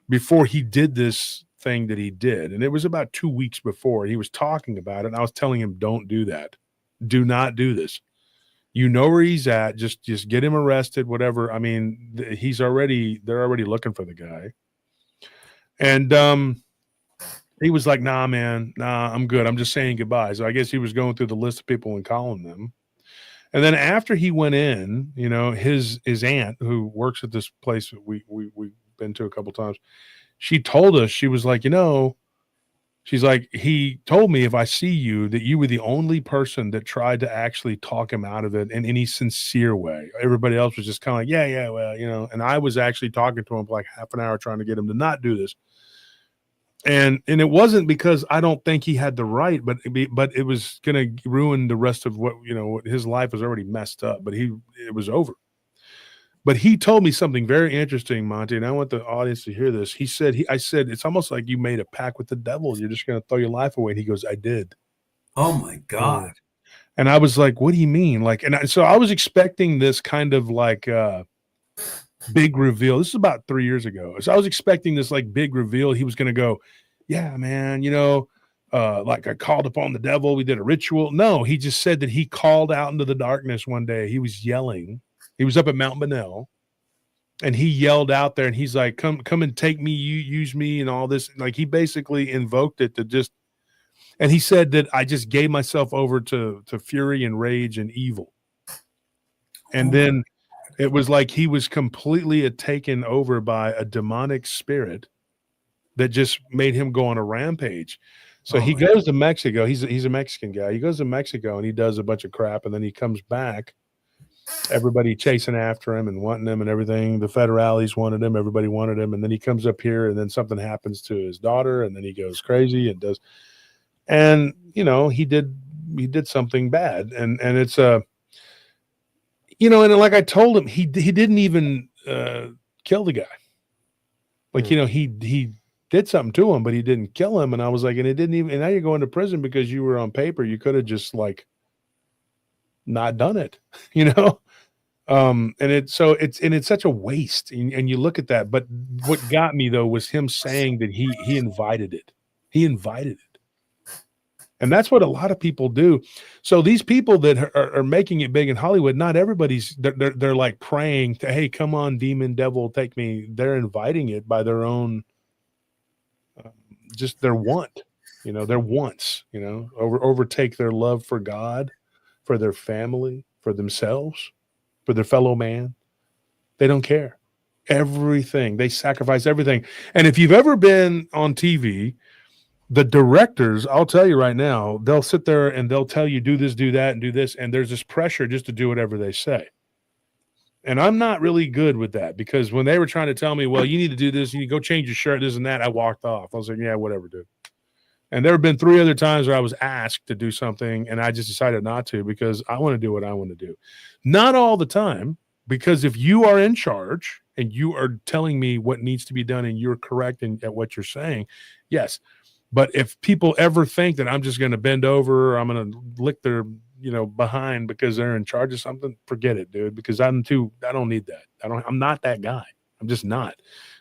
before he did this thing that he did, and it was about 2 weeks before he was talking about it, and I was telling him, don't do that. Do not do this. You know where he's at. Just get him arrested, whatever. I mean, they're already looking for the guy. And he was like, nah, man, nah, I'm good. I'm just saying goodbye. So I guess he was going through the list of people and calling them. And then after he went in, his aunt, who works at this place that we've been to a couple times, she told us, she was like, she's like, he told me if I see you, that you were the only person that tried to actually talk him out of it in any sincere way. Everybody else was just kind of like, yeah, well, and I was actually talking to him for like half an hour trying to get him to not do this. And it wasn't because I don't think he had the right, but it was going to ruin the rest of what his life was already messed up, but it was over. But he told me something very interesting, Monty, and I want the audience to hear this. I said, it's almost like you made a pact with the devil. You're just going to throw your life away. And he goes, I did. Oh my God. And I was like, what do you mean? So I was expecting this kind of like big reveal. This is about 3 years ago. So I was expecting this like big reveal. He was going to go, yeah, man, like I called upon the devil. We did a ritual. No, he just said that he called out into the darkness one day. He was yelling. He was up at Mount Bonnell and he yelled out there and he's like, come and take me, you use me and all this. Like he basically invoked it and he said that I just gave myself over to fury and rage and evil. And then it was like he was completely taken over by a demonic spirit that just made him go on a rampage. So he goes to Mexico. He's a Mexican guy. He goes to Mexico and he does a bunch of crap and then he comes back. Everybody chasing after him and wanting him and everything. The federales wanted him. Everybody wanted him. And then he comes up here and then something happens to his daughter and then he goes crazy and does. And, he did something bad. And it's and like I told him, he didn't even kill the guy. Like, he did something to him, but he didn't kill him. And I was like, and it didn't even, and now you're going to prison because you were on paper. You could have just like not done it, and it's such a waste. And you look at that, but what got me though was him saying that he invited it. He invited it. And that's what a lot of people do. So these people that are making it big in Hollywood, not everybody's, they're like praying to, hey, come on, demon, devil, take me. They're inviting it by their own, just their want, their wants, overtake their love for God, for their family, for themselves, for their fellow man. They don't care. Everything. They sacrifice everything. And if you've ever been on TV, the directors, I'll tell you right now, they'll sit there and they'll tell you, do this, do that, and do this. And there's this pressure just to do whatever they say. And I'm not really good with that because when they were trying to tell me, well, you need to do this, you need to go change your shirt, this and that, I walked off. I was like, yeah, whatever, dude. And there have been 3 other times where I was asked to do something and I just decided not to because I want to do what I want to do. Not all the time, because if you are in charge and you are telling me what needs to be done and you're correct at what you're saying, yes. But if people ever think that I'm just going to bend over or I'm going to lick their, behind because they're in charge of something, forget it, dude, because I don't need that. I'm not that guy. I'm just not.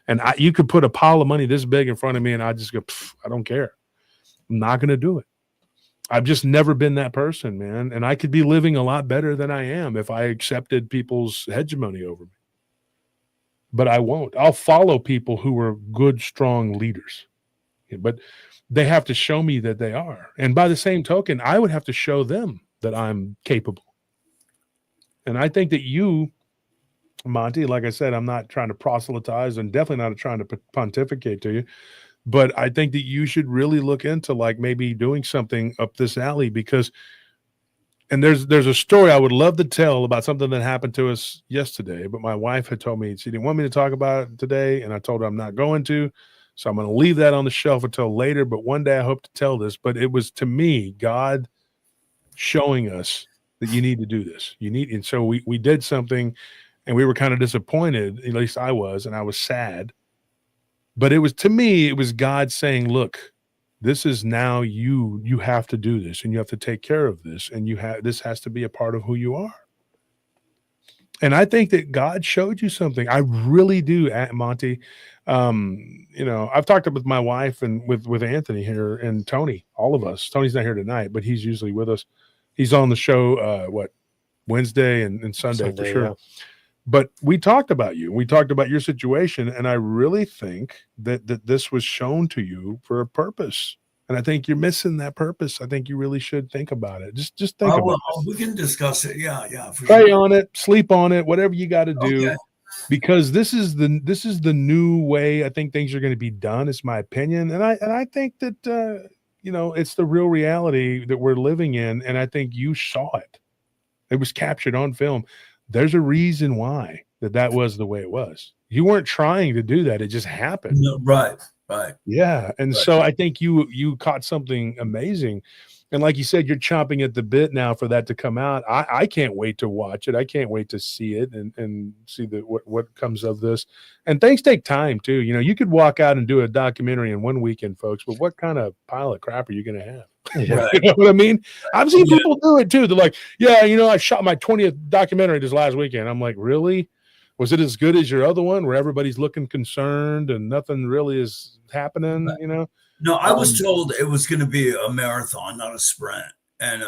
And you could put a pile of money this big in front of me, and I just go, I don't care. I'm not going to do it. I've just never been that person, man. And I could be living a lot better than I am if I accepted people's hegemony over me. But I won't. I'll follow people who are good, strong leaders. But they have to show me that they are. And by the same token, I would have to show them that I'm capable. And I think that you, Monty, like I said, I'm not trying to proselytize and definitely not trying to pontificate to you. But I think that you should really look into like maybe doing something up this alley because, and there's a story I would love to tell about something that happened to us yesterday, but my wife had told me she didn't want me to talk about it today, and I told her I'm not going to, so I'm going to leave that on the shelf until later, but one day I hope to tell this. But it was, to me, God showing us that you need to do this. And so we did something, and we were kind of disappointed, at least I was, and I was sad. But it was, to me, it was God saying, look, this is now you have to do this, and you have to take care of this, and this has to be a part of who you are. And I think that God showed you something. I really do, Monty. I've talked with my wife and with Anthony here and Tony, all of us. Tony's not here tonight, but he's usually with us. He's on the show, Wednesday and Sunday for sure. Yeah. But we talked about you. We talked about your situation, and I really think that this was shown to you for a purpose. And I think you're missing that purpose. I think you really should think about it. Just think about it. We can discuss it. Yeah. Pray on it, sleep on it, whatever you got to do. Okay. Because this is the new way I think things are going to be done. It's my opinion, and I think that it's the real reality that we're living in. And I think you saw it. It was captured on film. There's a reason why that was the way it was. You weren't trying to do that. It just happened. No, right. Yeah. And so I think you caught something amazing. And like you said, you're chomping at the bit now for that to come out. I can't wait to watch it. I can't wait to see it and see what comes of this. And things take time too. You could walk out and do a documentary in one weekend, folks, but what kind of pile of crap are you going to have? Yeah. You know what I mean? I've seen people do it too. They're like, I shot my 20th documentary this last weekend. I'm like, really? Was it as good as your other one where everybody's looking concerned and nothing really is happening, No, I was told it was going to be a marathon, not a sprint. And,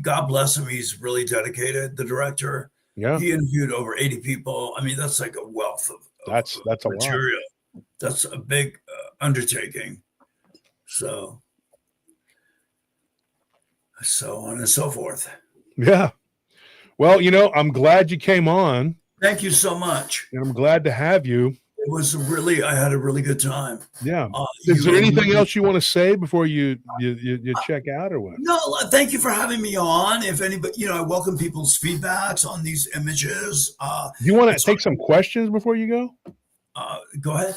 God bless him. He's really dedicated, the director. Yeah. He interviewed over 80 people. I mean, that's like a wealth of that's a material. Lot. That's a big undertaking. So on and so forth. Yeah. Well, I'm glad you came on. Thank you so much. And I'm glad to have you. I had a really good time. Yeah. Is there anything else you want to say before you check out or what? No, thank you for having me on. If anybody, I welcome people's feedbacks on these images. You want to take some questions before you go? Go ahead.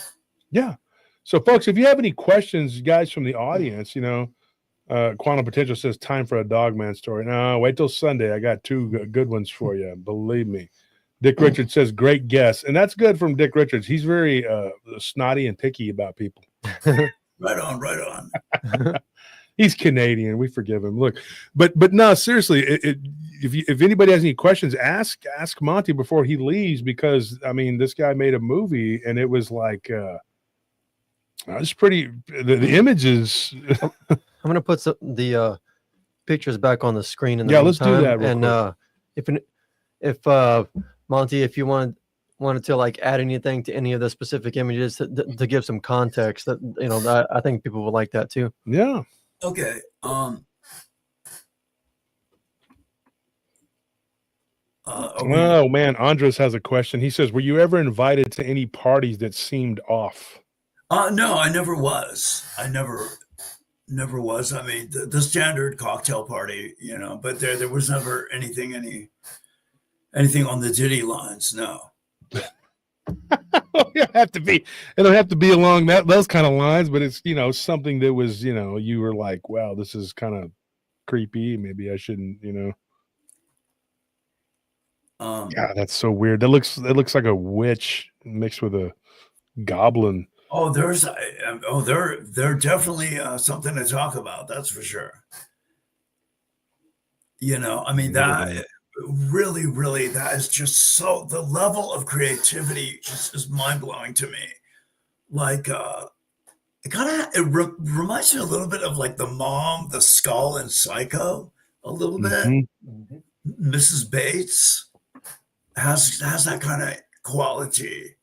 Yeah. So folks, if you have any questions, guys from the audience, Quantum Potential says time for a Dogman story. No, wait till Sunday. I got two good ones for you. Believe me. Dick Richards says, great guess. And that's good from Dick Richards. He's very snotty and picky about people. Right on. He's Canadian. We forgive him. Look, but no, seriously, if anybody has any questions, ask Monty before he leaves, because, this guy made a movie and it was like, it's pretty, the images. I'm going to put the pictures back on the screen. In the meantime. Let's do that. And if Monty, if you wanted to like add anything to any of the specific images to give some context, that I think people would like that too. Yeah. Okay. Oh man, Andres has a question. He says, were you ever invited to any parties that seemed off? No, I never was. I never was. I mean, the standard cocktail party, but there was never anything on the Diddy lines. No. It don't have to be along those kind of lines, but it's, something that was, you were like, wow, this is kind of creepy. Maybe I shouldn't, yeah, that's so weird. It looks like a witch mixed with a goblin. Oh, they're definitely something to talk about. That's for sure. really, really, that is just so, the level of creativity just is mind blowing to me. Like, reminds me a little bit of like the mom, the skull and Psycho, a little bit. Mhm. Mrs. Bates has that kind of quality,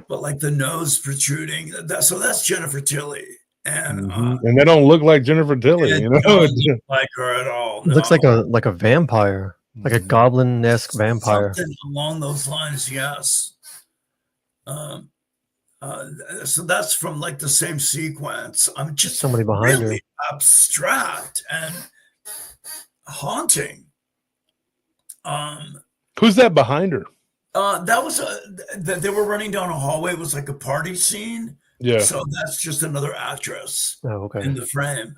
but like the nose protruding. So that's Jennifer Tilly, And they don't look like Jennifer Tilly, it you know. don't look like her at all. It looks No, like a vampire, like a goblin-esque vampire. something along those lines. Yes. Um, so that's from like the same sequence. I'm just Somebody behind her. really abstract and haunting. Who's that behind her? That was they were running down a hallway. It was like a party scene. Yeah, So that's just another actress Oh, okay. in the frame.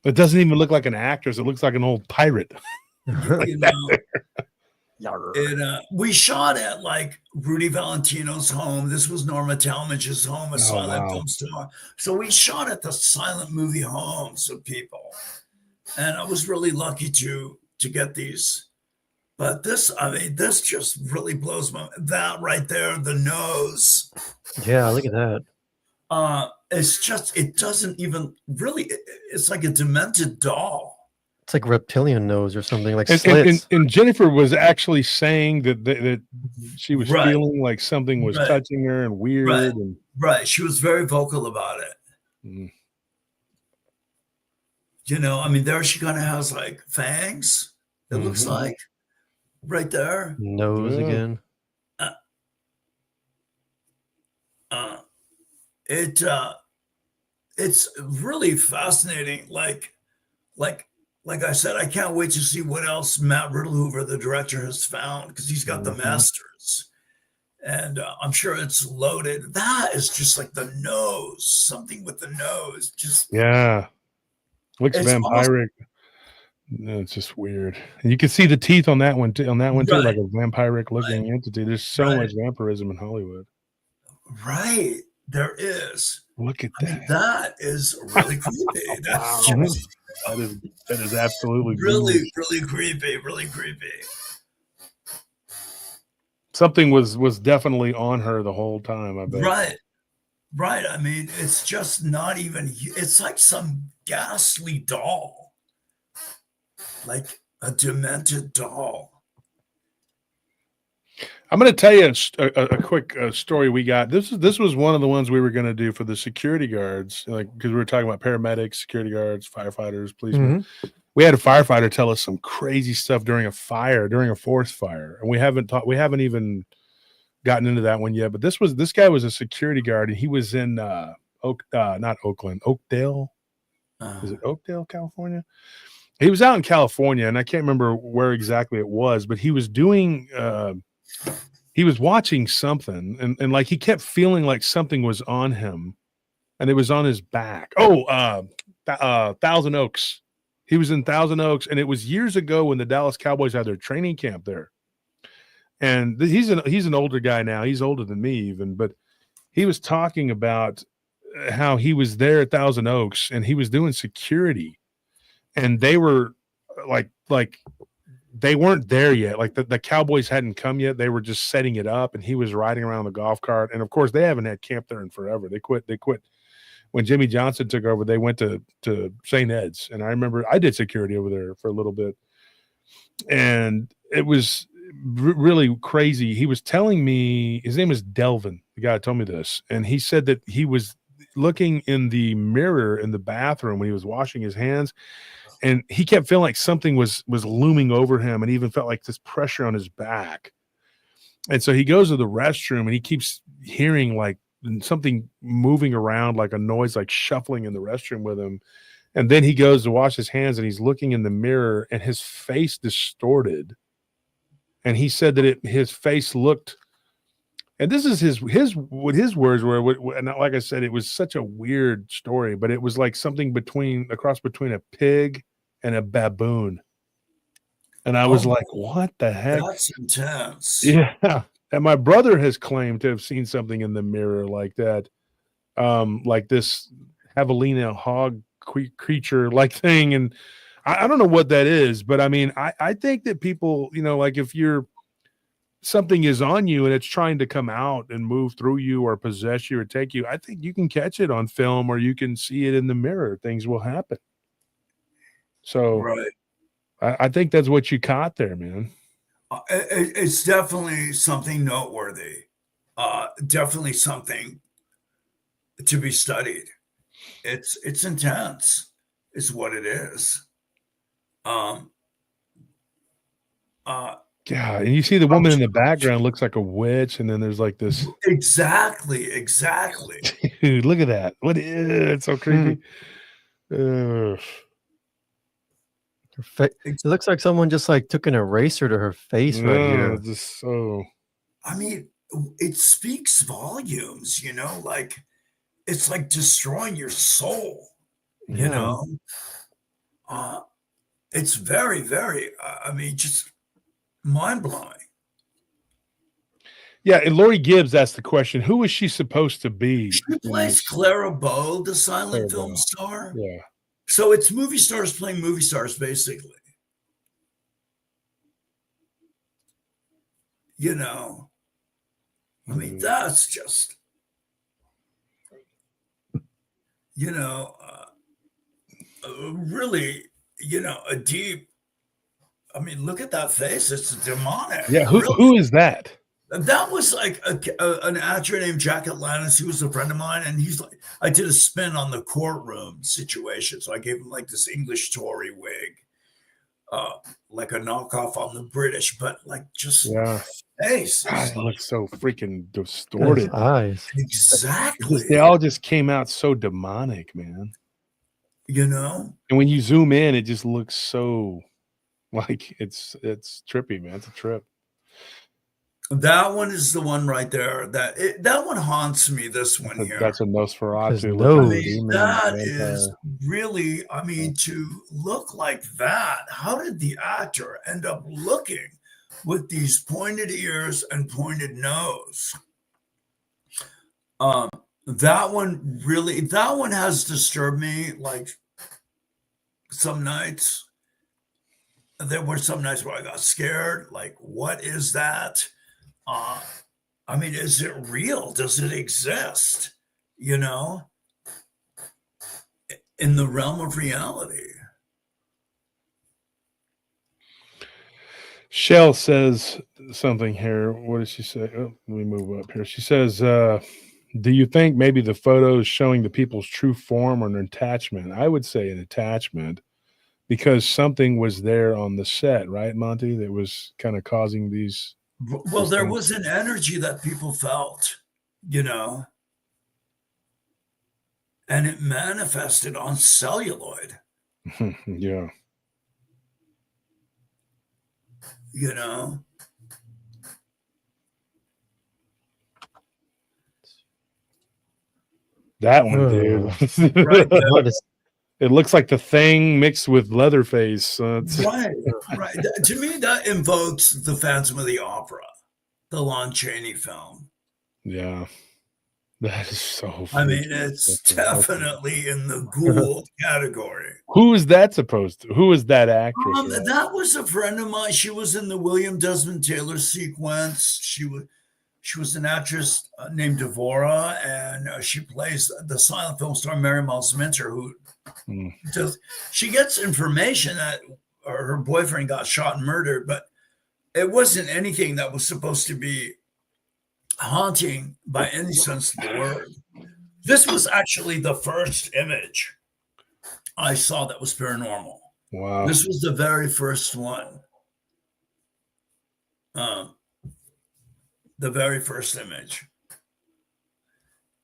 it doesn't even look like an actress. It looks like an old pirate. You know, we shot at like Rudy Valentino's home. This was Norma Talmadge's home, a silent wow. film star. So we shot at the silent movie homes of people, and I was really lucky to get these. But this, I mean, this just really blows my, that right there, the nose. Yeah, look at that. It's just, it doesn't even really, it's like a demented doll. It's like reptilian nose or something, like And, slits. and Jennifer was actually saying that she was Right. feeling like something was Right. touching her and weird. Right. And Right. She was very vocal about it. Mm. You know, I mean, there she kind of has like fangs, it looks like, right there. Nose Yeah. again. It's really fascinating. Like I said, I can't wait to see what else Matt Riddlehoover, the director, has found, because he's got the masters, and I'm sure it's loaded. That is just like the nose, something with the nose. Just Yeah, looks It's vampiric. No, it's just weird. And you can see the teeth on that one too. On that one too, like a vampiric looking entity. There's so much vampirism in Hollywood. right, there is. Look at I mean, that. that is really creepy. That's Wow. just That is absolutely really, ghoulish. really creepy. Really creepy. Something was definitely on her the whole time. I bet. Right. Right. I mean, it's just not even, it's like some ghastly doll, like a demented doll. I'm going to tell you a quick story we got. This was one of the ones we were going to do for the security guards, like, because we were talking about paramedics, security guards, firefighters, policemen. We had a firefighter tell us some crazy stuff during a forest fire, and we haven't even gotten into that one yet. But this guy was a security guard, and he was in not Oakland, Oakdale. Is it Oakdale, California? He was out in California, and I can't remember where exactly it was, but he was doing. He was watching something, and like he kept feeling like something was on him, and it was on his back. Thousand Oaks. He was in Thousand Oaks, and it was years ago when the Dallas Cowboys had their training camp there. And he's an older guy now. He's older than me even, but he was talking about how he was there at Thousand Oaks, and he was doing security, and they were like they weren't there yet. Like the Cowboys hadn't come yet. They were just setting it up, and he was riding around the golf cart. And of course, they haven't had camp there in forever. They quit when Jimmy Johnson took over. They went to St. Ed's, and I remember I did security over there for a little bit, and it was really crazy. He was telling me, his name is Delvin, the guy who told me this, and he said that he was looking in the mirror in the bathroom when he was washing his hands, and he kept feeling like something was looming over him, and he even felt like this pressure on his back. And so he goes to the restroom, and he keeps hearing like something moving around, like a noise, like shuffling in the restroom with him. And then he goes to wash his hands, and he's looking in the mirror, and his face distorted. And he said that his face looked, and this is his words were, and like I said, it was such a weird story, but it was like something a cross between a pig and a baboon. And I was like, what the heck? That's intense. Yeah. And my brother has claimed to have seen something in the mirror like that, like this javelina hog creature like thing. And I don't know what that is, but I mean, I think that people, like if you're something is on you and it's trying to come out and move through you or possess you or take you, I think you can catch it on film or you can see it in the mirror. Things will happen. So Right. I think that's what you caught there, man. It's definitely something noteworthy. Definitely something to be studied. It's intense. Is what it is. Um. Yeah, and you see the woman in the background looks like a witch, and then there's like this. Exactly. Dude, look at that! It's so creepy. Ugh. It looks like someone just like took an eraser to her face right No, here. just so. I mean, it speaks volumes. Like it's like destroying your soul. You Yeah. know, it's very, very. I mean, just mind blowing. Yeah, and Lori Gibbs asked the question: who is she supposed to be? She plays Clara Bow, the silent Clara film Bow. star. Yeah. So it's movie stars playing movie stars, basically. I mean, that's just, really, a deep. I mean, look at that face. It's demonic. Yeah, really. who is that? That was like an actor named Jack Atlantis. He was a friend of mine, and he's like, I did a spin on the courtroom situation, so I gave him like this English Tory wig, like a knockoff on the British, but like just face. God, it looks so freaking His distorted. eyes. Exactly. They all just came out so demonic, man. And when you zoom in, it just looks so like it's trippy, man. It's a trip. That one is the one right there. That one haunts me. This one here. That's a Nosferatu. His I nose. mean, that is really. I mean, to look like that. How did the actor end up looking with these pointed ears and pointed nose? That one really. That one has disturbed me. Like some nights. There were some nights where I got scared. Like, what is that? I mean, is it real? Does it exist? In the realm of reality. Shell says something here. What does she say? Oh, let me move up here. She says, do you think maybe the photos showing the people's true form or an attachment? I would say an attachment because something was there on the set, right, Monty, that was kind of causing these. Well, there was an energy that people felt, and it manifested on celluloid. Yeah. That one, dude. Right. It looks like the Thing mixed with Leatherface. Right. To me, that invokes the Phantom of the Opera, the Lon Chaney film. Yeah. That is so I mean, it's definitely in the ghoul category. Who is that supposed to? Who is that actress? That was a friend of mine. She was in the William Desmond Taylor sequence. She was an actress named Devora, and she plays the silent film star Mary Miles Minter, who she gets information that her boyfriend got shot and murdered, but it wasn't anything that was supposed to be haunting by any sense of the word. This was actually the first image I saw that was paranormal. Wow. This was the very first one. The very first image.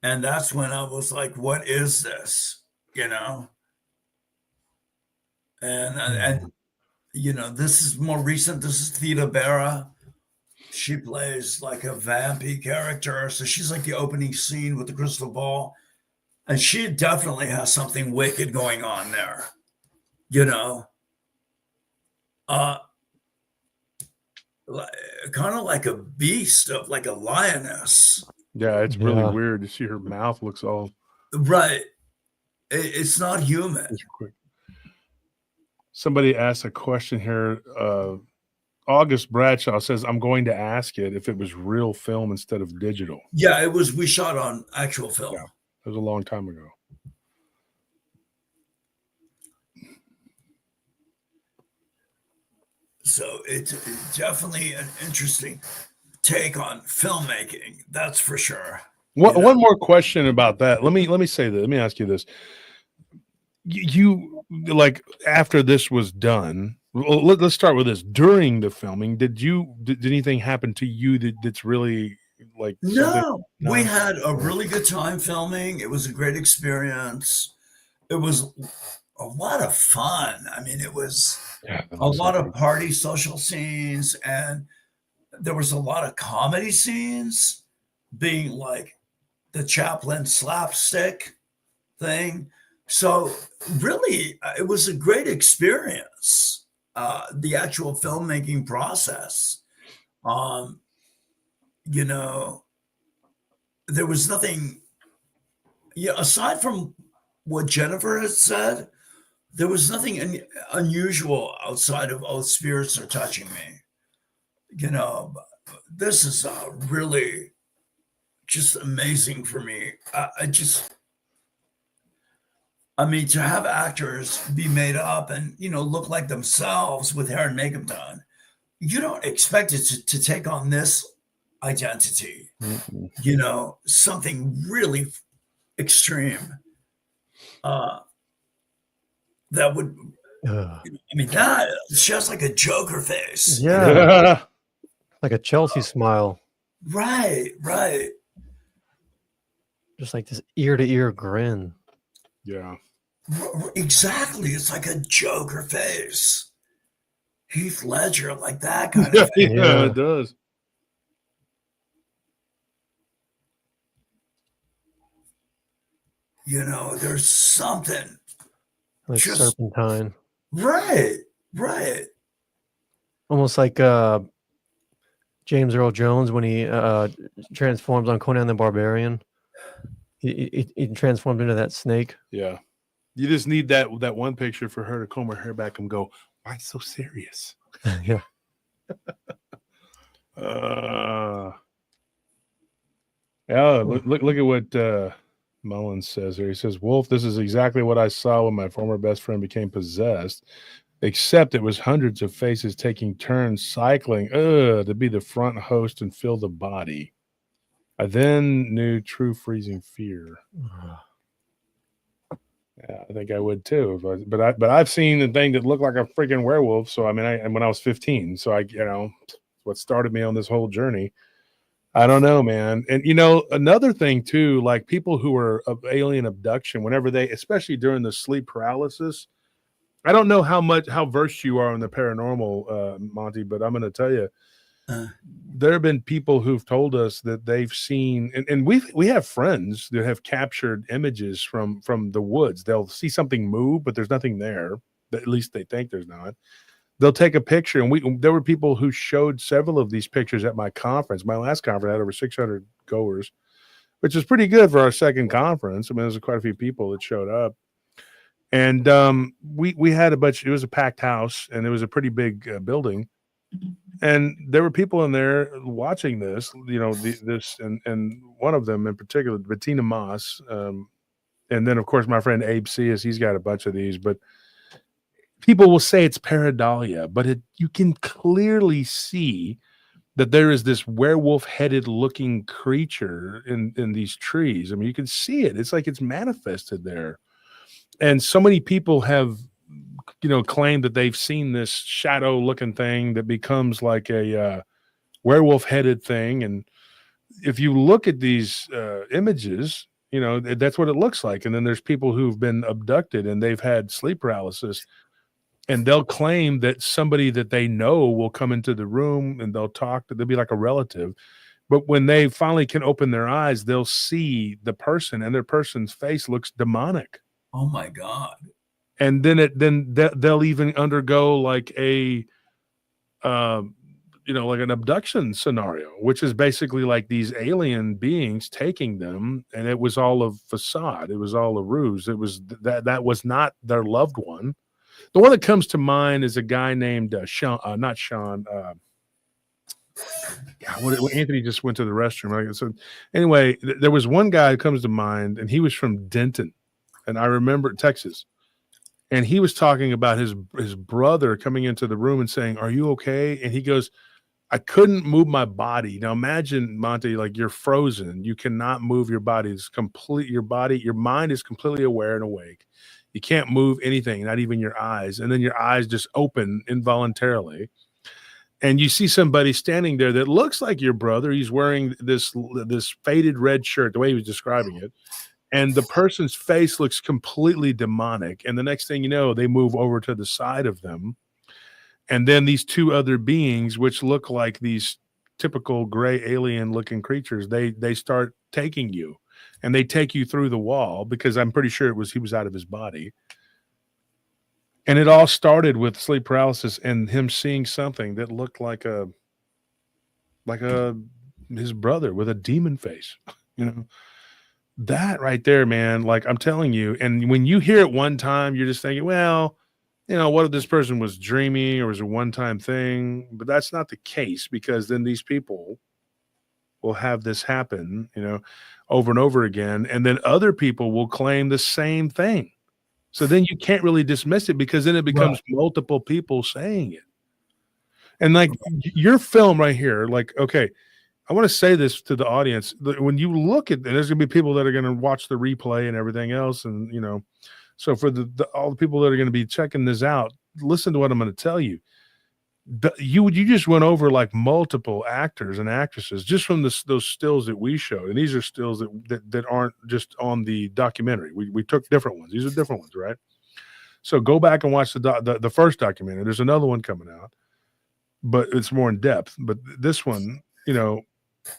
And that's when I was like, what is this? And this is more recent. This is Theda Bara. She plays like a vampy character. So she's like the opening scene with the crystal ball. And she definitely has something wicked going on there. Kind of like a beast, of like a lioness. Yeah, it's really weird to see her mouth looks all right. It's not human. Quick. Somebody asked a question here. August Bradshaw says, I'm going to ask it if it was real film instead of digital. Yeah, it was. We shot on actual film. Yeah. It was a long time ago. So it's definitely an interesting take on filmmaking. That's for sure. One more question about that. Let me say that. Let me ask you this. You like after this was done. Let's start with this. During the filming, did anything happen to you that's really like No, we had a really good time filming. It was a great experience. It was a lot of fun. I mean, it was a lot of party social scenes, and there was a lot of comedy scenes, being like the Chaplin slapstick thing. So really, it was a great experience. The actual filmmaking process. You know, there was nothing. Yeah, aside from what Jennifer had said, there was nothing unusual outside of "Oh, spirits are touching me." You know, this is really just amazing for me. I mean, to have actors be made up and look like themselves with hair and makeup done, you don't expect it to take on this identity. Something really extreme. That would, I mean, that she has like a Joker face. Yeah. Like a Chelsea smile. Right. Just like this ear to ear grin. Yeah. Exactly. It's like a Joker face. Heath Ledger, like that kind of thing. Yeah, it does. There's something like just serpentine. Right. Almost like James Earl Jones when he transforms on Conan the Barbarian. He transformed into that snake. Yeah. You just need that one picture for her to comb her hair back and go, why so serious? Yeah. Look at what Mullins says here. He says, Wolf, this is exactly what I saw when my former best friend became possessed, except it was hundreds of faces taking turns cycling to be the front host and fill the body. I then knew true freezing fear. Yeah, I think I would too. But I've seen the thing that looked like a freaking werewolf. So I mean, when I was 15, so what started me on this whole journey. I don't know, man. And another thing too, like people who are of alien abduction, whenever especially during the sleep paralysis. I don't know how versed you are on the paranormal, Monty, but I'm going to tell you. There have been people who've told us that they've seen, and we have friends that have captured images from the woods. They'll see something move, but there's nothing there. At least they think there's not. They'll take a picture, and there were people who showed several of these pictures at my conference. My last conference had over 600 goers, which is pretty good for our second conference. I mean, there's quite a few people that showed up, and we had a bunch. It was a packed house, and it was a pretty big building. And there were people in there watching this, this, and one of them in particular, Bettina Moss, and then of course my friend Abe Seas, he's got a bunch of these. But people will say it's pareidolia, but you can clearly see that there is this werewolf-headed looking creature in these trees. I mean, you can see it. It's like it's manifested there, and so many people have claim that they've seen this shadow looking thing that becomes like a werewolf headed thing. And if you look at these images, that's what it looks like. And then there's people who've been abducted and they've had sleep paralysis, and they'll claim that somebody that they know will come into the room and they'll be like a relative. But when they finally can open their eyes, they'll see the person, and their person's face looks demonic. Oh my God. And then they'll even undergo like a, like an abduction scenario, which is basically like these alien beings taking them, and it was all a facade. It was all a ruse. It was that was not their loved one. The one that comes to mind is a guy named Sean, not Sean. Anthony just went to the restroom. So anyway, there was one guy who comes to mind, and he was from Denton, and I remember Texas, and he was talking about his brother coming into the room and saying, "Are you okay?" And he goes, "I couldn't move my body." Now imagine, Monty, like you're frozen. You cannot move your body. It's complete. Your mind is completely aware and awake. You can't move anything, not even your eyes. And then your eyes just open involuntarily. And you see somebody standing there that looks like your brother. He's wearing this faded red shirt, the way he was describing it. And the person's face looks completely demonic. And the next thing you know, they move over to the side of them. And then these two other beings, which look like these typical gray alien looking creatures, they start taking you, and they take you through the wall, because I'm pretty sure he was out of his body. And it all started with sleep paralysis and him seeing something that looked like his brother with a demon face, you know. That right there, man, like I'm telling you. And when you hear it one time, you're just thinking, well, you know, what if this person was dreaming or was a one-time thing? But that's not the case, because then these people will have this happen, you know, over and over again. And then other people will claim the same thing. So then you can't really dismiss it, because then it becomes multiple people saying it. And like your film right here, like, okay, I want to say this to the audience. When you look at, there's going to be people that are going to watch the replay and everything else. And, you know, so for all the people that are going to be checking this out, listen to what I'm going to tell you. You just went over like multiple actors and actresses just from those stills that we showed. And these are stills that aren't just on the documentary. We took different ones. These are different ones, right? So go back and watch the first documentary. There's another one coming out, but it's more in depth. But this one, you know,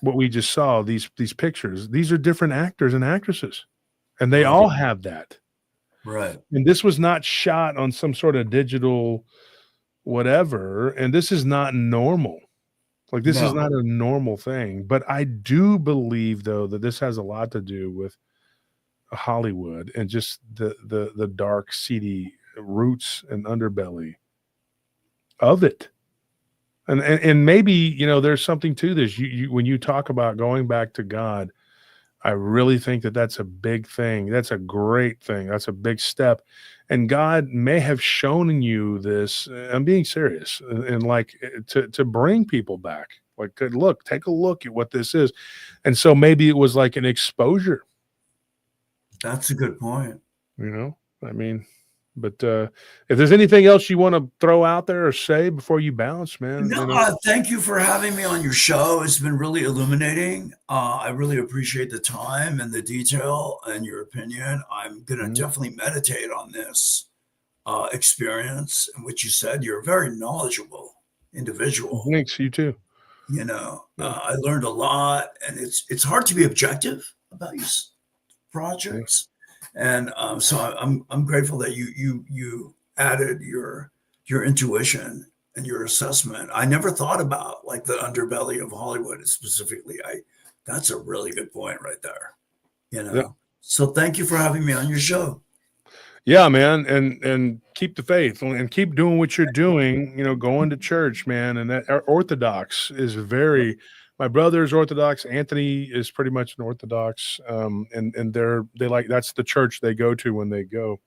what we just saw, these pictures, these are different actors and actresses, and they all have that. Right. And this was not shot on some sort of digital whatever. And this is not normal. Like this is not a normal thing. But I do believe, though, that this has a lot to do with Hollywood and just the dark, seedy roots and underbelly of it. And maybe, you know, there's something to this. You when you talk about going back to God, I really think that that's a big thing. That's a great thing. That's a big step. And God may have shown you this. I'm being serious, and like to bring people back. Like, look, take a look at what this is. And so maybe it was like an exposure. That's a good point. You know, I mean, but if there's anything else you want to throw out there or say before you bounce, man. No, you know? thank you for having me on your show. It's been really illuminating. I really appreciate the time and the detail and your opinion. I'm going to definitely meditate on this experience. And what you said, you're a very knowledgeable individual. Thanks, you too. You know, I learned a lot, and it's hard to be objective about these projects. And so I'm grateful that you added your intuition and your assessment. I never thought about like the underbelly of Hollywood specifically. That's a really good point right there. You know, so thank you for having me on your show. Yeah, man, and keep the faith and keep doing what you're doing. You know, going to church, man, and that Orthodox is very. My brother is Orthodox. Anthony is pretty much an Orthodox, and they like that's the church they go to when they go.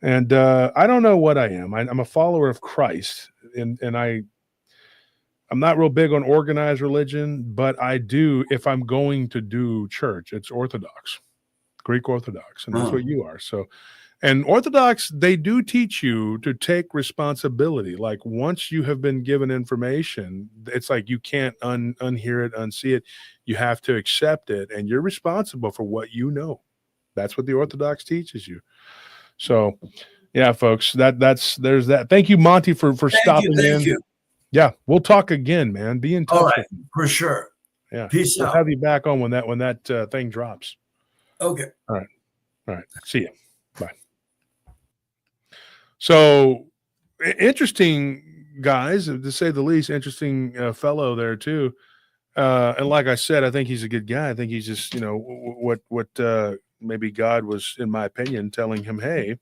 And I don't know what I am. I'm a follower of Christ, and I'm not real big on organized religion, but I do. If I'm going to do church, it's Orthodox, Greek Orthodox, and that's what you are. So. And Orthodox, they do teach you to take responsibility. Like once you have been given information, it's like you can't unhear it, unsee it. You have to accept it, and you're responsible for what you know. That's what the Orthodox teaches you. So, yeah, folks, there's that. Thank you, Monty, for stopping in. Thank you. Yeah, we'll talk again, man. Be in touch. All right, for sure. Yeah, peace we'll out. have you back on when that thing drops. Okay. All right. See you. Bye. So interesting, guys, to say the least. Interesting fellow there too. And like I said, I think he's a good guy. I think he's just, you know, what maybe God was, in my opinion, telling him, hey,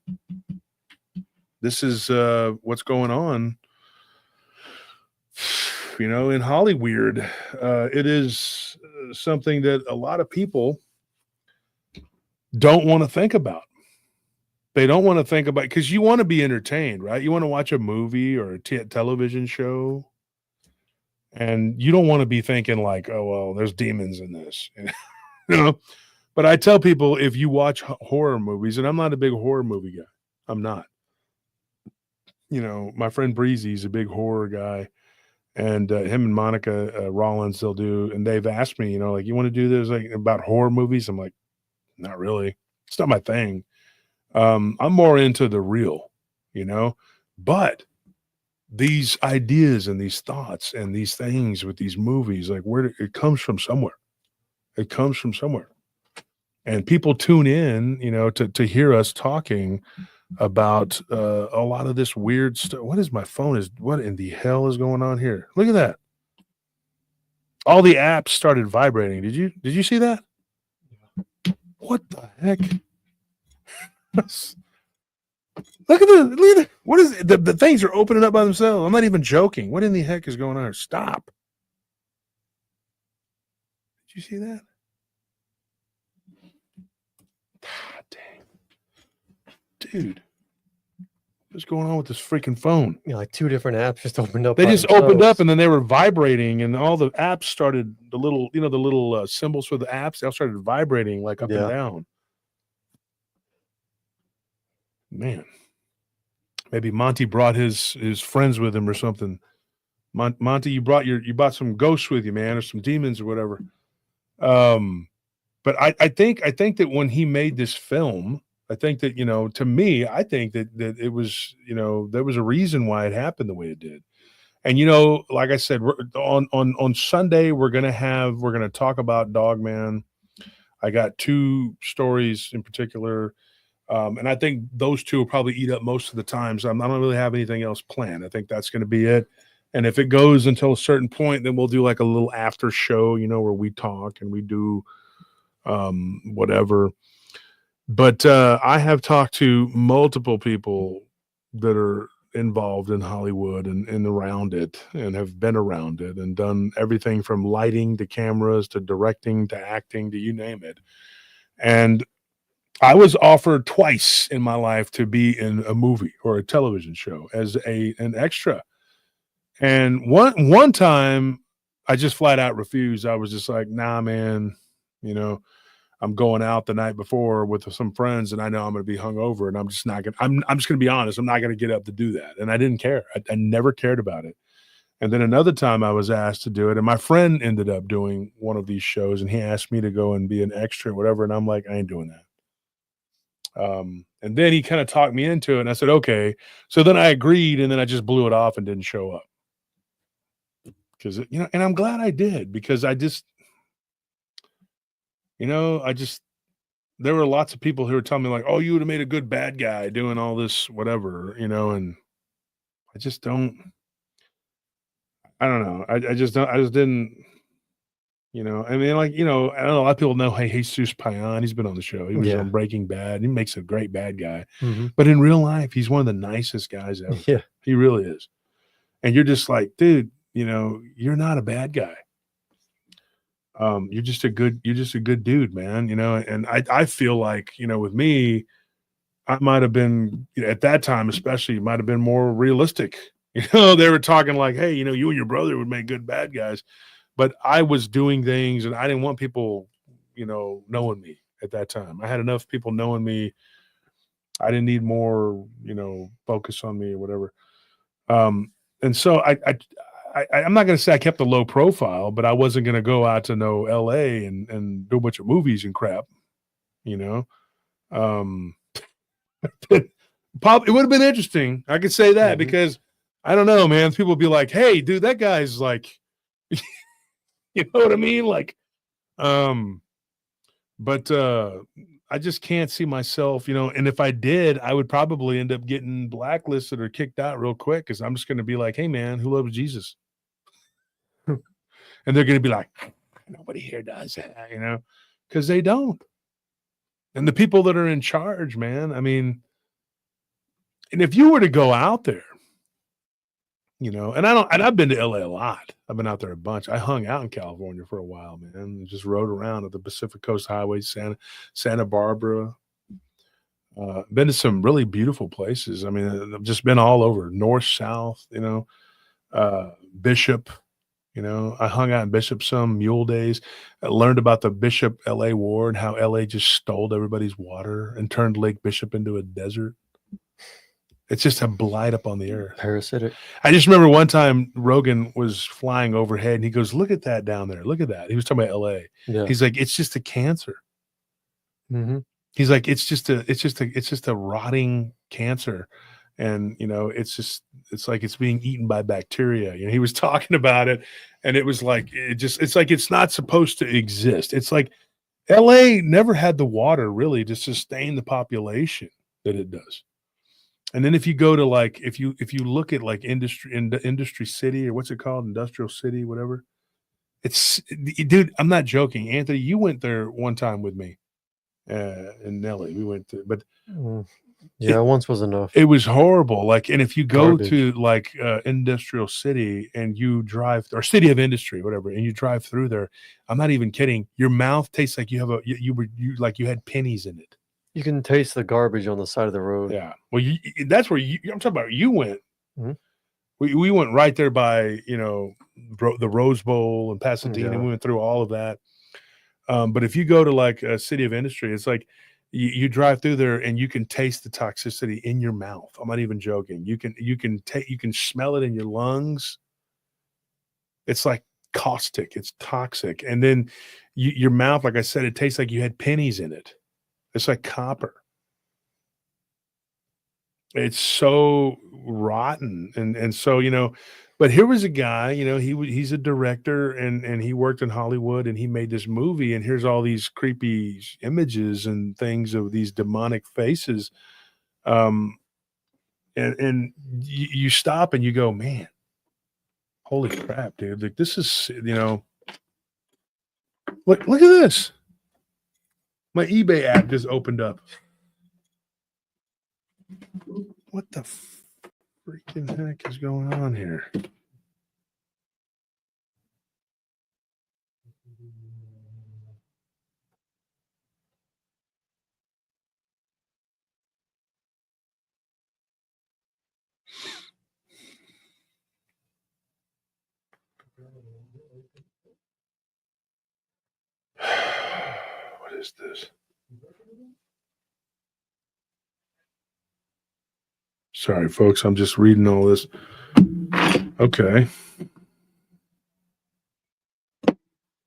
This is what's going on, in Hollywood. It is something that a lot of people don't want to think about. They don't want to think about, because you want to be entertained, right? You want to watch a movie or a television show, and you don't want to be thinking like, oh, well, there's demons in this, you know. But I tell people, if you watch horror movies, and I'm not a big horror movie guy, I'm not. My friend Breezy's a big horror guy, and him and Monica Rollins, they'll do, and they've asked me, like, you want to do this like about horror movies? I'm like, not really. It's not my thing. I'm more into the real, but these ideas and these thoughts and these things with these movies, like, it comes from somewhere. It comes from somewhere. And people tune in, to hear us talking about a lot of this weird stuff. What is my phone? What in the hell is going on here? Look at that. All the apps started vibrating. Did you see that? What the heck? Look at the what is it? The things are opening up by themselves. I'm not even joking. What in the heck is going on? Stop. Did you see that? God dang. Dude. What's going on with this freaking phone? Like 2 different apps just opened up. They by just opened themselves. up, and then they were vibrating, and all the apps started, the little symbols for the apps, they all started vibrating like up and down. Man. Maybe Monty brought his friends with him or something. Monty, you brought some ghosts with you, man, or some demons or whatever. But I think that when he made this film, I think that, to me, I think that it was, there was a reason why it happened the way it did. And, like I said, on Sunday, we're going to talk about Dogman. I got 2 stories in particular. And I think those 2 will probably eat up most of the time. So I don't really have anything else planned. I think that's going to be it. And if it goes until a certain point, then we'll do like a little after show, where we talk and we do whatever. But I have talked to multiple people that are involved in Hollywood and around it, and have been around it, and done everything from lighting to cameras to directing to acting to you name it. And I was offered twice in my life to be in a movie or a television show as an extra. And one time I just flat out refused. I was just like, nah, man, I'm going out the night before with some friends, and I know I'm going to be hungover, and I'm just not going to, I'm just going to be honest. I'm not going to get up to do that. And I didn't care. I never cared about it. And then another time I was asked to do it, and my friend ended up doing one of these shows, and he asked me to go and be an extra or whatever. And I'm like, I ain't doing that. And then he kind of talked me into it, and I said, okay. So then I agreed, and then I just blew it off and didn't show up. Because, and I'm glad I did, because I just, there were lots of people who were telling me like, oh, you would have made a good bad guy doing all this, whatever, and I just don't, I don't know. I just didn't, I mean, like, I don't know, a lot of people know, hey, Jesus Payan, he's been on the show. He was on Breaking Bad. He makes a great bad guy. Mm-hmm. But in real life, he's one of the nicest guys ever. Yeah. He really is. And you're just like, dude, you're not a bad guy. You're just a good dude, man, and I feel like, with me, I might have been, at that time, especially, might have been more realistic. They were talking like, hey, you and your brother would make good bad guys. But I was doing things, and I didn't want people, knowing me at that time. I had enough people knowing me. I didn't need more, focus on me or whatever. And so I'm not going to say I kept a low profile, but I wasn't going to go out to LA and do a bunch of movies and crap, Probably it would have been interesting. I could say that, because I don't know, man. People would be like, hey, dude, that guy's like, you know what I mean? Like, but I just can't see myself, and if I did, I would probably end up getting blacklisted or kicked out real quick, because I'm just going to be like, hey, man, who loves Jesus? And they're going to be like, nobody here does that, because they don't. And the people that are in charge, man, I mean, And if you were to go out there, and I've been to LA a lot. I've been out there a bunch. I hung out in California for a while, man, and just rode around at the Pacific Coast Highway, Santa Barbara. Been to some really beautiful places. I mean, I've just been all over, north, south, Bishop. I hung out in Bishop some Mule Days. I learned about the Bishop LA War and how LA just stole everybody's water and turned Lake Bishop into a desert. It's just a blight up on the earth. Parasitic. I just remember one time Rogan was flying overhead and he goes, "Look at that down there. Look at that." He was talking about LA. Yeah. He's like, "It's just a cancer." Mm-hmm. He's like, it's just a rotting cancer. And, it's like it's being eaten by bacteria. He was talking about it and it was like, it's like, it's not supposed to exist. It's like LA never had the water really to sustain the population that it does. And then if you go to like, if you look at like industry city, or what's it called? Industrial city, whatever. Dude, I'm not joking. Anthony, you went there one time with me. And Nelly, we went to, but once was enough. it was horrible. Like, and if you go Garbage. to like industrial city and you drive, or city of industry, whatever, and you drive through there, I'm not even kidding. Your mouth tastes like you have you had pennies in it. You can taste the garbage on the side of the road. Yeah. Well, that's where I'm talking about. You went. Mhm. We went right there by the Rose Bowl and Pasadena. Yeah. We went through all of that. But if you go to like a city of industry, it's like you drive through there and you can taste the toxicity in your mouth. I'm not even joking. You can smell it in your lungs. It's like caustic. It's toxic. And then your mouth, like I said, it tastes like you had pennies in it. It's like copper. It's so rotten. And so, but here was a guy, he's a director and he worked in Hollywood and he made this movie, and here's all these creepy images and things of these demonic faces. And you stop and you go, man, holy crap, dude. Like, this is, look at this. My eBay app just opened up. What the freaking heck is going on here? What is this? Sorry, folks. I'm just reading all this. Okay.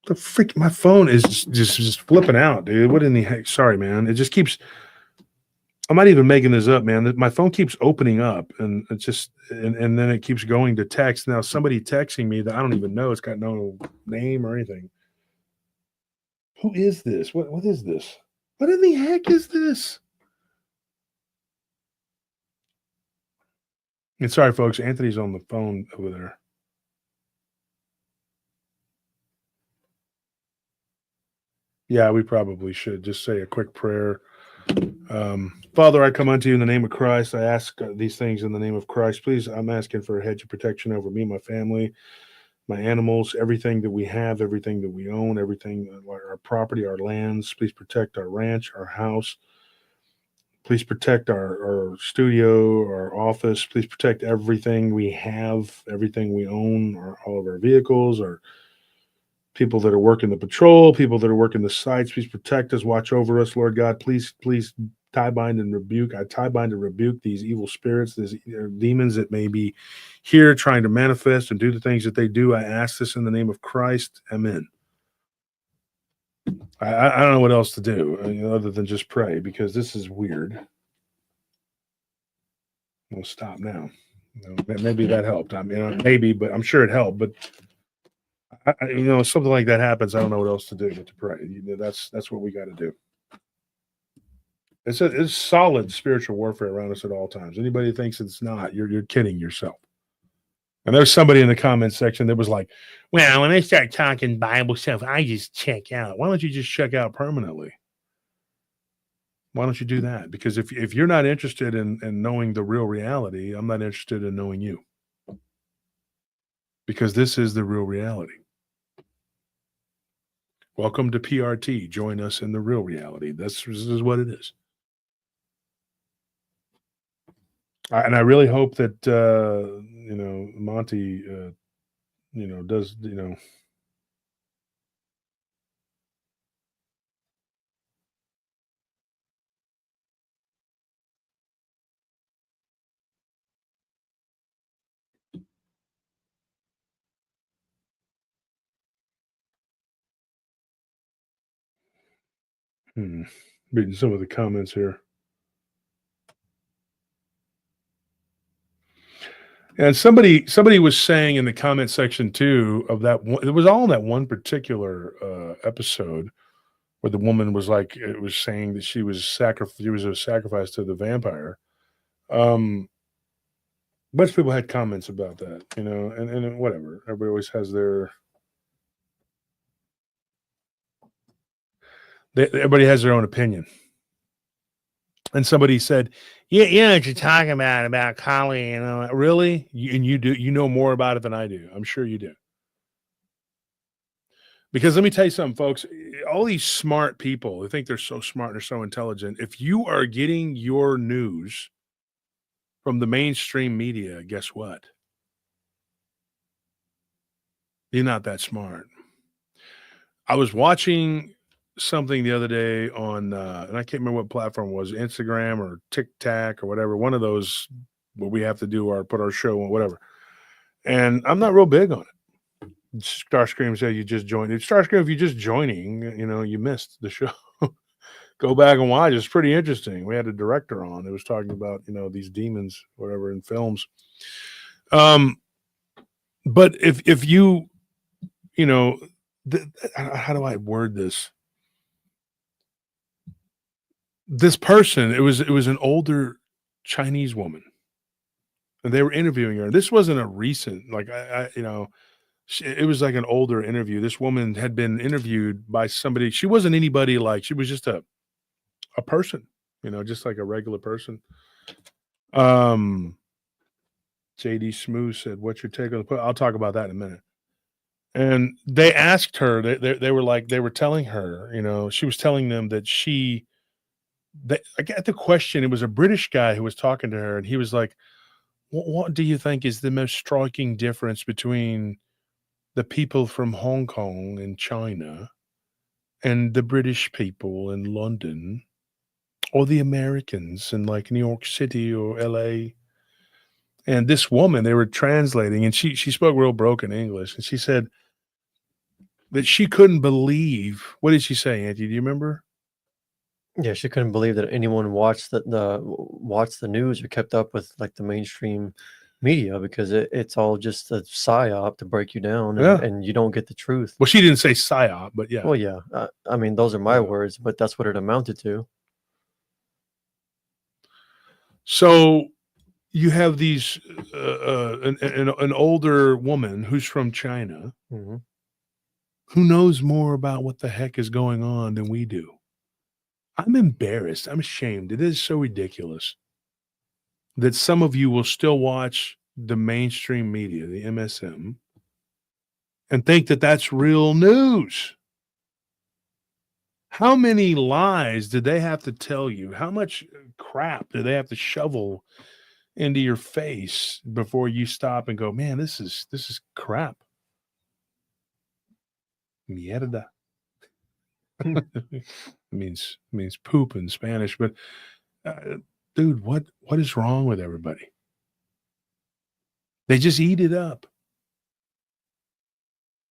The freak! My phone is just flipping out, dude. What in the heck? Sorry, man. It just keeps. I'm not even making this up, man. My phone keeps opening up, and it just and then it keeps going to text. Now somebody texting me that I don't even know. It's got no name or anything. Who is this? What is this? What in the heck is this? And sorry, folks. Anthony's on the phone over there. Yeah, we probably should just say a quick prayer. Father, I come unto you in the name of Christ. I ask these things in the name of Christ. Please, I'm asking for a hedge of protection over me, my family, my animals, everything that we have, everything that we own, everything, our property, our lands. Please protect our ranch, our house. Please protect our studio, our office. Please protect everything we have, everything we own, all of our vehicles, our people that are working the patrol, people that are working the sites. Please protect us, watch over us, Lord God. Please tie bind and rebuke. I tie bind and rebuke these evil spirits, these demons that may be here trying to manifest and do the things that they do. I ask this in the name of Christ. Amen. I don't know what else to do other than just pray, because this is weird. We'll stop now. Maybe that helped. I mean, maybe, but I'm sure it helped. But something like that happens. I don't know what else to do but to pray. That's what we got to do. It's solid spiritual warfare around us at all times. Anybody who thinks it's not, you're kidding yourself. And there's somebody in the comment section that was like, well, when they start talking Bible stuff, I just check out. Why don't you just check out permanently? Why don't you do that? Because if you're not interested in knowing the real reality, I'm not interested in knowing you. Because this is the real reality. Welcome to PRT. Join us in the real reality. This is what it is. And I really hope that Monty, does reading some of the comments here. And somebody was saying in the comment section too of that one, it was all in that one particular episode where the woman was like, it was saying that she was a sacrifice to the vampire. A bunch of people had comments about that, and whatever. Everybody always has everybody has their own opinion. And somebody said, yeah, what you're talking about Collie, really? You know more about it than I do. I'm sure you do. Because let me tell you something, folks. All these smart people who think they're so smart and they're so intelligent, if you are getting your news from the mainstream media, guess what? You're not that smart. I was watching something the other day on, and I can't remember what platform it was, Instagram or TikTok or whatever, one of those where we have to put our show on, whatever. And I'm not real big on it. Starscream said you just joined. Starscream, if you're just joining, you missed the show. Go back and watch. It's pretty interesting. We had a director on. It was talking about, these demons, whatever, in films. But if you, how do I word this? This person, it was an older Chinese woman, and they were interviewing her. This wasn't a recent, like it was like an older interview. This woman had been interviewed by somebody. She wasn't anybody, like, she was just a person, just like a regular person. JD Smooth said, "What's your take on the?" I'll talk about that in a minute. And they asked her. They were telling her, she was telling them that I get the question. It was a British guy who was talking to her, and he was like, what do you think is the most striking difference between the people from Hong Kong and China and the British people in London or the Americans in like New York City or LA? And this woman, they were translating, and she spoke real broken English, and she said that she couldn't believe. What did she say, Auntie? Do you remember? Yeah, she couldn't believe that anyone watched the news or kept up with like the mainstream media, because it's all just a psyop to break you down, and you don't get the truth. Well, she didn't say psyop, but yeah. Well, yeah. I mean, those are my words, but that's what it amounted to. So you have these an older woman who's from China, Mm-hmm. who knows more about what the heck is going on than we do. I'm embarrassed. I'm ashamed. It is so ridiculous that some of you will still watch the mainstream media, the MSM, and think that that's real news. How many lies did they have to tell you? How much crap do they have to shovel into your face before you stop and go, man, this is crap? Mierda. means poop in Spanish, but dude, what is wrong with everybody? They just eat it up.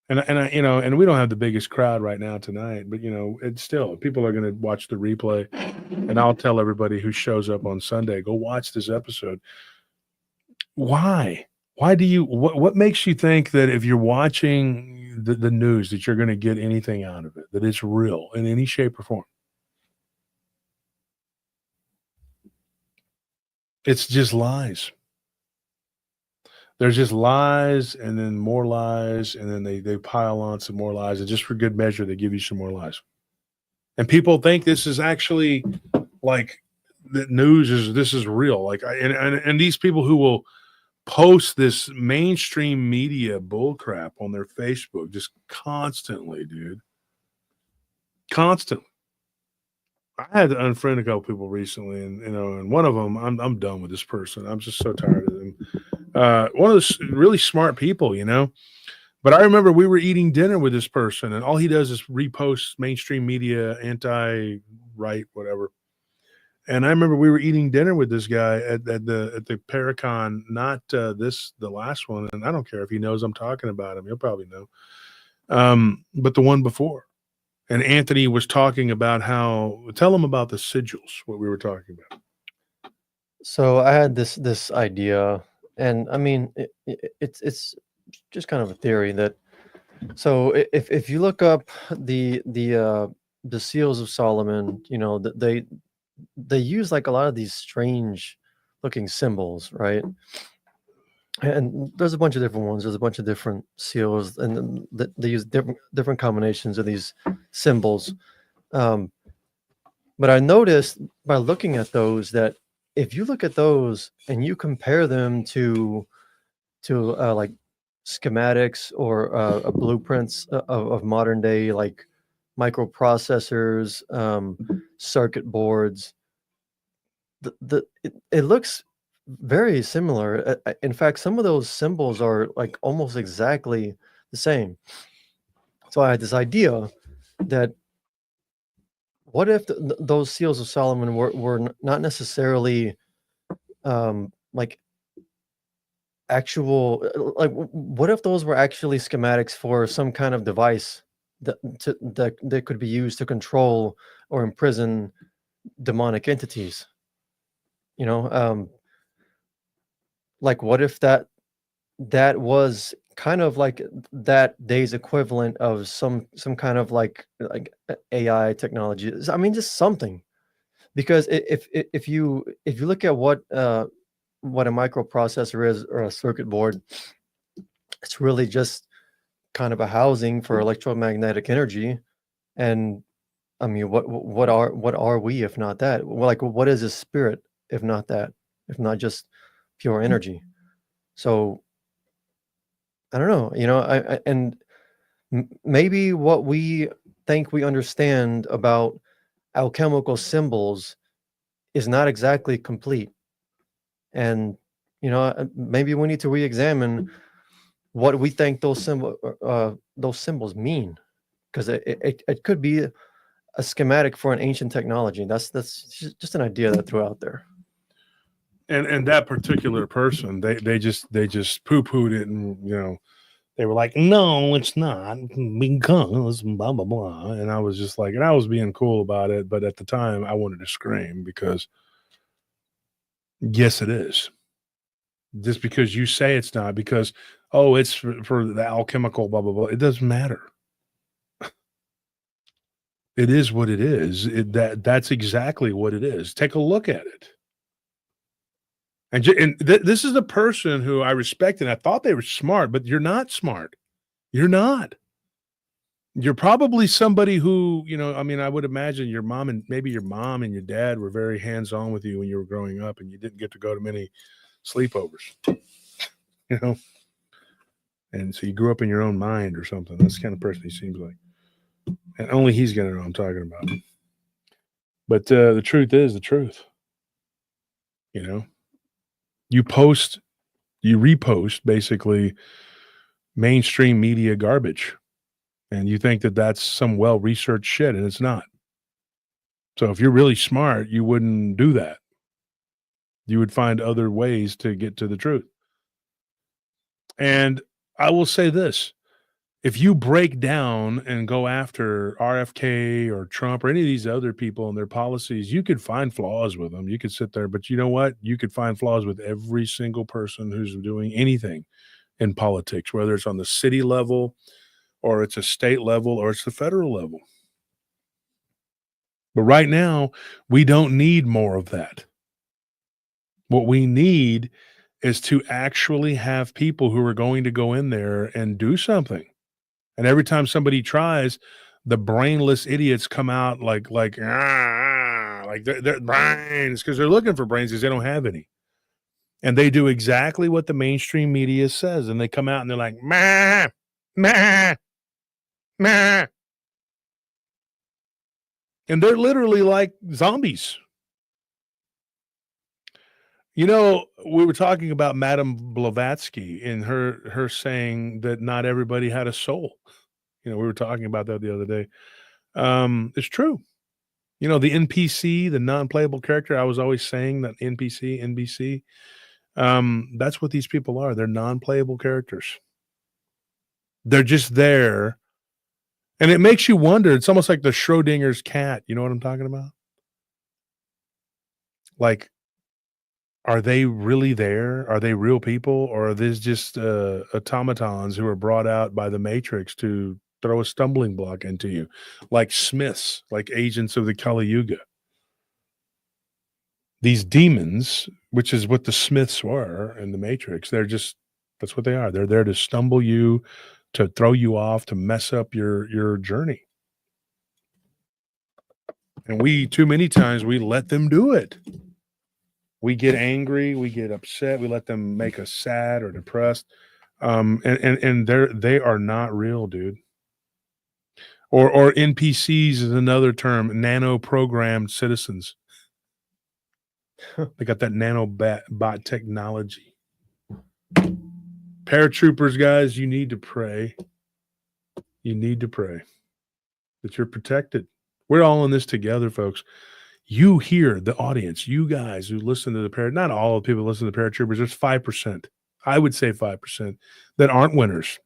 And and we don't have the biggest crowd right now tonight, but it's still, people are going to watch the replay, and I'll tell everybody who shows up on Sunday, go watch this episode. Why do you, what makes you think that if you're watching the news that you're going to get anything out of it, that it's real in any shape or form? It's just lies. There's just lies, and then more lies, and then they pile on some more lies, and just for good measure, they give you some more lies. And people think this is actually like the news is this is real. Like and these people who will post this mainstream media bullcrap on their Facebook just constantly, dude. Constantly. I had to unfriend a couple people recently, and and one of them, I'm done with this person. I'm just so tired of them. One of those really smart people, But I remember we were eating dinner with this person, and all he does is repost mainstream media, anti-right, whatever. And I remember we were eating dinner with this guy at the Paracon, not the last one, and I don't care if he knows I'm talking about him. He'll probably know. But the one before. And Anthony was talking about tell him about the sigils, what we were talking about. So I had this idea, and I mean, it's just kind of a theory that. So if you look up the seals of Solomon, they use like a lot of these strange looking symbols, right? And there's a bunch of different ones. There's a bunch of different seals, and then they use different combinations of these symbols. But I noticed by looking at those that if you look at those and you compare them to like schematics or blueprints of modern day like microprocessors, circuit boards, it looks very similar. In fact, some of those symbols are like almost exactly the same. So I had this idea that what if those seals of Solomon were not necessarily like actual, like what if those were actually schematics for some kind of device that could be used to control or imprison demonic entities? Like what if that was kind of like that day's equivalent of some kind of like AI technology. I mean, just something, because if you look at what a microprocessor is or a circuit board, it's really just kind of a housing for electromagnetic energy. And I mean, what are we if not that? Well, like what is a spirit if not that? If not just pure energy? So I don't know, and maybe what we think we understand about alchemical symbols is not exactly complete. And, maybe we need to re-examine what we think those symbols mean, because it could be a schematic for an ancient technology. That's just an idea that I threw out there. And that particular person, they just poo-pooed it, and they were like, no, it's not, because blah blah blah. And I was just like, and I was being cool about it, but at the time I wanted to scream, because yes, it is. Just because you say it's not, because it's for the alchemical blah blah blah, it doesn't matter. It is what it is. That's exactly what it is. Take a look at it. And this is the person who I respect, and I thought they were smart, but you're not smart. You're not. You're probably somebody who, I mean, I would imagine your mom and your dad were very hands-on with you when you were growing up, and you didn't get to go to many sleepovers, and so you grew up in your own mind or something. That's the kind of person he seems like. And only he's going to know what I'm talking about. But the truth is the truth. You repost basically mainstream media garbage, and you think that that's some well-researched shit, and it's not. So if you're really smart, you wouldn't do that. You would find other ways to get to the truth. And I will say this. If you break down and go after RFK or Trump or any of these other people and their policies, you could find flaws with them. You could sit there, but you know what? You could find flaws with every single person who's doing anything in politics, whether it's on the city level or it's a state level or it's the federal level. But right now, we don't need more of that. What we need is to actually have people who are going to go in there and do something. And every time somebody tries, the brainless idiots come out like Like they're brains, because they're looking for brains because they don't have any. And they do exactly what the mainstream media says. And they come out and they're like, meh, meh, meh. And they're literally like zombies. You know, we were talking about Madame Blavatsky and her saying that not everybody had a soul. You know, we were talking about that the other day. It's true. You know, the NPC, the non-playable character, I was always saying that NBC. That's what these people are. They're non-playable characters. They're just there. And it makes you wonder. It's almost like the Schrodinger's cat. You know what I'm talking about? Like, are they really there? Are they real people? Or are these just automatons who are brought out by the Matrix to throw a stumbling block into you? Like Smiths, like agents of the Kali Yuga. These demons, which is what the Smiths were in the Matrix, that's what they are. They're there to stumble you, to throw you off, to mess up your journey. And too many times, we let them do it. We get angry, we get upset, we let them make us sad or depressed. And they are not real, dude. Or NPCs is another term, nano-programmed citizens. They got that nanobot technology. Paratroopers, guys, you need to pray. You need to pray that you're protected. We're all in this together, folks. You hear the audience, you guys who listen to the not all of the people who listen to the paratroopers, there's 5%. I would say 5% that aren't winners.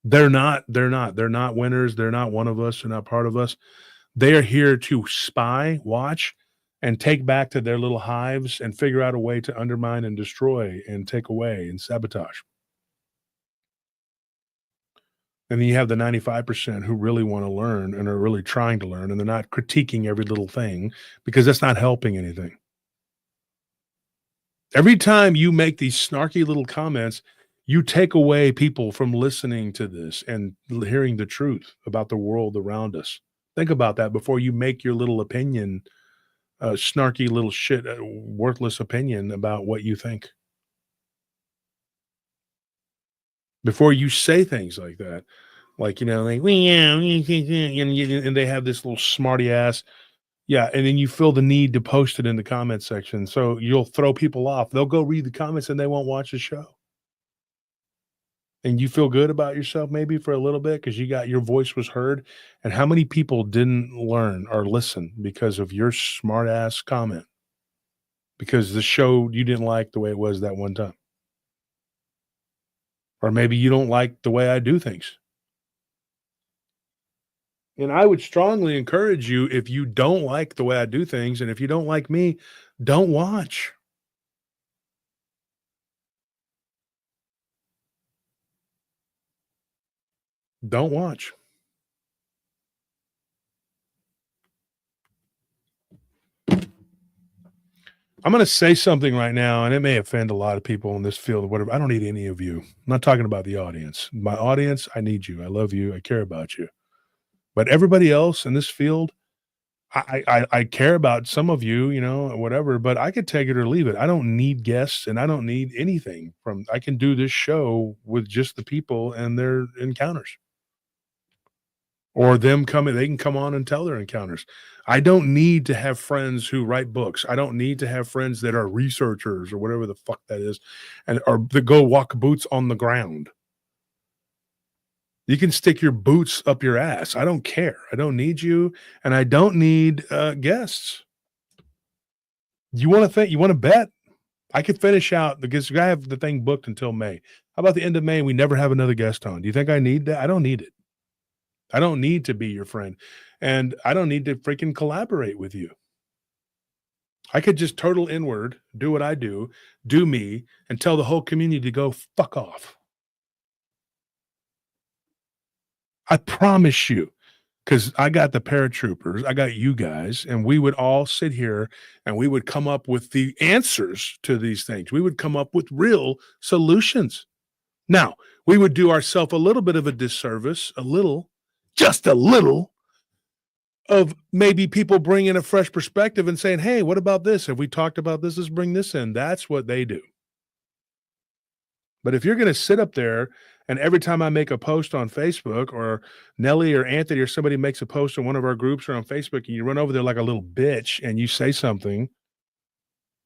They're not winners. They're not one of us. They're not part of us. They are here to spy, watch, and take back to their little hives and figure out a way to undermine and destroy and take away and sabotage. And then you have the 95% who really want to learn and are really trying to learn, and they're not critiquing every little thing because that's not helping anything. Every time you make these snarky little comments, you take away people from listening to this and hearing the truth about the world around us. Think about that before you make your little opinion, snarky little shit, worthless opinion about what you think. Before you say things like that, like, you know, like, and they have this little smarty ass. Yeah. And then you feel the need to post it in the comment section. So you'll throw people off. They'll go read the comments and they won't watch the show. And you feel good about yourself maybe for a little bit because your voice was heard. And how many people didn't learn or listen because of your smart ass comment? Because the show you didn't like the way it was that one time. Or maybe you don't like the way I do things. And I would strongly encourage you, if you don't like the way I do things, and if you don't like me, don't watch. Don't watch. I'm going to say something right now, and it may offend a lot of people in this field or whatever. I don't need any of you. I'm not talking about the audience. My audience, I need you. I love you. I care about you. But everybody else in this field, I care about some of you, you know, whatever, but I could take it or leave it. I don't need guests and I don't need anything I can do this show with just the people and their encounters. Or them coming, they can come on and tell their encounters. I don't need to have friends who write books. I don't need to have friends that are researchers or whatever the fuck that is, or that go walk boots on the ground. You can stick your boots up your ass. I don't care. I don't need you, and I don't need guests. You want to bet? I could finish out because I have the thing booked until May. How about the end of May? We never have another guest on. Do you think I need that? I don't need it. I don't need to be your friend, and I don't need to freaking collaborate with you. I could just turtle inward, do what I do me, and tell the whole community to go fuck off. I promise you, because I got the paratroopers, I got you guys, and we would all sit here and we would come up with the answers to these things. We would come up with real solutions. Now, we would do ourselves a little bit of a disservice, just a little, of maybe people bringing a fresh perspective and saying, hey, what about this? Have we talked about this? Let's bring this in. That's what they do. But if you're going to sit up there and every time I make a post on Facebook or Nelly or Anthony or somebody makes a post in one of our groups or on Facebook and you run over there like a little bitch and you say something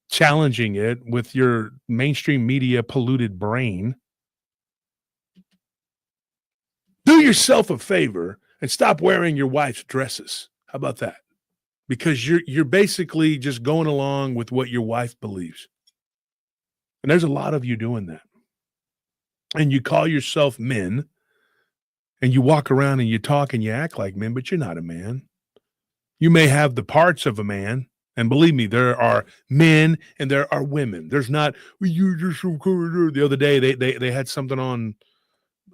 challenging it with your mainstream media polluted brain, do yourself a favor and stop wearing your wife's dresses. How about that? Because you're basically just going along with what your wife believes. And there's a lot of you doing that. And you call yourself men and you walk around and you talk and you act like men, but you're not a man. You may have the parts of a man. And believe me, there are men and there are women. There's not, well, you're just so cool. The other day, they had something on,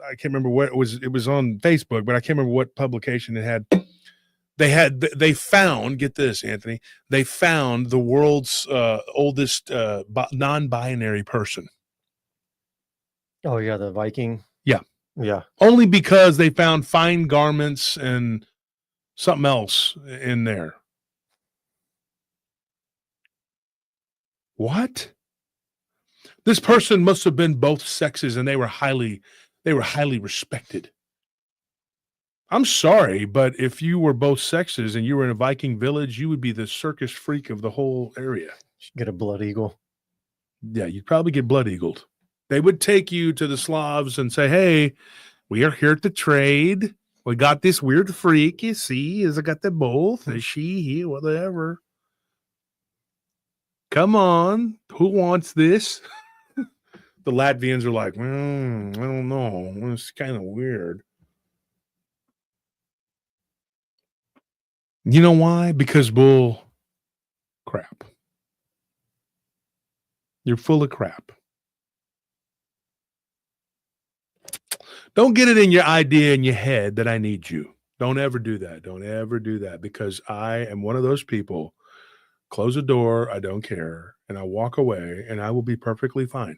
I can't remember what it was on Facebook, but I can't remember what publication it had. They found, get this, Anthony, they found the world's oldest non-binary person. Oh yeah, the Viking. Yeah. Yeah. Only because they found fine garments and something else in there. What? This person must have been both sexes and they were highly respected. I'm sorry, but if you were both sexes and you were in a Viking village, you would be the circus freak of the whole area. Should get a blood eagle. Yeah, you'd probably get blood eagled. They would take you to the Slavs and say, hey, we are here to trade. We got this weird freak, you see, is I got them both, and she, he, whatever. Come on, who wants this? The Latvians are like, I don't know. It's kind of weird. You know why? Because bull crap. You're full of crap. Don't get it in your idea in your head that I need you. Don't ever do that. Don't ever do that, because I am one of those people. Close the door, I don't care, and I walk away, and I will be perfectly fine.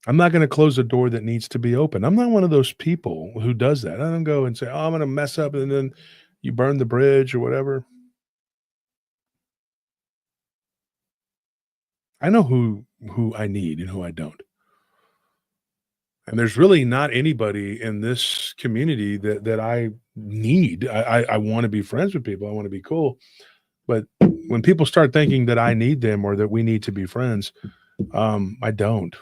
I'm not going to close a door that needs to be open. I'm not one of those people who does that. I don't go and say, oh, I'm going to mess up, and then you burn the bridge or whatever. I know who I need and who I don't. And there's really not anybody in this community that I need. I want to be friends with people. I want to be cool. But when people start thinking that I need them or that we need to be friends, I don't.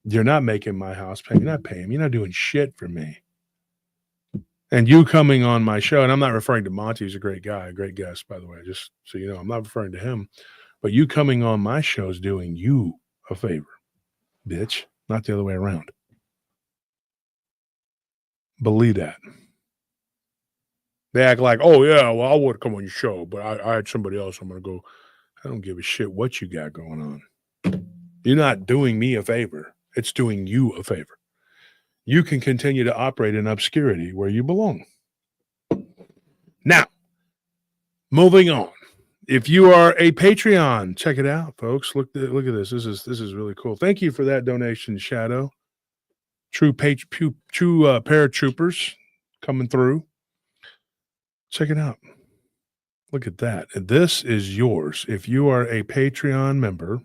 You're not making my house pay. You're not paying. You're not doing shit for me. And you coming on my show, and I'm not referring to Monty, he's a great guy, a great guest, by the way, just so you know, I'm not referring to him. But you coming on my show is doing you a favor, bitch, not the other way around. Believe that. They act like, oh, yeah, well, I would come on your show, but I had somebody else. I'm going to go. I don't give a shit what you got going on. You're not doing me a favor. It's doing you a favor. You can continue to operate in obscurity where you belong. Now, moving on. If you are a Patreon, check it out, folks. Look at this. This is really cool. Thank you for that donation, Shadow. True paratroopers coming through. Check it out. Look at that. And this is yours. If you are a Patreon member,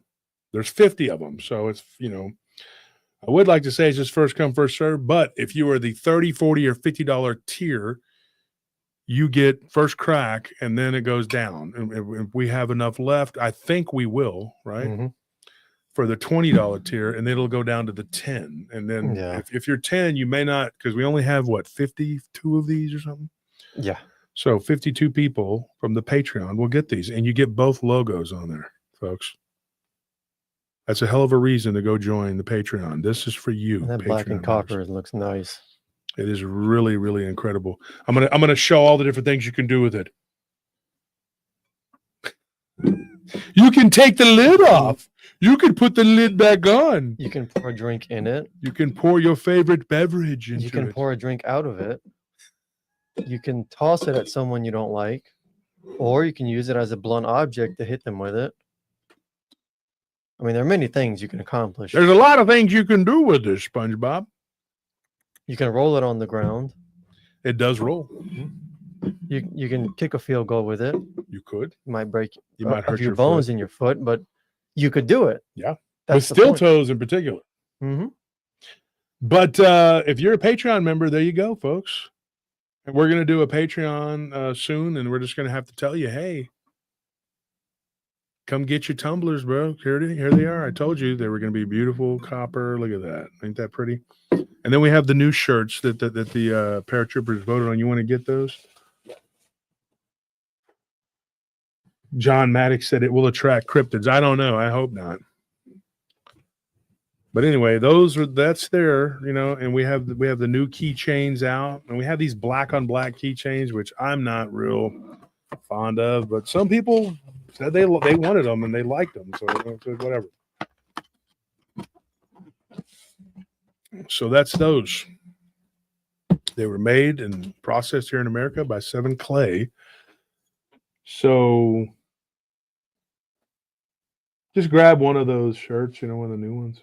there's 50 of them. So it's, I would like to say it's just first come, first serve. But if you are the $30, $40, or $50 tier, you get first crack and then it goes down. And if we have enough left, I think we will, right? Mm-hmm. For the $20 tier, and it'll go down to the 10. And then if you're 10, you may not, because we only have 52 of these or something. Yeah. So 52 people from the Patreon will get these, and you get both logos on there, folks. That's a hell of a reason to go join the Patreon. This is for you. And that Patreon black and copper members. Looks nice. It is really, really incredible. I'm gonna show all the different things you can do with it. You can take the lid off. You can put the lid back on. You can pour a drink in it. You can pour your favorite beverage into it. You can pour a drink out of it. You can toss it at someone you don't like, or you can use it as a blunt object to hit them with it. I mean, there are many things you can accomplish. There's a lot of things you can do with this, SpongeBob. You can roll it on the ground. It does roll. You can kick a field goal with it. You could. You might break You might a hurt few your bones foot. in your foot, but you could do it. Yeah. That's With the steel point. toes in particular. Mm-hmm. But if you're a Patreon member, there you go, folks. And we're going to do a Patreon soon, and we're just going to have to tell you, hey, come get your tumblers, bro. Here they are. I told you they were going to be beautiful copper. Look at that. Ain't that pretty? And then we have the new shirts that the paratroopers voted on. You want to get those? John Maddox said it will attract cryptids. I don't know. I hope not. But anyway, that's there, and we have the new keychains out, and we have these black on black keychains, which I'm not real fond of, but some people said they wanted them and they liked them, so whatever. So that's those. They were made and processed here in America by Seven Clay. So just grab one of those shirts, one of the new ones.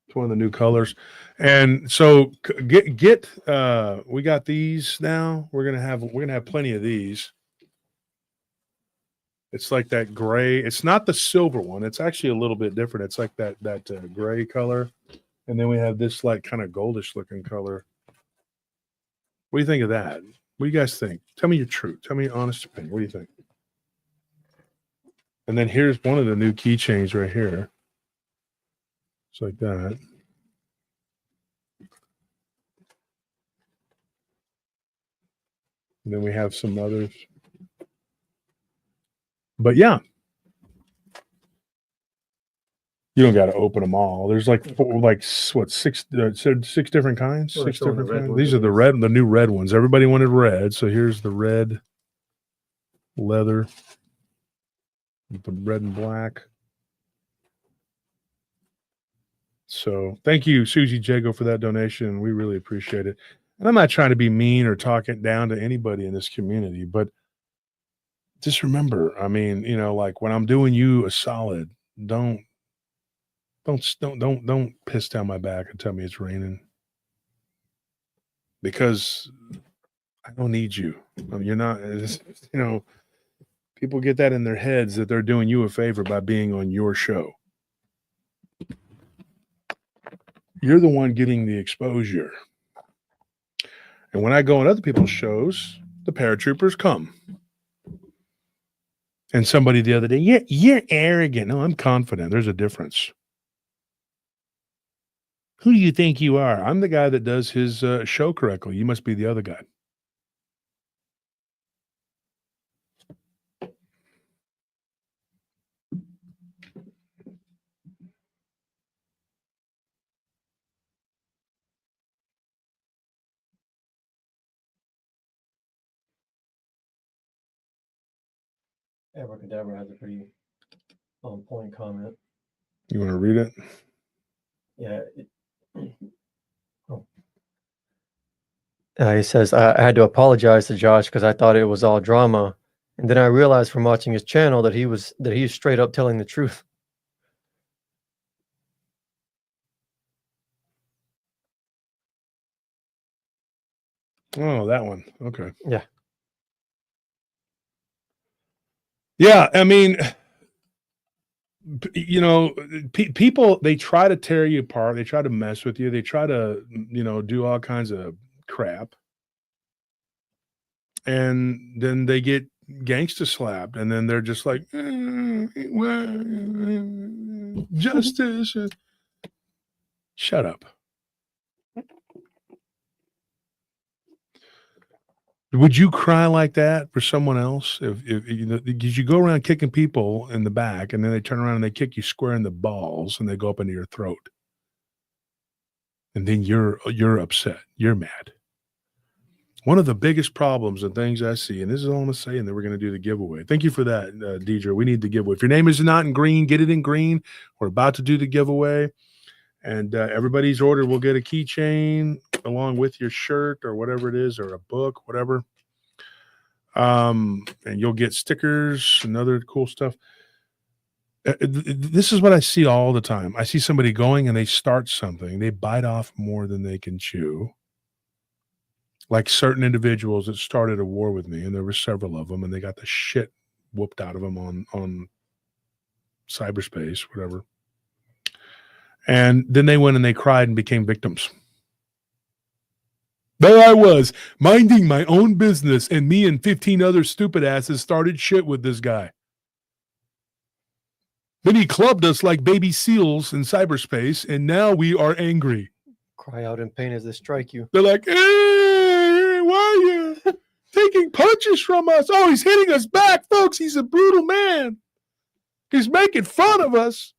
It's one of the new colors. And so get we got these now. We're gonna have plenty of these. It's like that gray. It's not the silver one. It's actually a little bit different. It's like that gray color. And then we have this like kind of goldish looking color. What do you think of that? What do you guys think? Tell me your truth. Tell me your honest opinion. What do you think? And then here's one of the new keychains right here. It's like that. And then we have some others. But yeah. You don't got to open them all. There's six different kinds? Well, Six showing the different red kinds. ones These are the new red ones. Everybody wanted red. So here's the red leather with the red and black. So thank you, Susie Jago, for that donation. We really appreciate it. And I'm not trying to be mean or talk it down to anybody in this community, but just remember, I mean, like when I'm doing you a solid, don't piss down my back and tell me it's raining, because I don't need you. You're not, people get that in their heads that they're doing you a favor by being on your show. You're the one getting the exposure. And when I go on other people's shows, the paratroopers come. And somebody the other day, you're arrogant. No, I'm confident. There's a difference. Who do you think you are? I'm the guy that does his show correctly. You must be the other guy. Abracadabra has a pretty on point comment. You want to read it? Yeah. He says, I had to apologize to Josh because I thought it was all drama. And then I realized from watching his channel that he's straight up telling the truth. Oh, that one. Okay. Yeah. Yeah, I mean, people, they try to tear you apart. They try to mess with you. They try to, do all kinds of crap. And then they get gangsta slapped. And then they're just like, justice. Shut up. Would you cry like that for someone else? If you go around kicking people in the back and then they turn around and they kick you square in the balls and they go up into your throat. And then you're upset. You're mad. One of the biggest problems and things I see, and this is all I'm going to say, and then we're going to do the giveaway. Thank you for that, Deidre. We need the giveaway. If your name is not in green, get it in green. We're about to do the giveaway. And everybody's order will get a keychain along with your shirt or whatever it is, or a book, whatever. And you'll get stickers and other cool stuff. This is what I see all the time. I see somebody going and they start something. They bite off more than they can chew. like certain individuals that started a war with me, and there were several of them, and they got the shit whooped out of them on cyberspace, whatever. And then they went and they cried and became victims. There I was, minding my own business, and me and 15 other stupid asses started shit with this guy. Then he clubbed us like baby seals in cyberspace, and now we are angry. Cry out in pain as they strike you. They're like, hey, why are you taking punches from us? Oh, he's hitting us back, folks. He's a brutal man. He's making fun of us,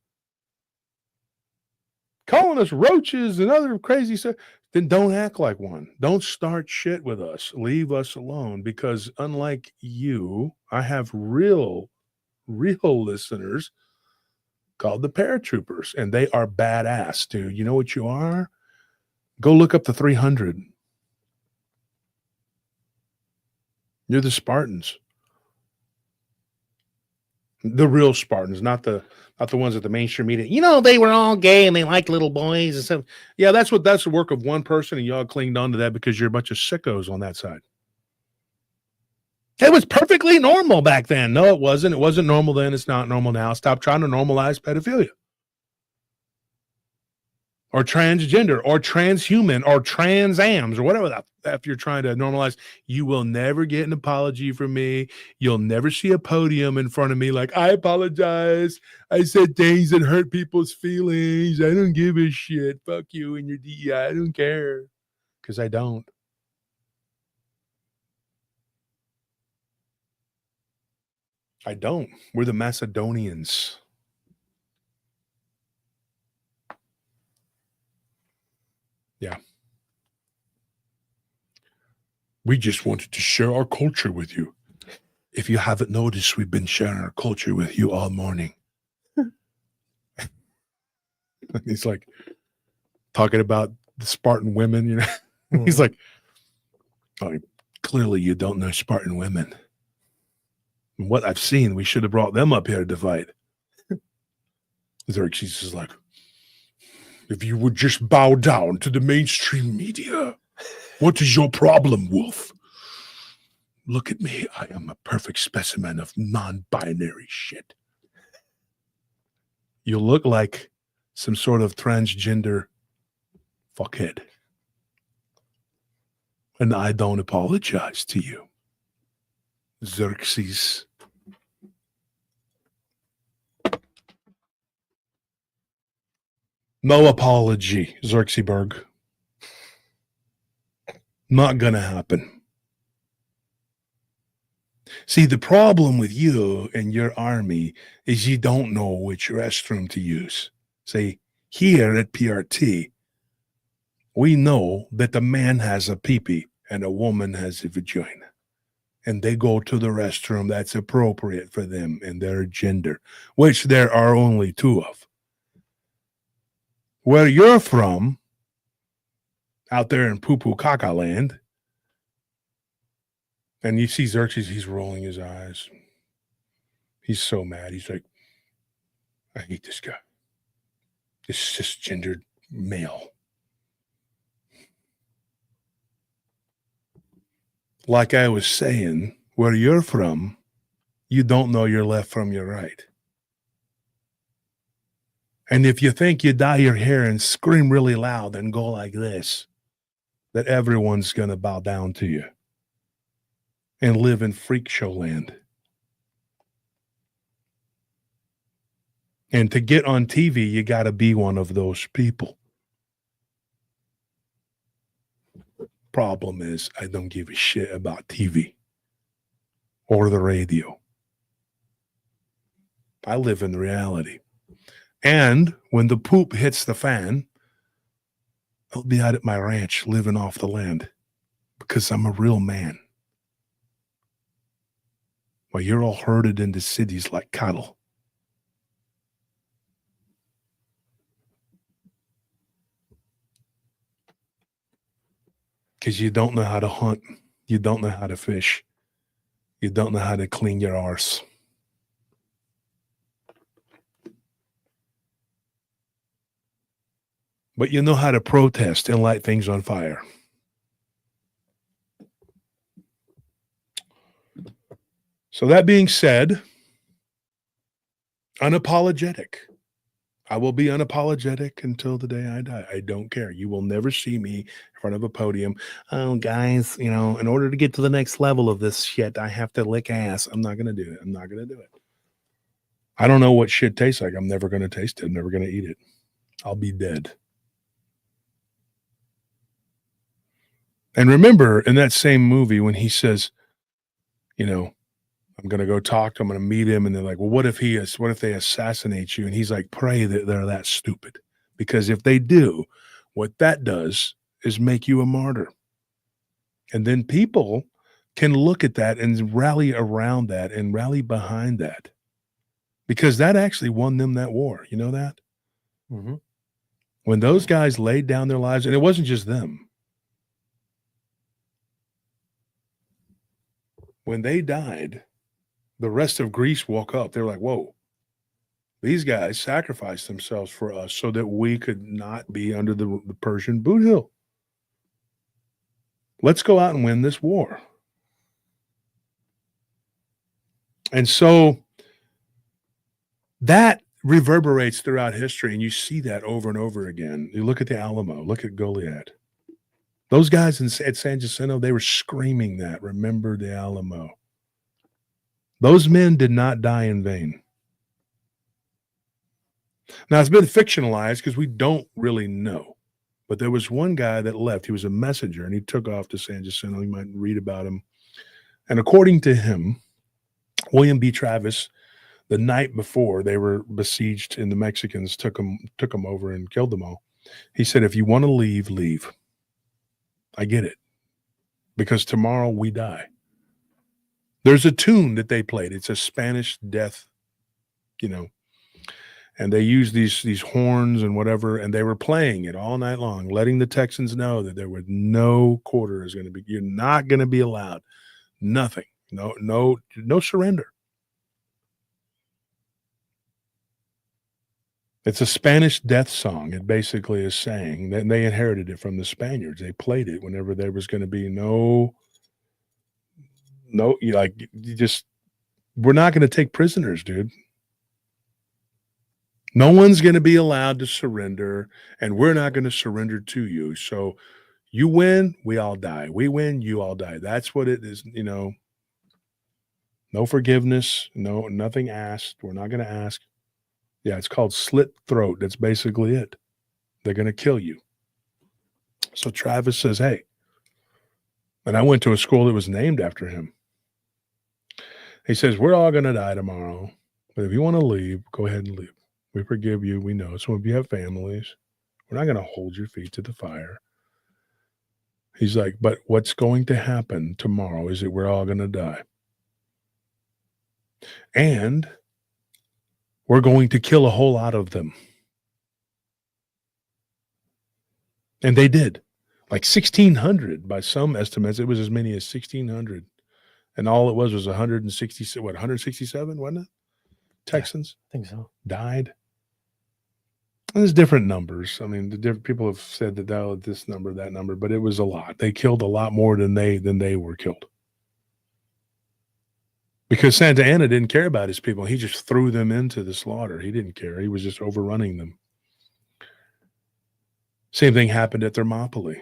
calling us roaches and other crazy stuff. Then don't act like one. Don't start shit with us. Leave us alone, because unlike you, I have real listeners called the paratroopers, and they are badass, dude. You know what you are? Go look up the 300. You're the Spartans. The real Spartans, not the ones at the mainstream media. You know, they were all gay and they liked little boys and stuff. Yeah, that's the work of one person, and y'all clinged on to that because you're a bunch of sickos on that side. It was perfectly normal back then. No, it wasn't. It wasn't normal then. It's not normal now. Stop trying to normalize pedophilia. Or transgender, or transhuman, or transams, or whatever the F you're trying to normalize. You will never get an apology from me. You'll never see a podium in front of me like, I apologize. I said things that hurt people's feelings. I don't give a shit. Fuck you and your DEI. I don't care. Because I don't. I don't. We're the Macedonians. Yeah. We just wanted to share our culture with you. If you haven't noticed, we've been sharing our culture with you all morning. He's like talking about the Spartan women, you know. He's like, oh, clearly you don't know Spartan women. And what I've seen, we should have brought them up here to fight. Xerxes is like, if you would just bow down to the mainstream media, what is your problem, wolf? Look at me. I am a perfect specimen of non-binary shit. You look like some sort of transgender fuckhead. And I don't apologize to you, Xerxes. No apology, Xerxesberg. Not gonna happen. See, the problem with you and your army is you don't know which restroom to use. See, here at PRT, we know that a man has a peepee and a woman has a vagina. And they go to the restroom that's appropriate for them and their gender, which there are only two of. Where you're from, out there in poo-poo caca land, and you see Xerxes, he's rolling his eyes. He's so mad. He's like, I hate this guy. This cisgendered male. Like I was saying, where you're from, you don't know your left from your right. And if you think you dye your hair and scream really loud and go like this, that everyone's going to bow down to you and live in freak show land. And to get on TV, you got to be one of those people. Problem is, I don't give a shit about TV or the radio. I live in reality. And when the poop hits the fan, I'll be out at my ranch living off the land because I'm a real man. While you're all herded into cities like cattle. Because you don't know how to hunt. You don't know how to fish. You don't know how to clean your arse. But you know how to protest and light things on fire. So that being said, unapologetic. I will be unapologetic until the day I die. I don't care. You will never see me in front of a podium. Oh, guys, you know, in order to get to the next level of this shit, I have to lick ass. I'm not going to do it. I'm not going to do it. I don't know what shit tastes like. I'm never going to taste it. I'm never going to eat it. I'll be dead. And remember in that same movie when he says, you know, I'm going to go talk to him. I'm going to meet him. And they're like, well, what if they assassinate you? And he's like, pray that they're that stupid. Because if they do, what that does is make you a martyr. And then people can look at that and rally around that and rally behind that. Because that actually won them that war. You know that? Mm-hmm. When those guys laid down their lives, and it wasn't just them. When they died, the rest of Greece woke up. They were like, whoa, these guys sacrificed themselves for us so that we could not be under the Persian boot heel. Let's go out and win this war. And so that reverberates throughout history, and you see that over and over again. You look at the Alamo, look at Goliad. Those guys at San Jacinto, they were screaming that, remember the Alamo. Those men did not die in vain. Now, it's been fictionalized because we don't really know. But there was one guy that left. He was a messenger, and he took off to San Jacinto. You might read about him. And according to him, William B. Travis, the night before they were besieged and the Mexicans took them over and killed them all, he said, if you want to leave, leave. I get it. Because tomorrow we die. There's a tune that they played. It's a Spanish death, you know, and they use these horns and whatever, and they were playing it all night long, letting the Texans know that there was no quarter is going to be, you're not going to be allowed. Nothing. No surrender. It's a Spanish death song. It basically is saying that they inherited it from the Spaniards. They played it whenever there was going to be we're not going to take prisoners, dude. No one's going to be allowed to surrender, and we're not going to surrender to you. So you win, we all die. We win, you all die. That's what it is, you know. No forgiveness, nothing asked. We're not going to ask. Yeah, it's called slit throat. That's basically it. They're going to kill you. So Travis says, hey, and I went to a school that was named after him. He says, we're all going to die tomorrow, but if you want to leave, go ahead and leave. We forgive you. We know. So if you have families, we're not going to hold your feet to the fire. He's like, but what's going to happen tomorrow is that we're all going to die. And we're going to kill a whole lot of them. And they did. Like 1,600 by some estimates. It was as many as 1,600. And all it was 167, wasn't it? Texans? Yeah, I think so. Died. And there's different numbers. I mean, the different people have said that this number, that number, but it was a lot. They killed a lot more than they were killed. Because Santa Anna didn't care about his people. He just threw them into the slaughter. He didn't care. He was just overrunning them. Same thing happened at Thermopylae.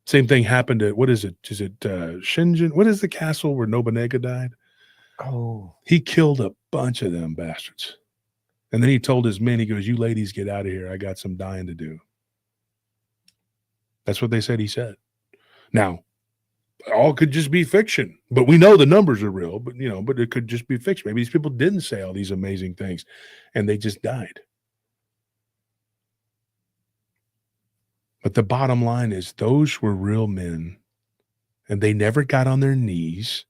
Same thing happened at, what is it? Is it Shingen? What is the castle where Nobunaga died? Oh. He killed a bunch of them bastards. And then he told his men, he goes, you ladies get out of here. I got some dying to do. That's what they said he said. Now, all could just be fiction, but we know the numbers are real, but it could just be fiction. Maybe these people didn't say all these amazing things and they just died. But the bottom line is those were real men, and they never got on their knees.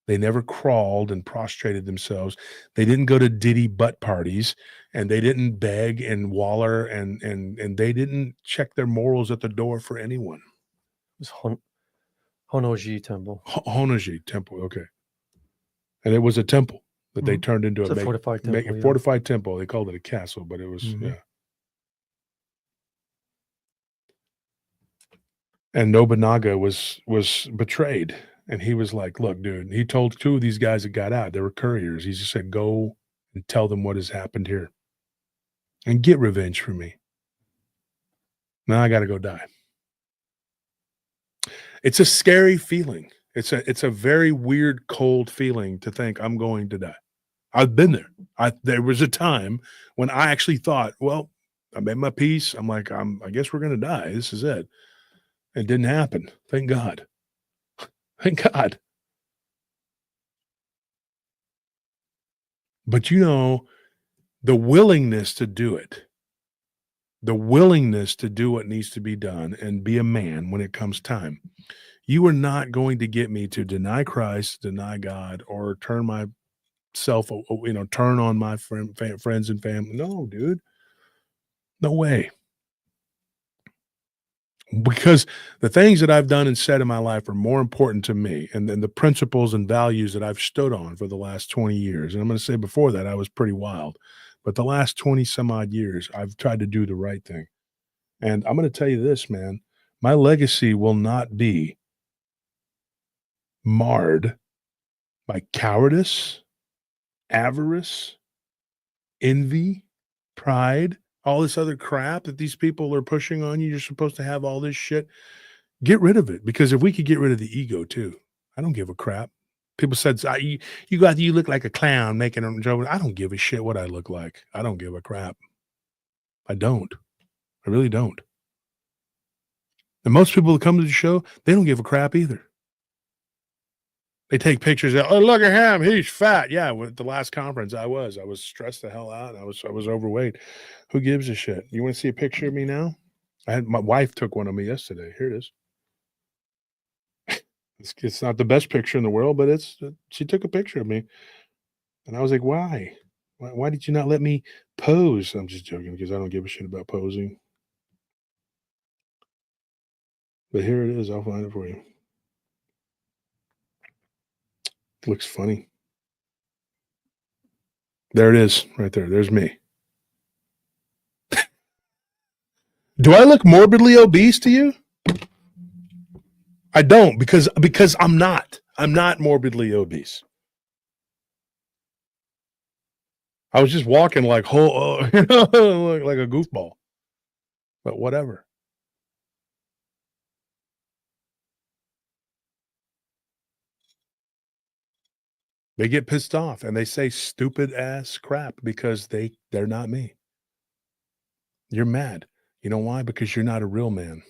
They never crawled and prostrated themselves. They didn't go to diddy butt parties, and they didn't beg and waller, and they didn't check their morals at the door for anyone. It was Honoji Temple. Honoji Temple, okay. And it was a temple that they turned into a fortified temple. A fortified temple. They called it a castle, but it was, yeah. And Nobunaga was betrayed, And he was like, look, dude, he told 2 of these guys that got out, they were couriers. He just said, go and tell them what has happened here and get revenge for me. Now I got to go die. It's a scary feeling. It's a very weird, cold feeling to think I'm going to die. I've been there. There was a time when I actually thought, well, I made my peace. I'm like, I guess we're going to die. This is it. It didn't happen. Thank God. Thank God. But you know, the willingness to do it, the willingness to do what needs to be done and be a man when it comes time. You are not going to get me to deny Christ, deny God, or turn myself, turn on my friends and family. No, dude. No way. Because the things that I've done and said in my life are more important to me, and then the principles and values that I've stood on for the last 20 years. And I'm going to say before that, I was pretty wild. But the last 20 some odd years, I've tried to do the right thing. And I'm going to tell you this, man, my legacy will not be marred by cowardice, avarice, envy, pride, all this other crap that these people are pushing on you. You're supposed to have all this shit. Get rid of it. Because if we could get rid of the ego too, I don't give a crap. People said, you look like a clown making a joke. I don't give a shit what I look like. I don't give a crap. I don't. I really don't. And most people that come to the show, they don't give a crap either. They take pictures of, oh, look at him, he's fat. Yeah, with the last conference I was stressed the hell out. I was overweight. Who gives a shit? You want to see a picture of me now? My wife took one of me yesterday. Here it is. It's not the best picture in the world, but she took a picture of me. And I was like, why? Why did you not let me pose? I'm just joking because I don't give a shit about posing. But here it is. I'll find it for you. It looks funny. There it is, right there. There's me. Do I look morbidly obese to you? I don't, because I'm not. I'm not morbidly obese. I was just walking like like a goofball. But whatever. They get pissed off and they say stupid ass crap because they're not me. You're mad. You know why? Because you're not a real man.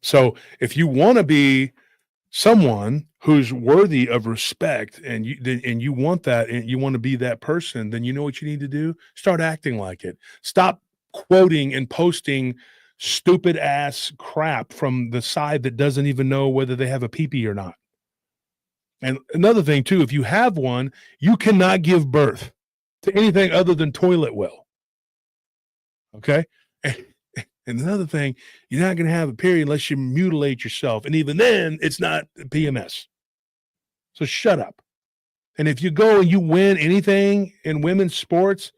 So if you want to be someone who's worthy of respect and you want that and you want to be that person, then you know what you need to do? Start acting like it. Stop quoting and posting stupid ass crap from the side that doesn't even know whether they have a pee-pee or not. And another thing too, if you have one, you cannot give birth to anything other than toilet well. Okay? And another thing, you're not going to have a period unless you mutilate yourself. And even then, it's not PMS. So shut up. And if you go and you win anything in women's sports,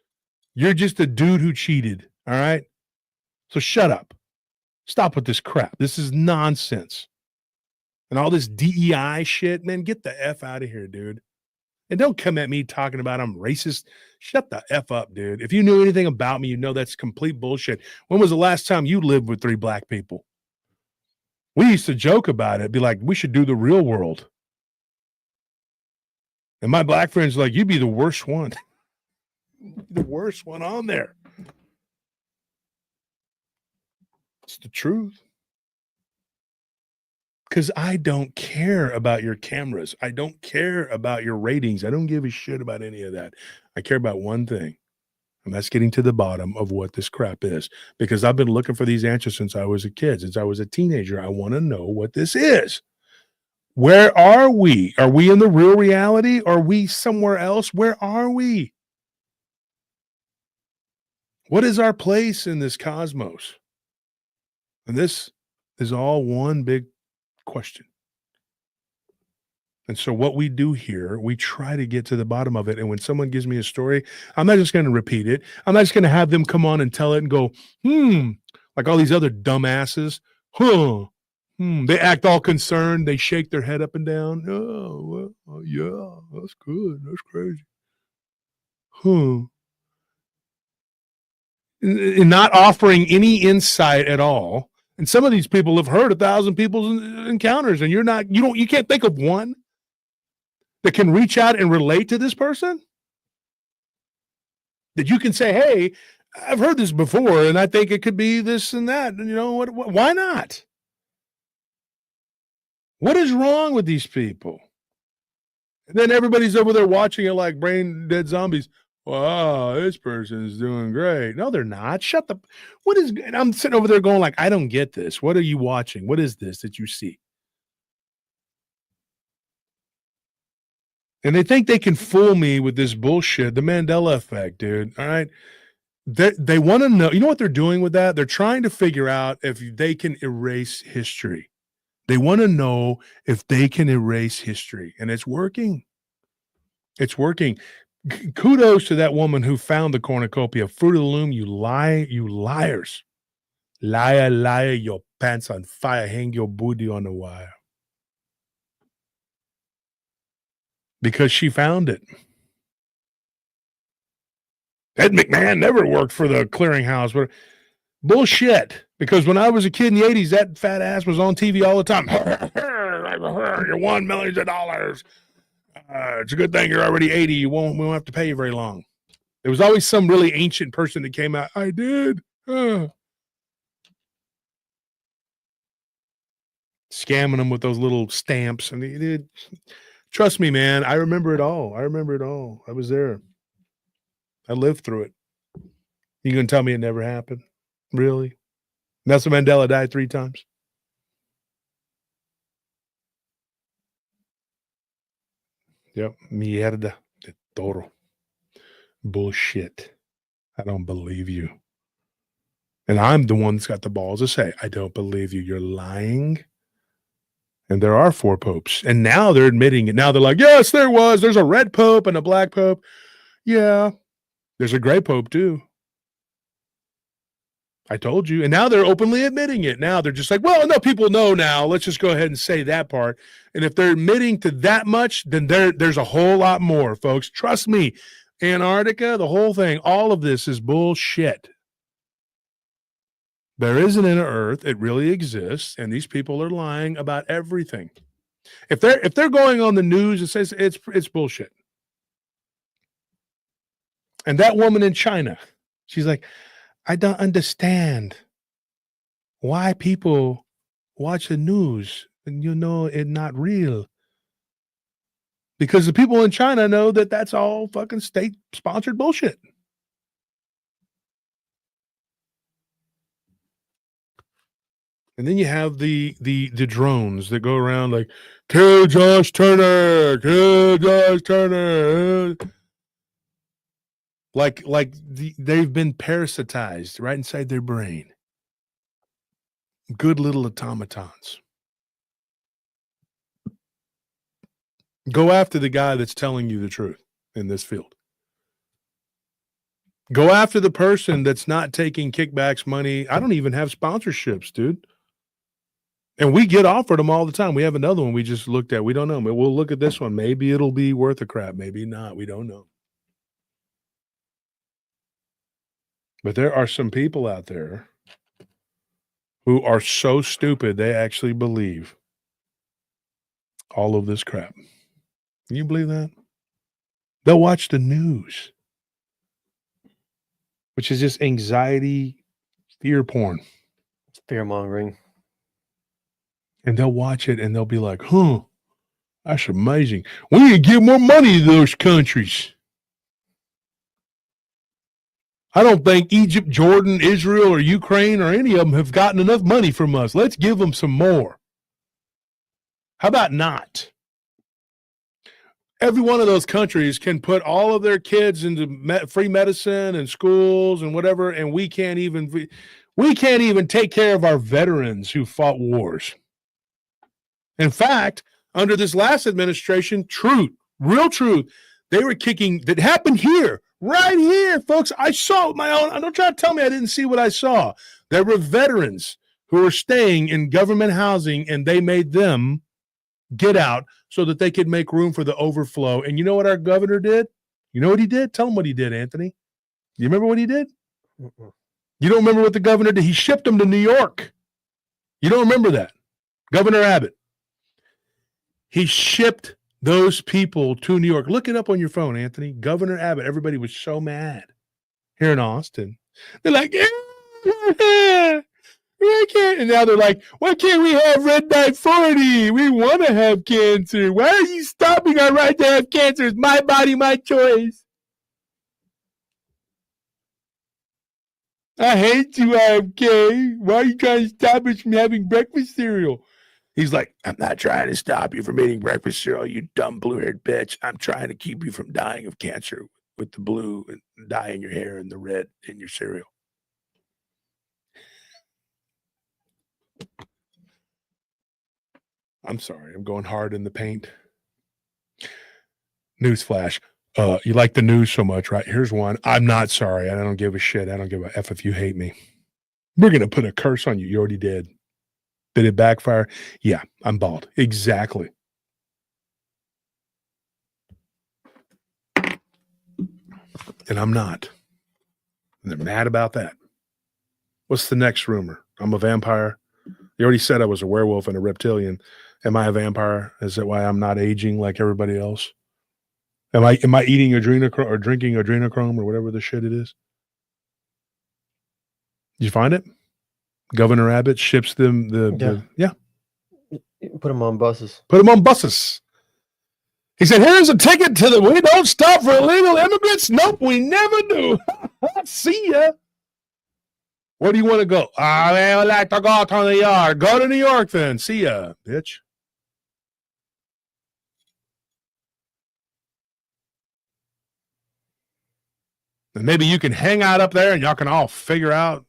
you're just a dude who cheated. All right? So shut up. Stop with this crap. This is nonsense. And all this DEI shit, man, get the F out of here, dude. And don't come at me talking about I'm racist. Shut the F up, dude. If you knew anything about me, you know that's complete bullshit. When was the last time you lived with 3 black people? We used to joke about it, be like, we should do the real world. And my black friends were like, you'd be the worst one. The worst one on there. It's the truth. Because I don't care about your cameras. I don't care about your ratings. I don't give a shit about any of that. I care about one thing, and that's getting to the bottom of what this crap is. Because I've been looking for these answers since I was a kid, since I was a teenager. I want to know what this is. Where are we? Are we in the real reality? Are we somewhere else? Where are we? What is our place in this cosmos? And this is all one big question. And so what we do here, we try to get to the bottom of it. And when someone gives me a story, I'm not just going to repeat it. I'm not just going to have them come on and tell it and go, like all these other dumbasses. They act all concerned. They shake their head up and down. Oh, well, yeah, that's good. That's crazy. And not offering any insight at all. And some of these people have heard 1,000 people's encounters, and you can't think of one that can reach out and relate to this person. That you can say, hey, I've heard this before, and I think it could be this and that. And you know what? Why not? What is wrong with these people? And then everybody's over there watching it like brain dead zombies. Wow, this person's doing great. No, they're not. Shut the. What is? And I'm sitting over there going like, I don't get this. What are you watching? What is this that you see? And they think they can fool me with this bullshit, the Mandela effect, dude. All right. They want to know. You know what they're doing with that? They're trying to figure out if they can erase history. They want to know if they can erase history. And it's working. It's working. Kudos to that woman who found the cornucopia. Fruit of the loom, you liars. Liar, your pants on fire. Hang your booty on the wire. Because she found it. Ed McMahon never worked for the clearinghouse. But bullshit. Because when I was a kid in the 80s, that fat ass was on TV all the time. You won millions of dollars. It's a good thing you're already 80. We won't have to pay you very long. There was always some really ancient person that came out. I did. Scamming them with those little stamps. And they did. Trust me, man. I remember it all. I was there. I lived through it. You gonna tell me it never happened? Really? Nelson Mandela died 3 times. Yep. Mierda de toro. Bullshit. I don't believe you. And I'm the one that's got the balls to say, I don't believe you. You're lying. And there are 4 popes. And now they're admitting it. Now they're like, yes, there was. There's a red pope and a black pope. Yeah. There's a gray pope too. I told you. And now they're openly admitting it. Now they're just like, well, no, people know now. Let's just go ahead and say that part. And if they're admitting to that much, then there's a whole lot more, folks. Trust me. Antarctica, the whole thing, all of this is bullshit. There is an inner earth. It really exists. And these people are lying about everything. If they're going on the news and says it's bullshit. And that woman in China, she's like, I don't understand why people watch the news and it's not real. Because the people in China know that that's all fucking state-sponsored bullshit. And then you have the drones that go around like, kill Josh Turner, kill Josh Turner. Like they've been parasitized right inside their brain. Good little automatons. Go after the guy that's telling you the truth in this field. Go after the person that's not taking kickbacks, money. I don't even have sponsorships, dude. And we get offered them all the time. We have another one we just looked at. We don't know. We'll look at this one. Maybe it'll be worth a crap. Maybe not. We don't know. But there are some people out there who are so stupid they actually believe all of this crap. Can you believe that? They'll watch the news, which is just anxiety, fear porn. It's fear-mongering. And they'll watch it and they'll be like, that's amazing. We need to give more money to those countries. I don't think Egypt, Jordan, Israel, or Ukraine, or any of them have gotten enough money from us. Let's give them some more. How about not? Every one of those countries can put all of their kids into free medicine and schools and whatever, and we can't even take care of our veterans who fought wars. In fact, under this last administration, real truth, they were kicking, that happened here. Right here, folks. I saw it with my own. Don't try to tell me I didn't see what I saw. There were veterans who are staying in government housing, and they made them get out so that they could make room for the overflow. And you know what our governor did? You know what he did? Tell them what he did, Anthony. You remember what he did? Mm-mm. You don't remember what the governor did? He shipped them to New York. You don't remember that? Governor Abbott. He shipped those people to New York. Look it up on your phone, Anthony. Governor Abbott. Everybody was so mad here in Austin. They're like, why can't? And now they're like, why can't we have red dye 40? We want to have cancer. Why are you stopping our right to have cancer? It's my body, my choice. I hate you, IMK. Why are you trying to stop us from having breakfast cereal? He's like, I'm not trying to stop you from eating breakfast cereal, you dumb blue-haired bitch. I'm trying to keep you from dying of cancer with the blue and dye in your hair and the red in your cereal. I'm sorry. I'm going hard in the paint. Newsflash. You like the news so much, right? Here's one. I'm not sorry. I don't give a shit. I don't give a F if you hate me. We're going to put a curse on you. You already did. Did it backfire? Yeah, I'm bald. Exactly. And I'm not. And they're mad about that. What's the next rumor? I'm a vampire. You already said I was a werewolf and a reptilian. Am I a vampire? Is that why I'm not aging like everybody else? Am I eating adrenochrome or drinking adrenochrome or whatever the shit it is? Did you find it? Governor Abbott ships them yeah. Put them on buses. Put them on buses. He said, here's a ticket to the, we don't stop for illegal immigrants. Nope, we never do. See ya. Where do you want to go? I would like to go to New York. Go to New York then. See ya, bitch. And maybe you can hang out up there and y'all can all figure out,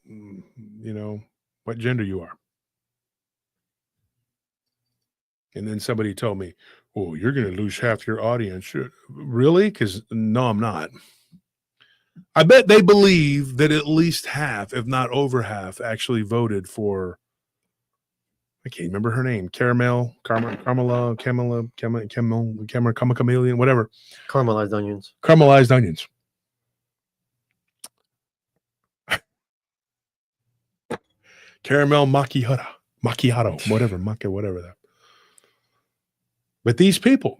what gender you are. And then somebody told me, oh, you're going to lose half your audience. Really? Because no, I'm not. I bet they believe that at least half, if not over half, actually voted for, I can't remember her name, Chameleon, whatever. Caramelized onions. Caramelized onions. Caramel macchiato, whatever that. But these people,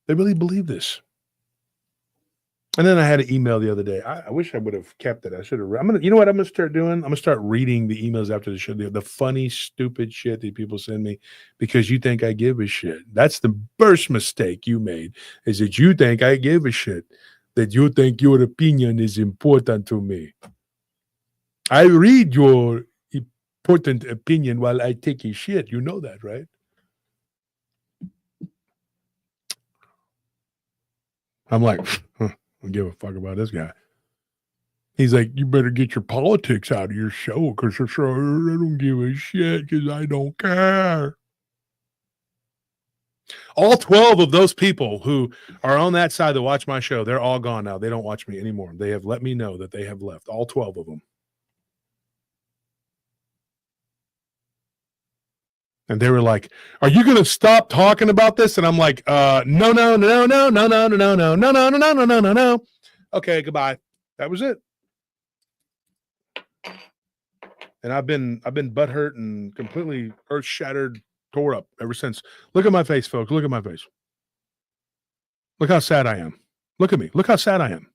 they really believe this. And then I had an email the other day. I wish I would have kept it. I should have. You know what I'm going to start doing? I'm going to start reading the emails after the show. The funny, stupid shit that people send me because you think I give a shit. That's the first mistake you made, is that you think I give a shit, that you think your opinion is important to me. I read your important opinion while I take a shit. You know that, right? I'm like, I don't give a fuck about this guy. He's like, you better get your politics out of your show because I don't give a shit because I don't care. All 12 of those people who are on that side that watch my show, they're all gone now. They don't watch me anymore. They have let me know that they have left. All 12 of them. And they were like, are you going to stop talking about this? And I'm like, no. Okay, goodbye. That was it. And I've been butthurt and completely earth shattered, tore up ever since. Look at my face, folks. Look at my face. Look how sad I am. Look at me. Look how sad I am.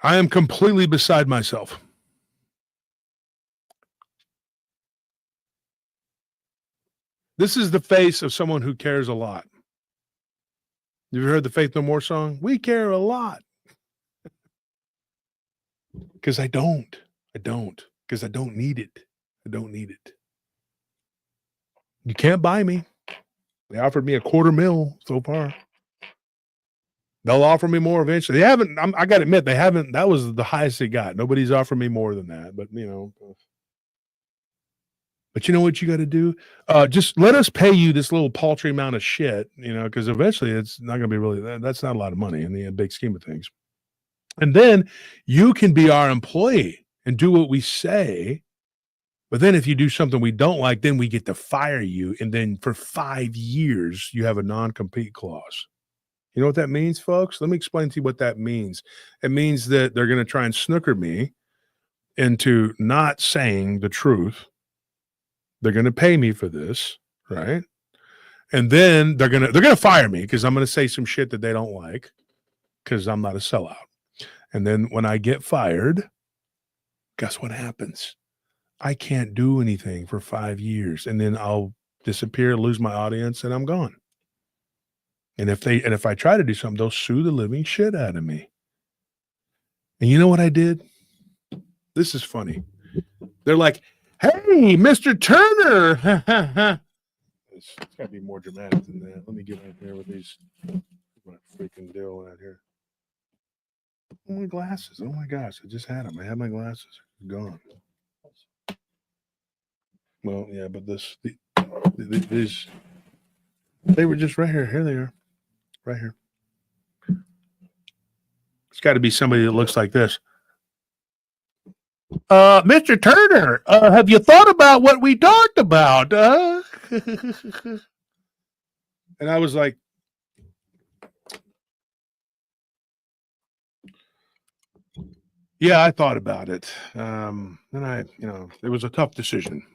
I am completely beside myself. This is the face of someone who cares a lot. You've heard the Faith No More song? We care a lot. Because I don't. Because I don't need it. I don't need it. You can't buy me. They offered me $250,000 so far. They'll offer me more eventually. They haven't, I got to admit, they haven't, that was the highest they got. Nobody's offered me more than that, but But you know what you got to do? Just let us pay you this little paltry amount of shit, because eventually it's not going to be really, that's not a lot of money in the big scheme of things. And then you can be our employee and do what we say. But then if you do something we don't like, then we get to fire you. And then for 5 years, you have a non-compete clause. You know what that means, folks? Let me explain to you what that means. It means that they're going to try and snooker me into not saying the truth. They're going to pay me for this, right? And then they're going to fire me because I'm going to say some shit that they don't like because I'm not a sellout. And then when I get fired, guess what happens? I can't do anything for 5 years, and then I'll disappear, lose my audience, and I'm gone. And if I try to do something, they'll sue the living shit out of me. And you know what I did? This is funny. They're like, "Hey, Mr. Turner." It's got to be more dramatic than that. Let me get right there with these. My freaking deal out here. Oh, my glasses. Oh my gosh, I just had them. I had my glasses. Gone. Well, yeah, but these, they were just right here. Here they are. Right here. It's got to be somebody that looks like this. Mr. Turner, have you thought about what we talked about? And I was like, yeah, I thought about it. And it was a tough decision.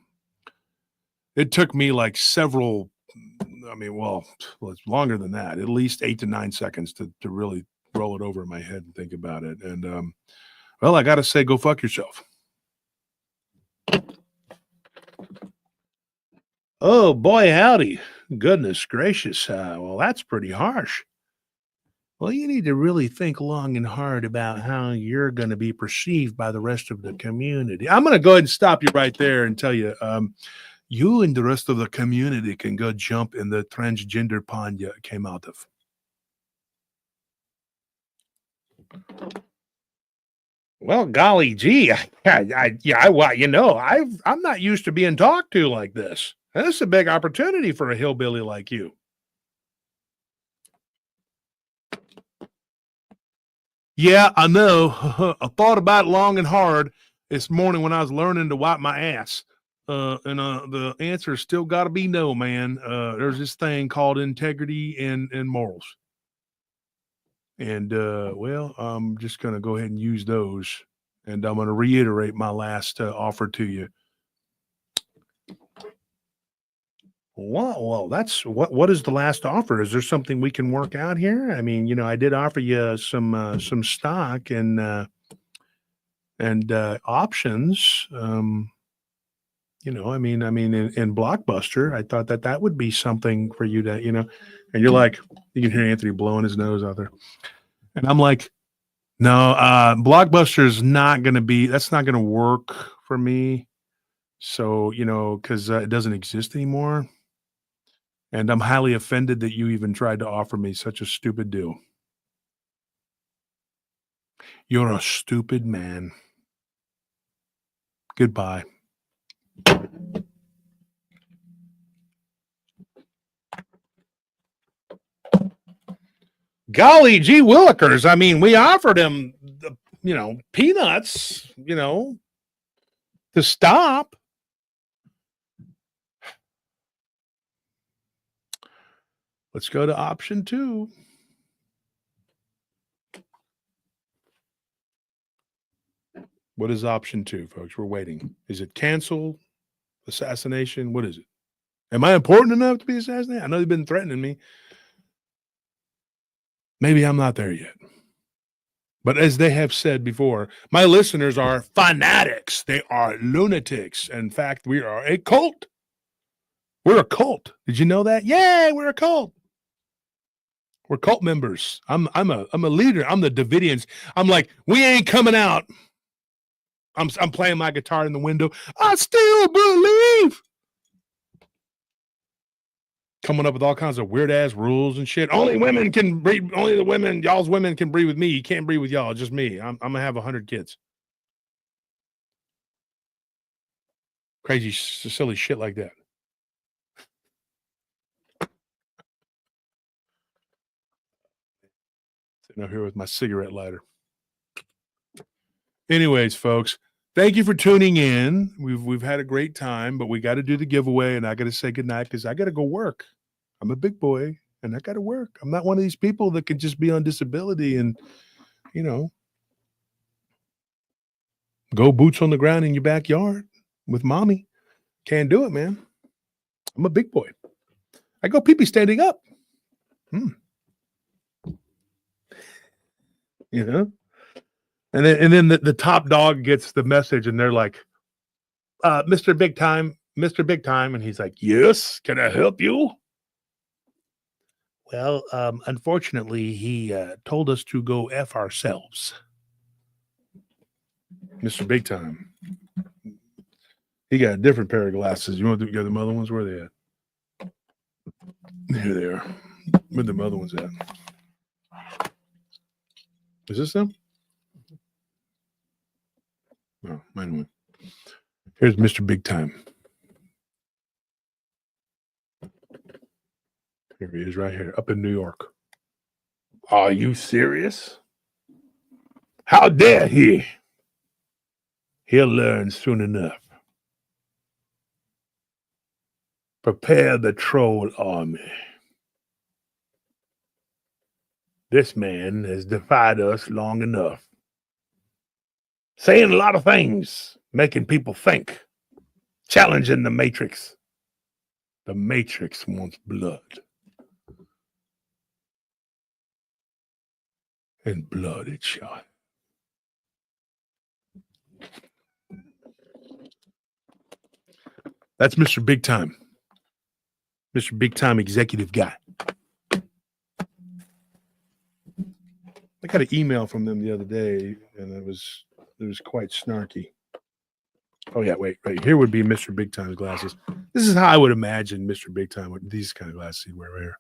It took me like several, it's longer than that, at least 8 to 9 seconds to really roll it over in my head and think about it. And, well, I got to say, go fuck yourself. Oh, boy, howdy. Goodness gracious. Well, that's pretty harsh. Well, you need to really think long and hard about how you're going to be perceived by the rest of the community. I'm going to go ahead and stop you right there and tell you, you and the rest of the community can go jump in the transgender pond you came out of. Well, golly gee, I'm not used to being talked to like this. And this is a big opportunity for a hillbilly like you. Yeah, I know. I thought about it long and hard this morning when I was learning to wipe my ass. And the answer still got to be no, man. There's this thing called integrity and morals. And, well, I'm just going to go ahead and use those. And I'm going to reiterate my last offer to you. Well, that's what is the last offer? Is there something we can work out here? I mean, I did offer you some stock and options. In Blockbuster, I thought that would be something for you to, and you're like, you can hear Anthony blowing his nose out there. And I'm like, no, Blockbuster is not going to be, that's not going to work for me. So, because it doesn't exist anymore. And I'm highly offended that you even tried to offer me such a stupid deal. You're a stupid man. Goodbye. Golly gee willikers. I mean, we offered him, peanuts, to stop. Let's go to option 2. What is option 2, folks? We're waiting. Is it cancel, assassination? What is it? Am I important enough to be assassinated? I know they've been threatening me. Maybe I'm not there yet. But as they have said before, my listeners are fanatics. They are lunatics. In fact, we are a cult. We're a cult. Did you know that? Yeah, we're a cult. We're cult members. I'm a leader. I'm the Davidians. I'm like, we ain't coming out. I'm playing my guitar in the window. I still believe. Coming up with all kinds of weird ass rules and shit. Only women can breed. Only the women, y'all's women can breed with me. You can't breed with y'all. Just me. I'm gonna have 100 kids. Crazy, silly shit like that. Sitting up here with my cigarette lighter. Anyways, folks, thank you for tuning in. We've had a great time, but we got to do the giveaway, and I got to say goodnight because I got to go work. I'm a big boy, and I got to work. I'm not one of these people that can just be on disability and, you know, go boots on the ground in your backyard with mommy. Can't do it, man. I'm a big boy. I go pee-pee standing up. You know? And then the top dog gets the message and they're like, Mr. Big Time, Mr. Big Time. And he's like, yes, can I help you? Well, unfortunately, he told us to go F ourselves. Mr. Big Time. He got a different pair of glasses. You want to get the other ones? Where are they at? Here they are. Where the other ones at? Is this them? No, mine went. Here's Mr. Big Time. Here he is right here, up in New York. Are you serious? How dare he? He'll learn soon enough. Prepare the troll army. This man has defied us long enough. Saying a lot of things, making people think, challenging the Matrix. The Matrix wants blood. And blood it shot. That's Mr. Big Time. Mr. Big Time executive guy. I got an email from them the other day, and it was quite snarky. Oh yeah, wait. Here would be Mr. Big Time's glasses. This is how I would imagine Mr. Big Time with these kind of glasses he'd wear right here.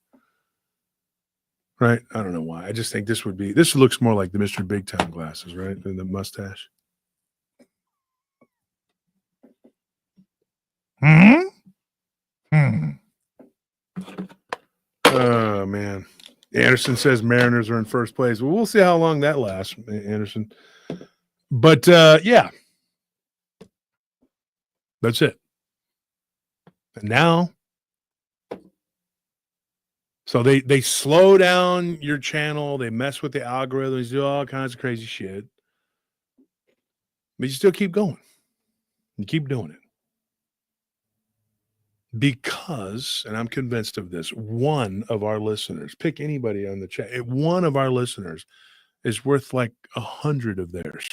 Right? I don't know why. I just think this looks more like the Mr. Big Time glasses, right? Than the mustache. Oh man. Anderson says Mariners are in first place. Well, we'll see how long that lasts, Anderson. But yeah. That's it. And now, so they slow down your channel, they mess with the algorithms, do all kinds of crazy shit. But you still keep going. You keep doing it. Because, and I'm convinced of this, one of our listeners, pick anybody on the chat, one of our listeners is worth like 100 of theirs.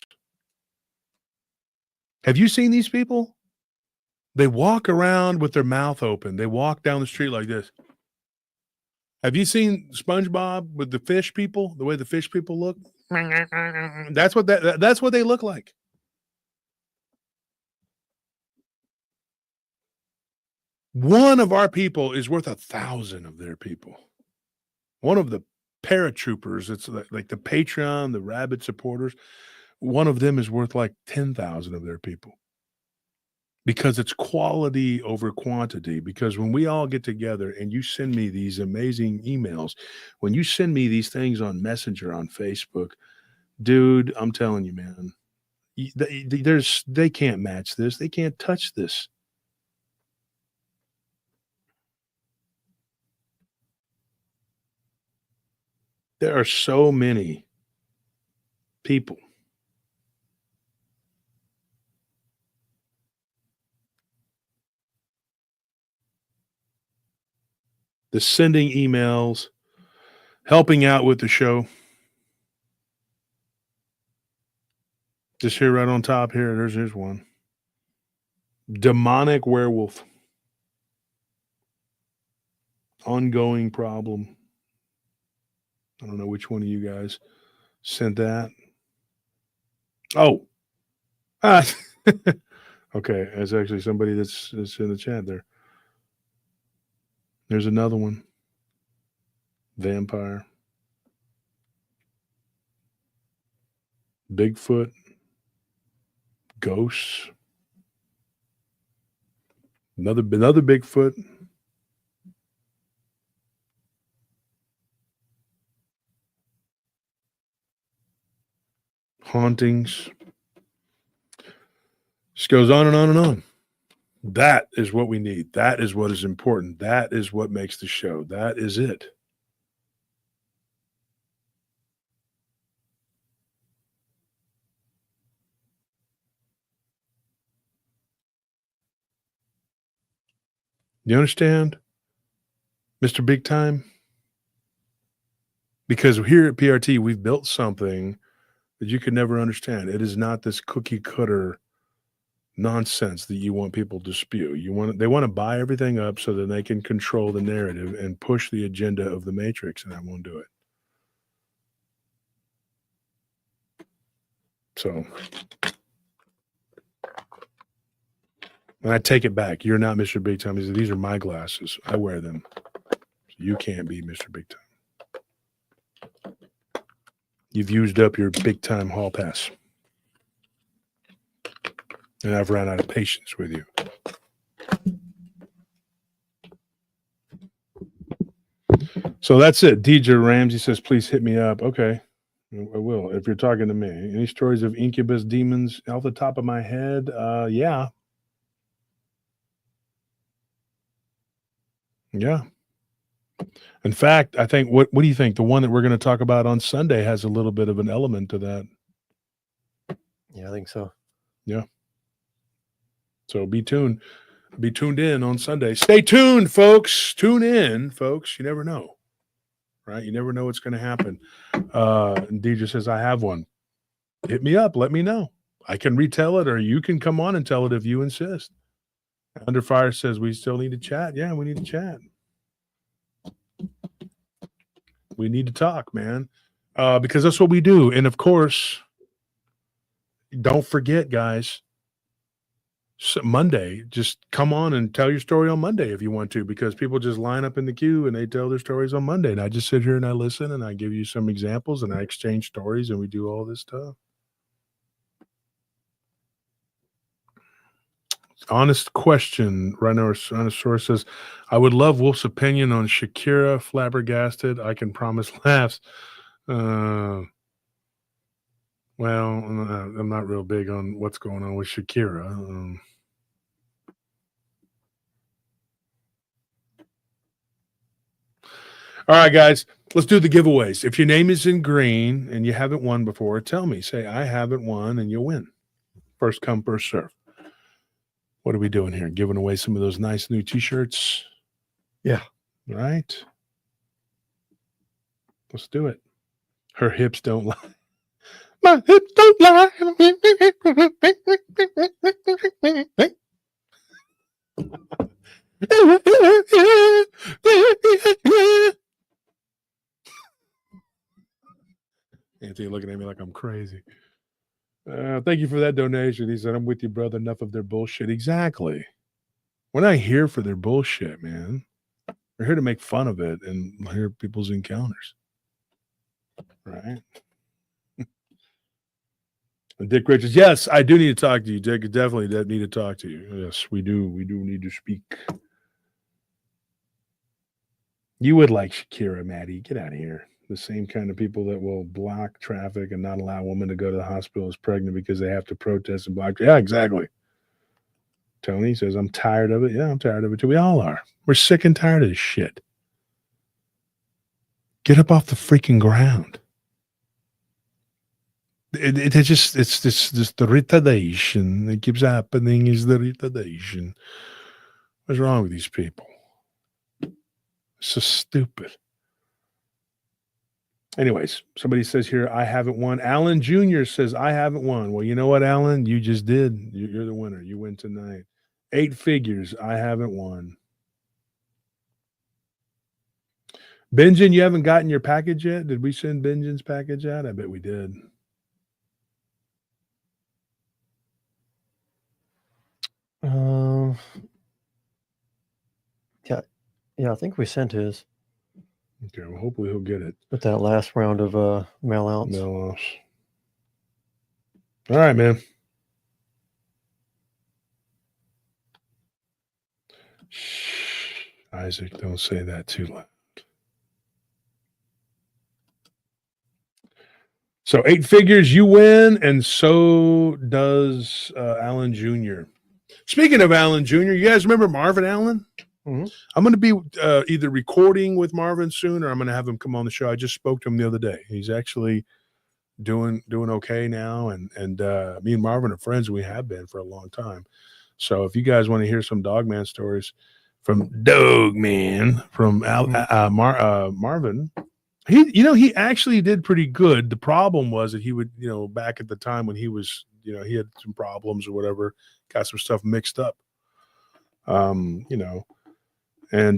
Have you seen these people? They walk around with their mouth open. They walk down the street like this. Have you seen SpongeBob with the fish people? The way the fish people look? That's what they look like. One of our people is worth 1,000 of their people. One of the paratroopers, it's like the Patreon, the rabid supporters, one of them is worth like 10,000 of their people. Because it's quality over quantity. Because when we all get together and you send me these amazing emails, when you send me these things on Messenger, on Facebook, dude, I'm telling you, man, they can't match this. They can't touch this. There are so many people the sending emails, helping out with the show. Just here right on top here, here's one. Demonic werewolf. Ongoing problem. I don't know which one of you guys sent that. Oh. Okay, that's actually somebody that's in the chat there. There's another one. Vampire. Bigfoot. Ghosts. Another Bigfoot. Hauntings. Just goes on and on and on. That is what we need. That is what is important. That is what makes the show. That is it. You understand, Mr. Big Time? Because here at PRT, we've built something that you could never understand. It is not this cookie cutter nonsense that you want people to spew. They want to buy everything up so that they can control the narrative and push the agenda of the Matrix, and I won't do it. So, and I take it back. You're not Mr. Big Time. These are my glasses. I wear them. You can't be Mr. Big Time. You've used up your big time hall pass. And I've run out of patience with you. So that's it. DJ Ramsey says, please hit me up. Okay. I will, if you're talking to me. Any stories of incubus demons off the top of my head? Yeah. Yeah. In fact, I think, what do you think? The one that we're going to talk about on Sunday has a little bit of an element to that. Yeah, I think so. Yeah. So be tuned. Be tuned in on Sunday. Stay tuned, folks. Tune in, folks. You never know. Right? You never know what's going to happen. And DJ says, I have one. Hit me up. Let me know. I can retell it, or you can come on and tell it if you insist. Under Fire says, we still need to chat. Yeah, we need to chat. We need to talk, man, because that's what we do. And of course, don't forget, guys, Monday, just come on and tell your story on Monday if you want to, because people just line up in the queue and they tell their stories on Monday. And I just sit here and I listen and I give you some examples and I exchange stories and we do all this stuff. Honest question. Rhinosaurus says, I would love Wolf's opinion on Shakira flabbergasted. I can promise laughs. Well, I'm not real big on what's going on with Shakira. All right, guys, let's do the giveaways. If your name is in green and you haven't won before, tell me. Say, I haven't won, and you'll win. First come, first serve. What are we doing here? Giving away some of those nice new T-shirts? Yeah. Right? Let's do it. Her hips don't lie. My hips don't lie. Anthony looking at me like I'm crazy. Thank you for that donation. He said, I'm with you, brother. Enough of their bullshit. Exactly. We're not here for their bullshit, man. We're here to make fun of it and hear people's encounters. Right? Dick Richards. Yes, I do need to talk to you, Dick. Definitely need to talk to you. Yes, we do. We do need to speak. You would like Shakira, Maddie. Get out of here. The same kind of people that will block traffic and not allow women to go to the hospital as pregnant because they have to protest and block. Yeah, exactly. Tony says, I'm tired of it. Yeah, I'm tired of it too. We all are. We're sick and tired of this shit. Get up off the freaking ground. It's the retardation that keeps happening is the retardation. What's wrong with these people? It's so stupid. Anyways, somebody says here, I haven't won. Alan Jr. says, I haven't won. Well, you know what, Alan? You just did. You're the winner. You win tonight. 8 figures. I haven't won. Benjamin, you haven't gotten your package yet? Did we send Benjamin's package out? I bet we did. Yeah, I think we sent his. Okay, well, hopefully he'll get it. With that last round of mail outs. Mail outs. All right, man. Shh, Isaac, don't say that too loud. So 8 figures, you win, and so does Alan Jr. Speaking of Alan Jr., you guys remember Marvin Allen? Mhm. I'm going to be either recording with Marvin soon, or I'm going to have him come on the show. I just spoke to him the other day. He's actually doing okay now, and me and Marvin are friends. We have been for a long time. So if you guys want to hear some Dogman stories from Dogman from Marvin, he actually did pretty good. The problem was that he would, back at the time when he was, he had some problems or whatever, got some stuff mixed up. And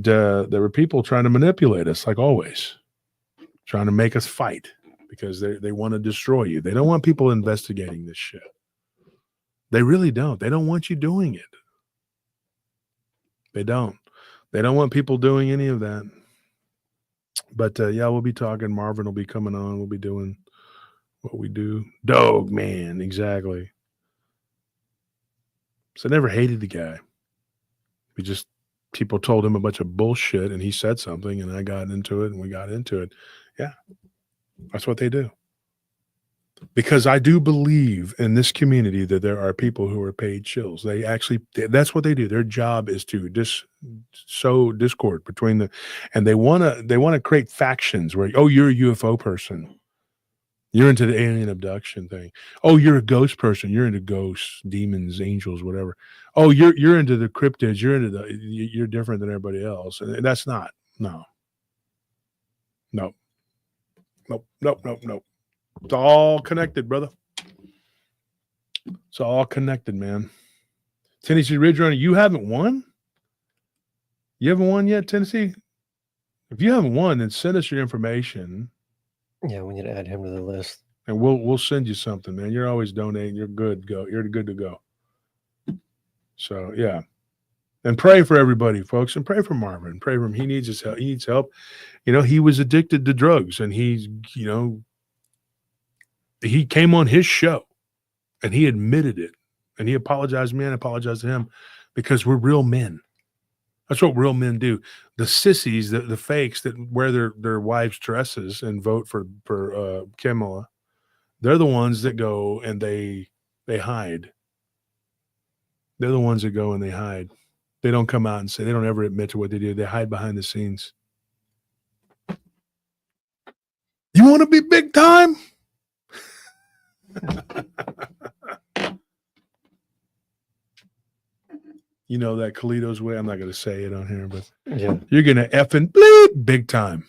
there were people trying to manipulate us, like always, trying to make us fight because they want to destroy you. They don't want people investigating this shit. They really don't. They don't want you doing it. They don't. They don't want people doing any of that. But yeah, we'll be talking. Marvin will be coming on. We'll be doing what we do. Dog man, exactly. So I never hated the guy. People told him a bunch of bullshit and he said something and I got into it and we got into it. Yeah, that's what they do. Because I do believe in this community that there are people who are paid chills. That's what they do. Their job is to sow discord between and they want to create factions where, oh, you're a UFO person. You're into the alien abduction thing. Oh, you're a ghost person. You're into ghosts, demons, angels, whatever. Oh, you're into the cryptids. You're different than everybody else. And that's not. No. Nope. It's all connected, brother. It's all connected, man. Tennessee Ridge Runner, you haven't won? You haven't won yet, Tennessee? If you haven't won, then send us your information. Yeah, we need to add him to the list. And we'll send you something, man. You're always donating. You're good. You're good to go. So yeah. And pray for everybody, folks. And pray for Marvin. Pray for him. He needs his help. He needs help. He was addicted to drugs and he's, he came on his show and he admitted it and he apologized to me and I apologized to him because we're real men. That's what real men do. The sissies, the fakes that wear their wives' dresses and vote for Kamala, they're the ones that go and they hide. They're the ones that go and they hide. They don't come out and say, they don't ever admit to what they do. They hide behind the scenes. You want to be big time? You know that Carlito's way. I'm not going to say it on here, but Yeah. You're going to effing bleep big time.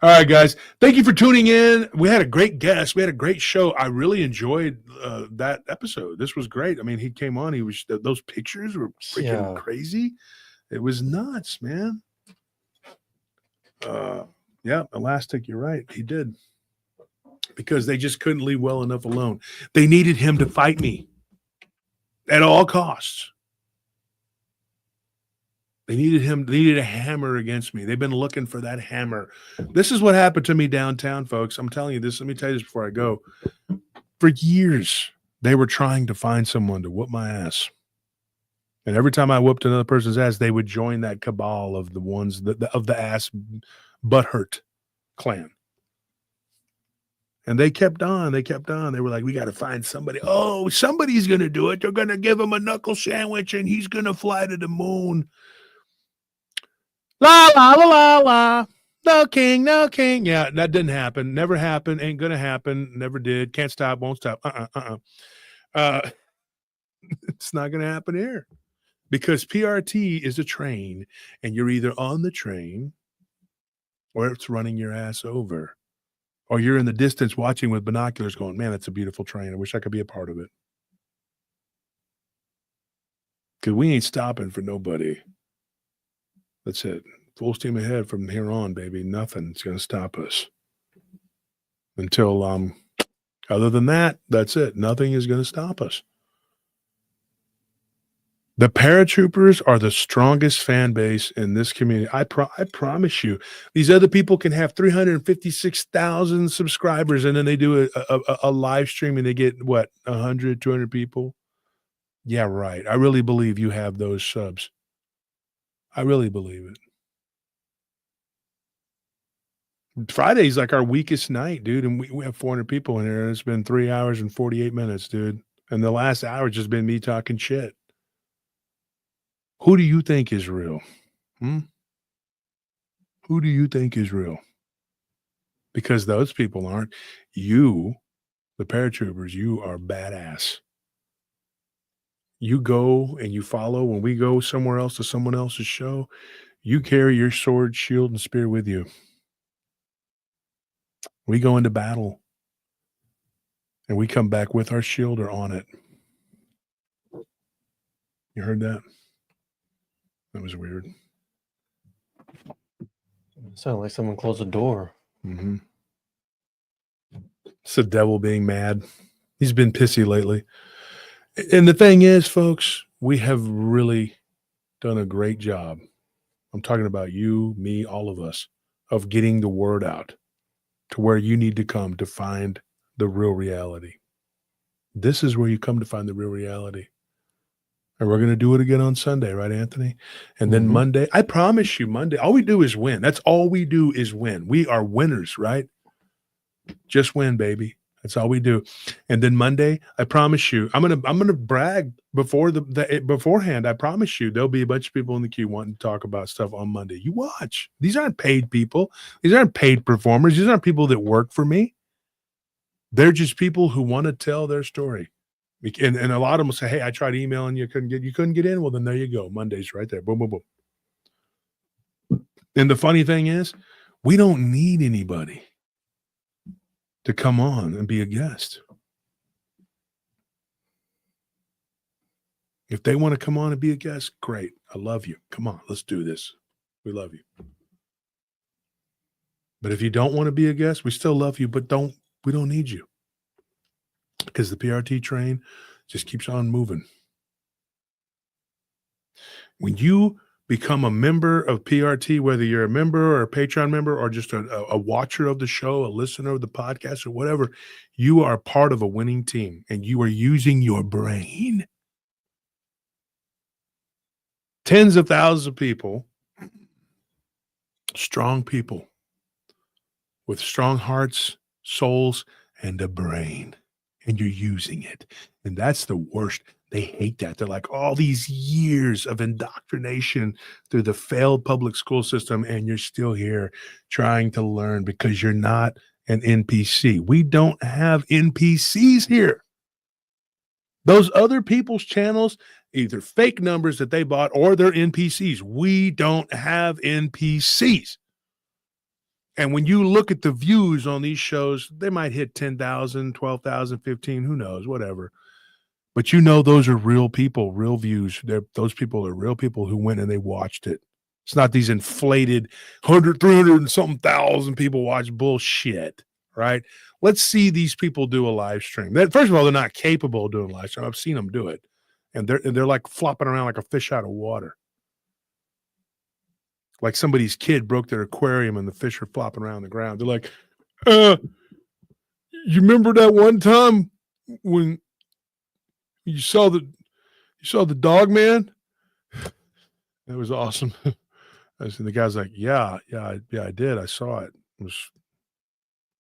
All right, guys. Thank you for tuning in. We had a great guest. We had a great show. I really enjoyed that episode. This was great. I mean, he came on. Those pictures were freaking crazy. It was nuts, man. Yeah, Elastic, you're right. He did. Because they just couldn't leave well enough alone. They needed him to fight me at all costs. They needed a hammer against me. They've been looking for that hammer. This is what happened to me downtown, folks. I'm telling you this. Let me tell you this before I go. For years, they were trying to find someone to whoop my ass. And every time I whooped another person's ass, they would join that cabal of the ones of the ass butthurt clan. And they kept on. They were like, we got to find somebody. Oh, somebody's going to do it. They're going to give him a knuckle sandwich and he's going to fly to the moon. La, la, la, la, la. No king, no king. Yeah, that didn't happen. Never happened. Ain't going to happen. Never did. Can't stop, won't stop. It's not going to happen here. Because PRT is a train and you're either on the train or it's running your ass over. Or you're in the distance watching with binoculars going, man, that's a beautiful train. I wish I could be a part of it. Because we ain't stopping for nobody. That's it. Full steam ahead from here on, baby. Nothing's going to stop us. Until, other than that, that's it. Nothing is going to stop us. The paratroopers are the strongest fan base in this community. I promise you. These other people can have 356,000 subscribers, and then they do a live stream, and they get, what, 100, 200 people? Yeah, right. I really believe you have those subs. I really believe it. Friday's like our weakest night, dude. And we have 400 people in here. And it's been 3 hours and 48 minutes, dude. And the last hour just been me talking shit. Who do you think is real? Who do you think is real? Because those people aren't. You, the paratroopers, you are badass. You go and you follow. When we go somewhere else to someone else's show, you carry your sword, shield, and spear with you. We go into battle and we come back with our shield or on it. You heard that? That was weird. Sounded like someone closed the door. Mm-hmm. It's the devil being mad. He's been pissy lately. And the thing is, folks, we have really done a great job. I'm talking about you, me, all of us, of getting the word out to where you need to come to find the real reality. This is where you come to find the real reality. And we're going to do it again on Sunday, right, Anthony? And then Monday, I promise you, Monday, all we do is win. That's all we do is win. We are winners, right? Just win, baby. That's all we do. And then Monday, I promise you, I'm gonna brag before beforehand. I promise you, there'll be a bunch of people in the queue wanting to talk about stuff on Monday. You watch. These aren't paid people. These aren't paid performers. These aren't people that work for me. They're just people who want to tell their story. And a lot of them will say, "Hey, I tried emailing you, couldn't get in." Well, then there you go. Monday's right there. Boom, boom, boom. And the funny thing is, we don't need anybody to come on and be a guest. If they want to come on and be a guest, great. I love you. Come on, let's do this. We love you. But if you don't want to be a guest, we still love you, but we don't need you. Because the PRT train just keeps on moving. When you become a member of PRT, whether you're a member or a Patreon member or just a watcher of the show, a listener of the podcast or whatever, you are part of a winning team and you are using your brain. Tens of thousands of people, strong people with strong hearts, souls, and a brain. And you're using it. And that's the worst. They hate that. They're like, all these years of indoctrination through the failed public school system, and you're still here trying to learn because you're not an NPC. We don't have NPCs here. Those other people's channels, either fake numbers that they bought or they're NPCs. We don't have NPCs. And when you look at the views on these shows, they might hit 10,000, 12,000, 15, who knows, whatever. But you know those are real people, real views. Those people are real people who went and they watched it. It's not these inflated 100, 300 and something thousand people watch bullshit, right? Let's see these people do a live stream. First of all, they're not capable of doing a live stream. I've seen them do it. And they're like flopping around like a fish out of water. Like somebody's kid broke their aquarium and the fish are flopping around the ground. They're like, you remember that one time when you saw the dog man? That was awesome. And the guy's like, yeah, I did. I saw it. It was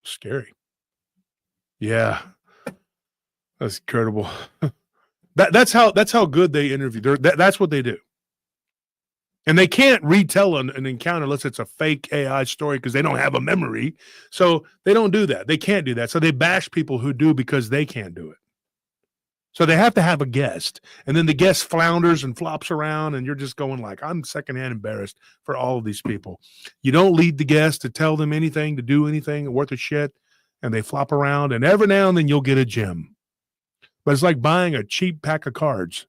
scary. Yeah. That's incredible. That's how good they interview. That's what they do. And they can't retell an encounter unless it's a fake AI story because they don't have a memory. So they don't do that. They can't do that. So they bash people who do because they can't do it. So they have to have a guest. And then the guest flounders and flops around and you're just going like, I'm secondhand embarrassed for all of these people. You don't lead the guest to tell them anything, to do anything worth a shit. And they flop around and every now and then you'll get a gem. But it's like buying a cheap pack of cards.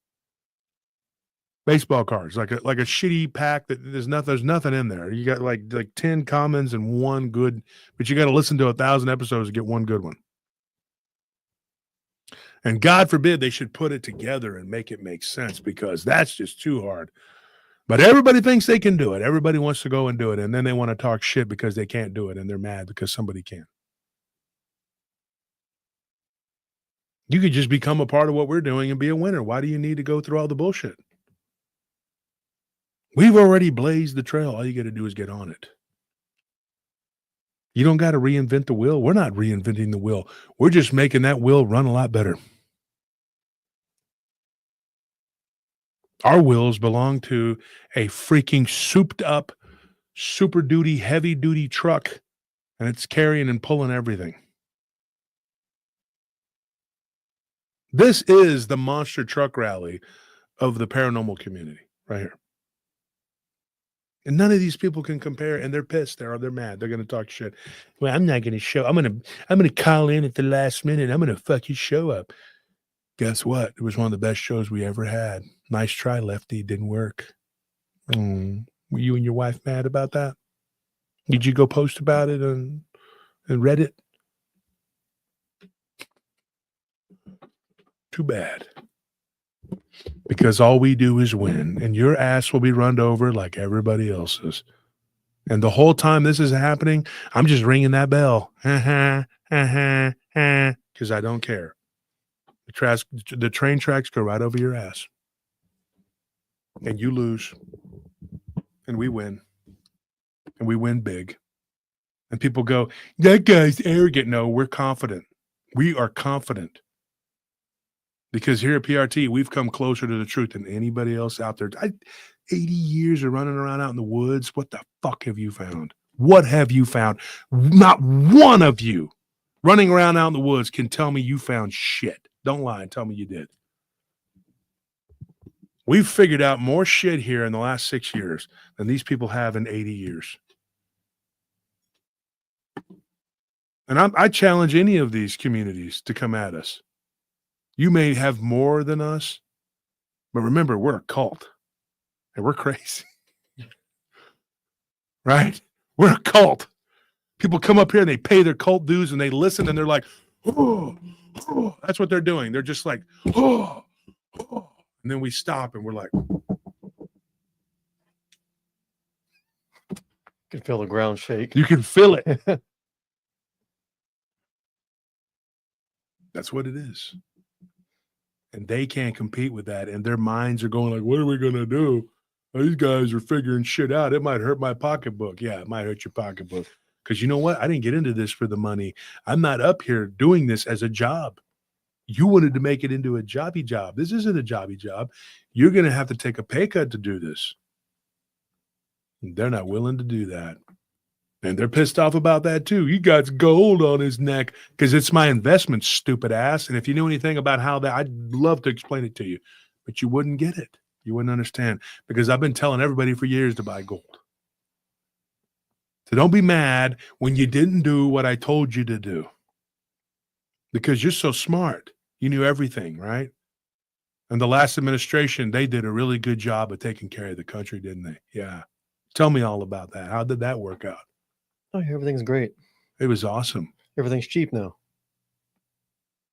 Baseball cards, like a shitty pack that there's nothing in there. You got like 10 commons and one good, but you got to listen to 1,000 episodes to get one good one. And God forbid they should put it together and make it make sense because that's just too hard. But everybody thinks they can do it. Everybody wants to go and do it. And then they want to talk shit because they can't do it. And they're mad because somebody can. You could just become a part of what we're doing and be a winner. Why do you need to go through all the bullshit? We've already blazed the trail. All you got to do is get on it. You don't got to reinvent the wheel. We're not reinventing the wheel. We're just making that wheel run a lot better. Our wheels belong to a freaking souped up, super duty, heavy duty truck, and it's carrying and pulling everything. This is the monster truck rally of the paranormal community right here. And none of these people can compare, and they're pissed. They're mad. They're gonna talk shit. Well, I'm not gonna show. I'm gonna call in at the last minute. I'm gonna fuck your show up. Guess what? It was one of the best shows we ever had. Nice try, Lefty. Didn't work. Were you and your wife mad about that? Did you go post about it on Reddit? Too bad. Because all we do is win, and your ass will be run over like everybody else's. And the whole time this is happening, I'm just ringing that bell. Because I don't care. The train tracks go right over your ass. And you lose. And we win. And we win big. And people go, that guy's arrogant. No, we're confident. We are confident. Because here at PRT, we've come closer to the truth than anybody else out there. 80 years of running around out in the woods. What the fuck have you found? What have you found? Not one of you running around out in the woods can tell me you found shit. Don't lie and tell me you did. We've figured out more shit here in the last 6 years than these people have in 80 years. And I challenge any of these communities to come at us. You may have more than us, but remember, we're a cult and we're crazy. Right? We're a cult. People come up here and they pay their cult dues and they listen and they're like, oh, oh. That's what they're doing. They're just like, oh, oh. And then we stop and we're like, You can feel the ground shake. you can feel it. That's what it is. And they can't compete with that. And their minds are going like, what are we going to do? These guys are figuring shit out. It might hurt my pocketbook. Yeah, it might hurt your pocketbook. Because you know what? I didn't get into this for the money. I'm not up here doing this as a job. You wanted to make it into a jobby job. This isn't a jobby job. You're going to have to take a pay cut to do this. And they're not willing to do that. And they're pissed off about that too. He got gold on his neck because it's my investment, stupid ass. And if you knew anything about how that, I'd love to explain it to you, but you wouldn't get it. You wouldn't understand because I've been telling everybody for years to buy gold. So don't be mad when you didn't do what I told you to do because you're so smart. You knew everything, right? And the last administration, they did a really good job of taking care of the country, didn't they? Yeah. Tell me all about that. How did that work out? Oh, everything's great. It was awesome. Everything's cheap now.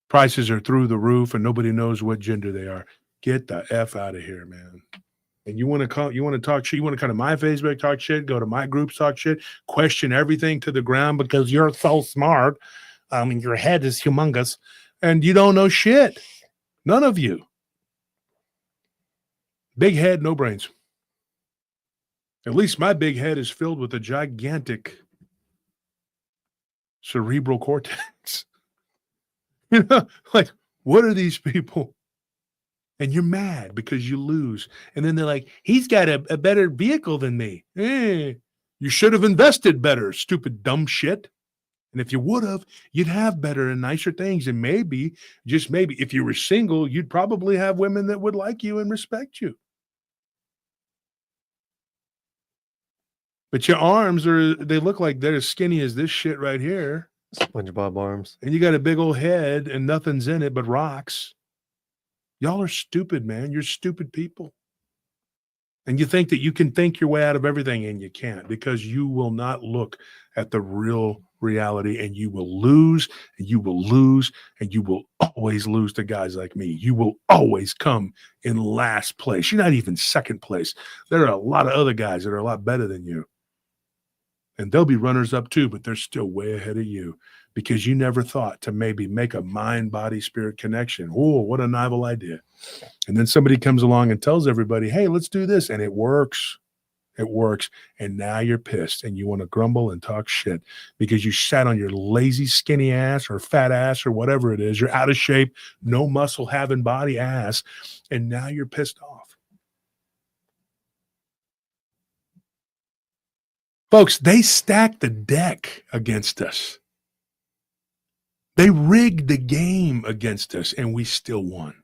Prices are through the roof and nobody knows what gender they are. Get the F out of here, man. And you want to talk shit, you want to come to my Facebook, talk shit, go to my groups, talk shit, question everything to the ground because you're so smart. And your head is humongous and you don't know shit. None of you. Big head, no brains. At least my big head is filled with a gigantic cerebral cortex. You know, like, what are these people? And you're mad because you lose. And then they're like, he's got a better vehicle than me. You should have invested better, stupid dumb shit. And if you would have, you'd have better and nicer things. And maybe, just maybe, if you were single, you'd probably have women that would like you and respect you. But your arms they look like they're as skinny as this shit right here. SpongeBob arms. And you got a big old head and nothing's in it but rocks. Y'all are stupid, man. You're stupid people. And you think that you can think your way out of everything, and you can't because you will not look at the real reality, and you will lose, and you will lose, and you will always lose to guys like me. You will always come in last place. You're not even second place. There are a lot of other guys that are a lot better than you. And they'll be runners up too, but they're still way ahead of you because you never thought to maybe make a mind, body, spirit connection. Oh, what a novel idea. And then somebody comes along and tells everybody, hey, let's do this. And it works. It works. And now you're pissed and you want to grumble and talk shit because you sat on your lazy, skinny ass or fat ass or whatever it is. You're out of shape, no muscle having body ass. And now you're pissed off. Folks, they stacked the deck against us. They rigged the game against us and we still won.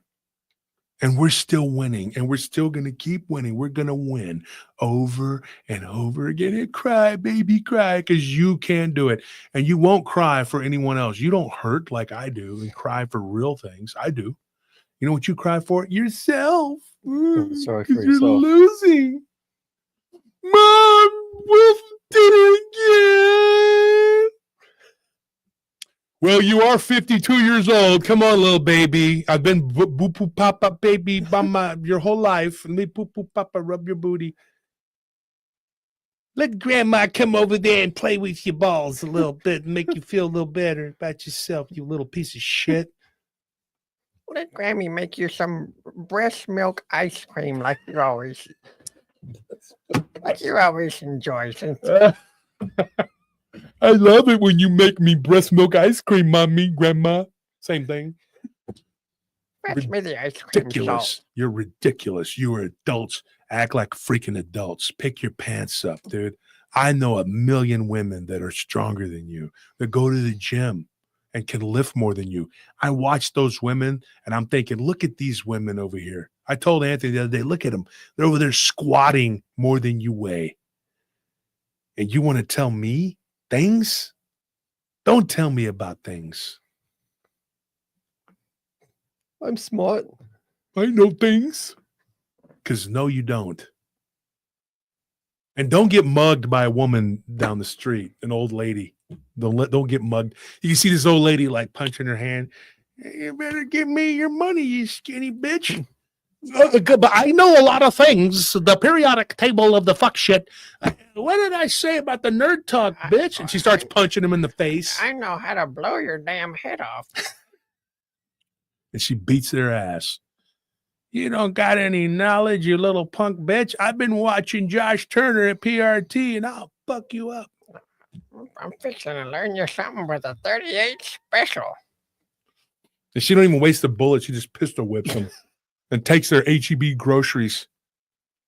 And we're still winning, and we're still going to keep winning. We're going to win over and over again. And cry, baby, cry, because you can do it. And you won't cry for anyone else. You don't hurt like I do and cry for real things. I do. You know what you cry for? Yourself. Sorry for You're yourself. losing. Mom, Wolf did it again. Well, you are 52 years old. Come on, little baby. I've been boo-poo papa baby mama your whole life. Let me poo-poo papa rub your booty. Let grandma come over there and play with your balls a little bit and make you feel a little better about yourself, you little piece of shit. Let Grammy make you some breast milk ice cream like you always enjoy. I love it when you make me breast milk ice cream, mommy, grandma. Same thing. Fetch me the ice cream Ridiculous. salt. You're ridiculous. You are adults. Act like freaking adults. Pick your pants up, dude. I know a million women that are stronger than you, that go to the gym and can lift more than you. I watch those women and I'm thinking, look at these women over here. I told Anthony the other day, look at them. They're over there squatting more than you weigh. And you want to tell me things? Don't tell me about things. I'm smart. I know things. Because no, you don't. And don't get mugged by a woman down the street, an old lady. Don't get mugged. You see this old lady like punching her hand. You better give me your money, you skinny bitch. But I know a lot of things. The periodic table of the fuck shit. What did I say about the nerd talk, bitch? And she starts punching him in the face. I know how to blow your damn head off. And she beats their ass. You don't got any knowledge, you little punk bitch. I've been watching Josh Turner at PRT, and I'll fuck you up. I'm fixing to learn you something with a 38 special. And she don't even waste a bullet. She just pistol whips them and takes their HEB groceries.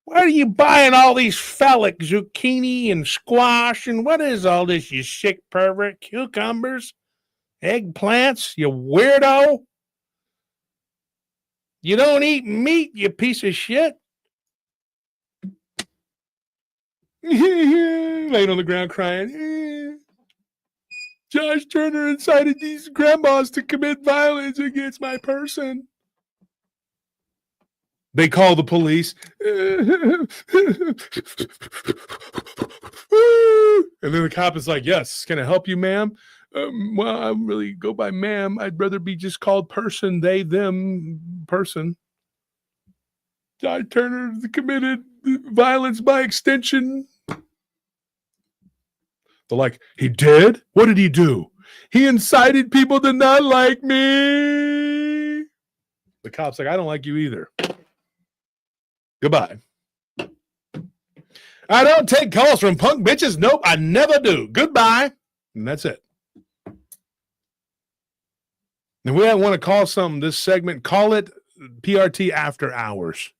Where are you buying all these phallic zucchini and squash? And what is all this, you sick pervert? Cucumbers? Eggplants? You weirdo? You don't eat meat, you piece of shit. Laying on the ground crying. Josh Turner incited these grandmas to commit violence against my person. They call the police. And then the cop is like, yes, can I help you, ma'am? Well, I really go by ma'am. I'd rather be just called person, they, them, person. Josh Turner committed violence by extension. They're like, he did? What did he do? He incited people to not like me. The cop's like, I don't like you either. Goodbye. I don't take calls from punk bitches. Nope, I never do. Goodbye. And that's it. If we want to call something this segment, call it PRT After Hours.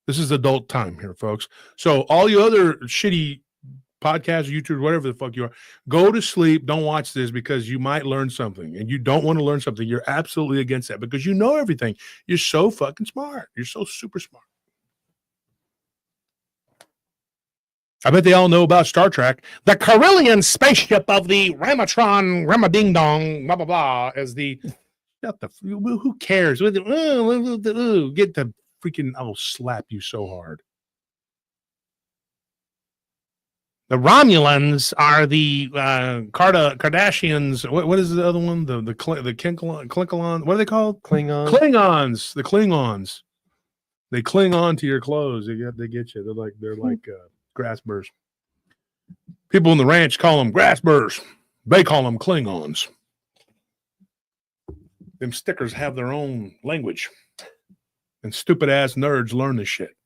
This is adult time here, folks. So all you other shitty podcasts, YouTube, whatever the fuck you are, go to sleep. Don't watch this because you might learn something. And you don't want to learn something. You're absolutely against that because you know everything. You're so fucking smart. You're so super smart. I bet they all know about Star Trek. The Carillion spaceship of the Ramatron, Ramading Dong, blah, blah, blah, as the... Who cares? Get the freaking... I'll slap you so hard. The Romulans are the Kardashians. What is the other one? The Klinkolon. What are they called? Klingons. The Klingons. They cling on to your clothes. They get you. They're like grass burrs. People in the ranch call them grass burrs. They call them Klingons. Them stickers have their own language. And stupid ass nerds learn this shit.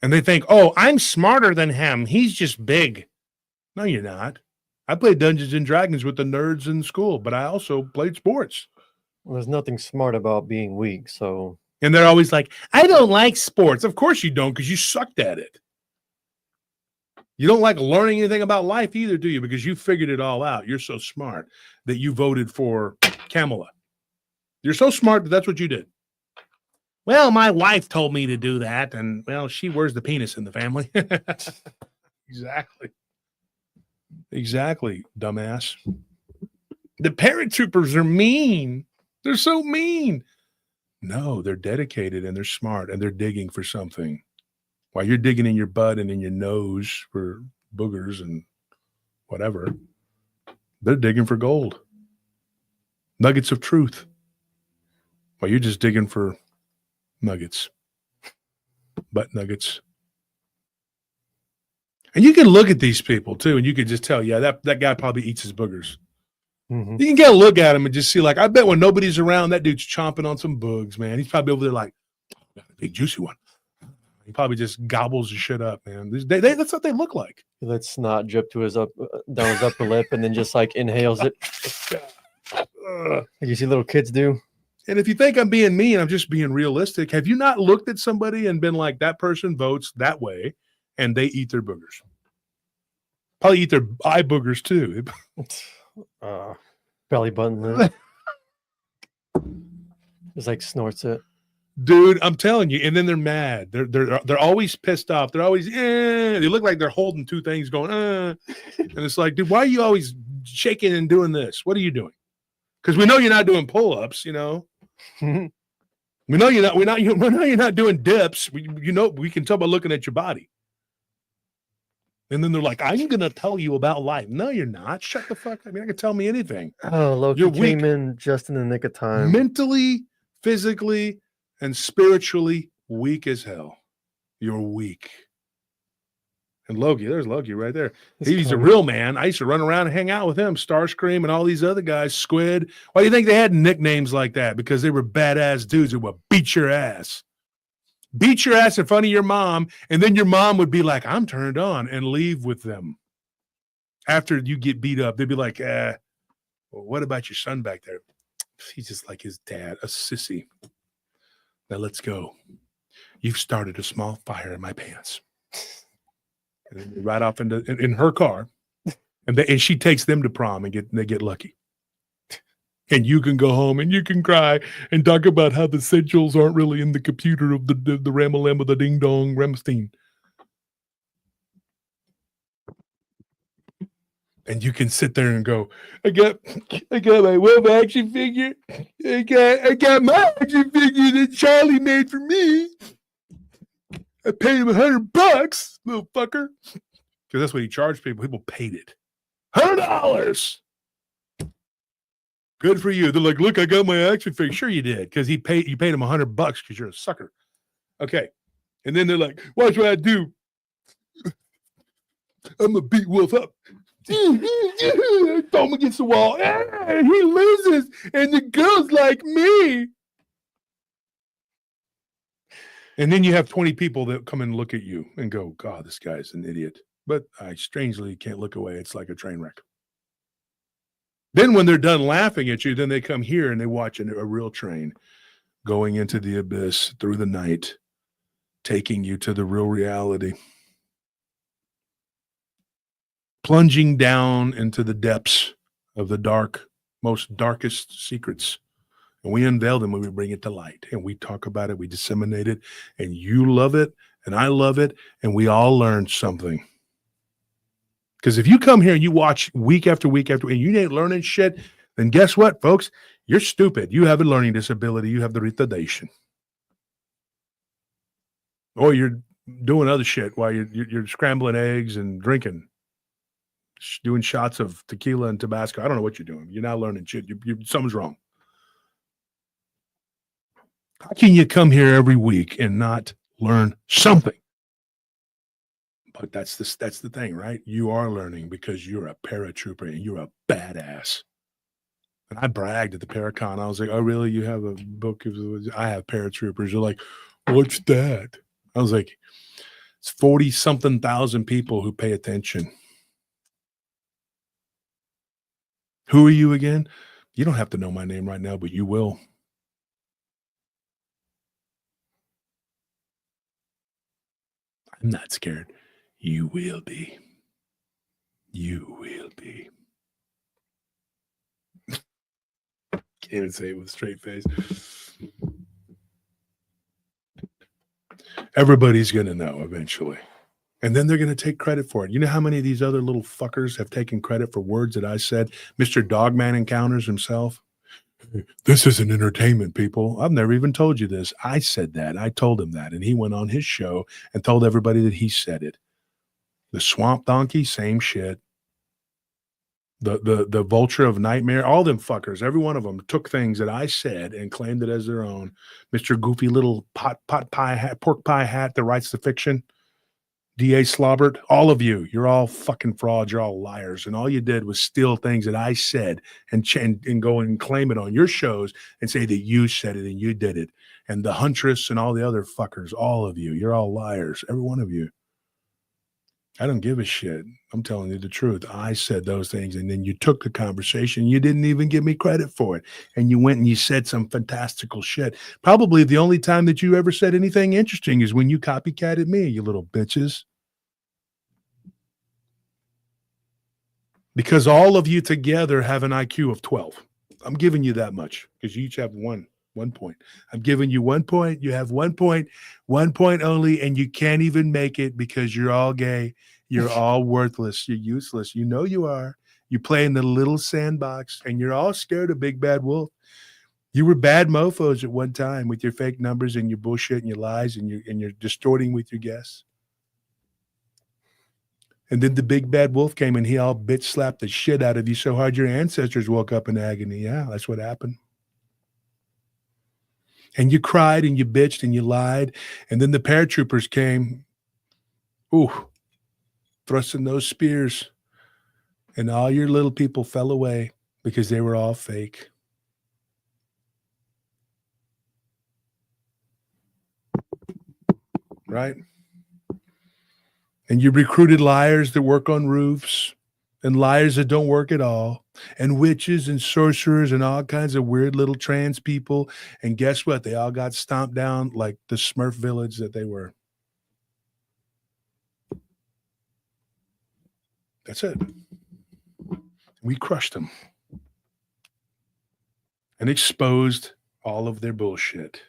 And they think, oh, I'm smarter than him. He's just big. No, you're not. I played Dungeons and Dragons with the nerds in school, but I also played sports. Well, there's nothing smart about being weak. So And they're always like, I don't like sports. Of course you don't, because you sucked at it. You don't like learning anything about life either, do you? Because you figured it all out. You're so smart that you voted for Kamala. You're so smart that that's what you did. Well, my wife told me to do that, and, well, she wears the penis in the family. Exactly. Exactly, dumbass. The paratroopers are mean. They're so mean. No, they're dedicated, and they're smart, and they're digging for something. While you're digging in your butt and in your nose for boogers and whatever, they're digging for gold. Nuggets of truth. While you're just digging for nuggets. Butt nuggets. And you can look at these people too, and you can just tell, yeah, that guy probably eats his boogers. mhm. You can get a look at him and just see, like, I bet when nobody's around, that dude's chomping on some bugs, man. He's probably over there like, got a big juicy one. He probably just gobbles the shit up, man. That's what they look like. He lets snot drip to his down his upper lip, and then just like inhales it. Ugh. Like you see little kids do. And if you think I'm being mean, I'm just being realistic. Have you not looked at somebody and been like, that person votes that way, and they eat their boogers? Probably eat their eye boogers too. Belly button lip. Just like snorts it. Dude, I'm telling you. And then they're mad. They're always pissed off. They're always, they look like they're holding two things going, And it's like, dude, why are you always shaking and doing this? What are you doing? Because we know you're not doing pull-ups, you know. We know you're not. We know you're not doing dips. We can tell by looking at your body. And then they're like, I'm gonna tell you about life. No, you're not. Shut the fuck up. You're not gonna tell me anything. Oh, Loki You're came weak. in just in the nick of time. Mentally, physically, and spiritually weak as hell. You're weak. And Loki, there's Loki right there. He's a real man. I used to run around and hang out with him, Starscream and all these other guys, Squid. Why do you think they had nicknames like that? Because they were badass dudes who would beat your ass. Beat your ass in front of your mom, and then your mom would be like, I'm turned on, and leave with them. After you get beat up, they'd be like, well, what about your son back there? He's just like his dad, a sissy. Now let's go. You've started a small fire in my pants. And then they ride off in her car, and she takes them to prom, and they get lucky. And you can go home and you can cry and talk about how the essentials aren't really in the computer of the Ramalama, the Ding Dong Ramstein. And you can sit there and go, I got my Wolf action figure. I got my action figure that Charlie made for me. I paid him $100, little fucker. Because that's what he charged people. People paid it. $100. Good for you. They're like, look, I got my action figure. Sure you did, because you paid him $100 because you're a sucker. Okay. And then they're like, watch what I do. I'm gonna beat Wolf up. I throw him against the wall. And he loses. And the girl's like me. And then you have 20 people that come and look at you and go, God, this guy's an idiot. But I strangely can't look away. It's like a train wreck. Then when they're done laughing at you, then they come here and they watch a real train going into the abyss through the night, taking you to the real reality. Plunging down into the depths of the most darkest secrets. And we unveil them when we bring it to light. And we talk about it, we disseminate it, and you love it, and I love it, and we all learn something. Because if you come here and you watch week after week after week, and you ain't learning shit, then guess what, folks? You're stupid. You have a learning disability. You have the retardation. Or you're doing other shit while you're scrambling eggs and drinking, doing shots of tequila and Tabasco. I don't know what you're doing. You're not learning shit. Something's wrong. How can you come here every week and not learn something? But that's the thing, right? You are learning because you're a paratrooper and you're a badass. And I bragged at the Paracon. I was like, oh, really? You have a book? I have paratroopers. You're like, what's that? I was like, It's 40-something thousand people who pay attention. Who are you again? You don't have to know my name right now, but you will. I'm not scared. You will be. You will be. Can't even say it with a straight face. Everybody's going to know eventually. And then they're going to take credit for it. You know how many of these other little fuckers have taken credit for words that I said? Mr. Dogman Encounters himself. This isn't entertainment, people. I've never even told you this. I said that. I told him that. And he went on his show and told everybody that he said it. The Swamp Donkey, same shit. The Vulture of Nightmare, all them fuckers, every one of them took things that I said and claimed it as their own. Mr. Goofy Little Pork Pie Hat that writes the fiction. D.A. Slobbert, all of you, you're all fucking frauds. You're all liars. And all you did was steal things that I said and go and claim it on your shows and say that you said it and you did it. And the Huntress and all the other fuckers, all of you, you're all liars. Every one of you. I don't give a shit. I'm telling you the truth. I said those things, and then you took the conversation. You didn't even give me credit for it. And you went and you said some fantastical shit. Probably the only time that you ever said anything interesting is when you copycatted me, you little bitches. Because all of you together have an IQ of 12. I'm giving you that much because you each have one point. I'm giving you 1 point. You have 1 point only, and you can't even make it because you're all gay. You're all worthless. You're useless. You know you are. You play in the little sandbox, and you're all scared of Big Bad Wolf. You were bad mofos at one time with your fake numbers and your bullshit and your lies and you're distorting with your guests. And then the Big Bad Wolf came and he all bitch slapped the shit out of you so hard your ancestors woke up in agony. Yeah, that's what happened. And you cried and you bitched and you lied. And then the paratroopers came, thrusting those spears. And all your little people fell away because they were all fake. Right? And you recruited liars that work on roofs and liars that don't work at all and witches and sorcerers and all kinds of weird little trans people. And guess what? They all got stomped down like the Smurf village that they were. That's it. We crushed them and exposed all of their bullshit.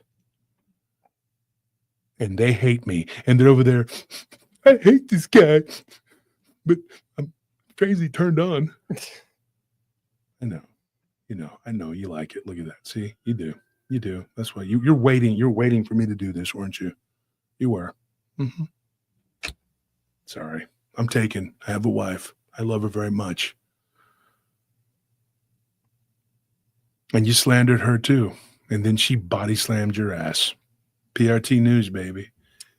And they hate me. And they're over there, I hate this guy, but I'm crazy turned on. I know. I know you like it. Look at that. See, you do. That's why you're waiting. You're waiting for me to do this, weren't you? You were. Mm-hmm. Sorry. I'm taken. I have a wife. I love her very much. And you slandered her too. And then she body slammed your ass. PRT News, baby.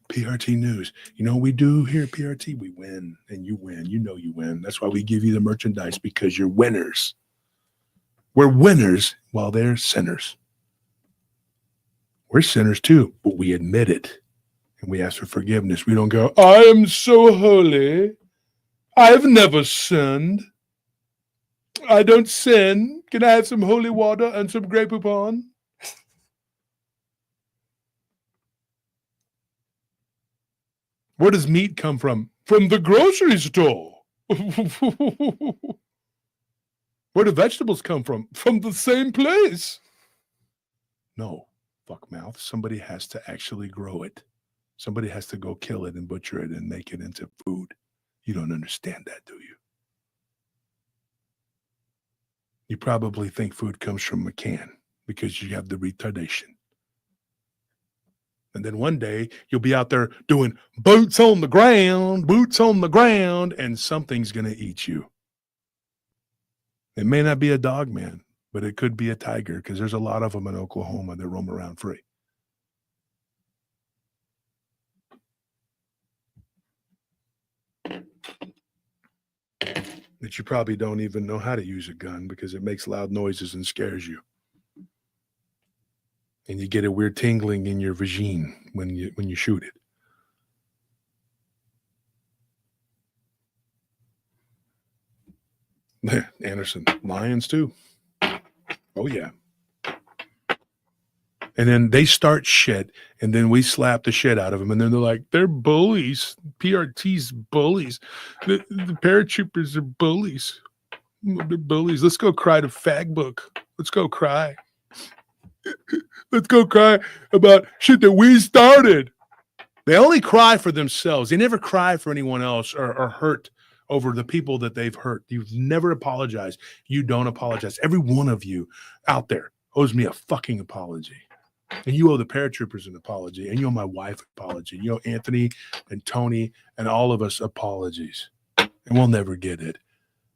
PRT News. You know what we do here at PRT? We win, and you win. You know you win. That's why we give you the merchandise, because you're winners. We're winners while they're sinners. We're sinners too, but we admit it, and we ask for forgiveness. We don't go, I am so holy. I've never sinned. I don't sin. Can I have some holy water and some Grey Poupon? Where does meat come from? From the grocery store. Where do vegetables come from? From the same place. No, fuck mouth. Somebody has to actually grow it. Somebody has to go kill it and butcher it and make it into food. You don't understand that, do you? You probably think food comes from a can because you have the retardation. And then one day you'll be out there doing boots on the ground, and something's going to eat you. It may not be a dog man, but it could be a tiger, because there's a lot of them in Oklahoma that roam around free. That you probably don't even know how to use a gun because it makes loud noises and scares you. And you get a weird tingling in your vagine when you shoot it. Anderson, Lions too. Oh yeah. And then they start shit, and then we slap the shit out of them, and then they're like, they're bullies. PRT's bullies. The paratroopers are bullies. They're bullies. Let's go cry to Fag Book. Let's go cry. Let's go cry about shit that we started. They only cry for themselves. They never cry for anyone else or hurt over the people that they've hurt. You've never apologized. You don't apologize. Every one of you out there owes me a fucking apology. And you owe the paratroopers an apology. And you owe my wife an apology. You owe Anthony and Tony and all of us apologies. And we'll never get it.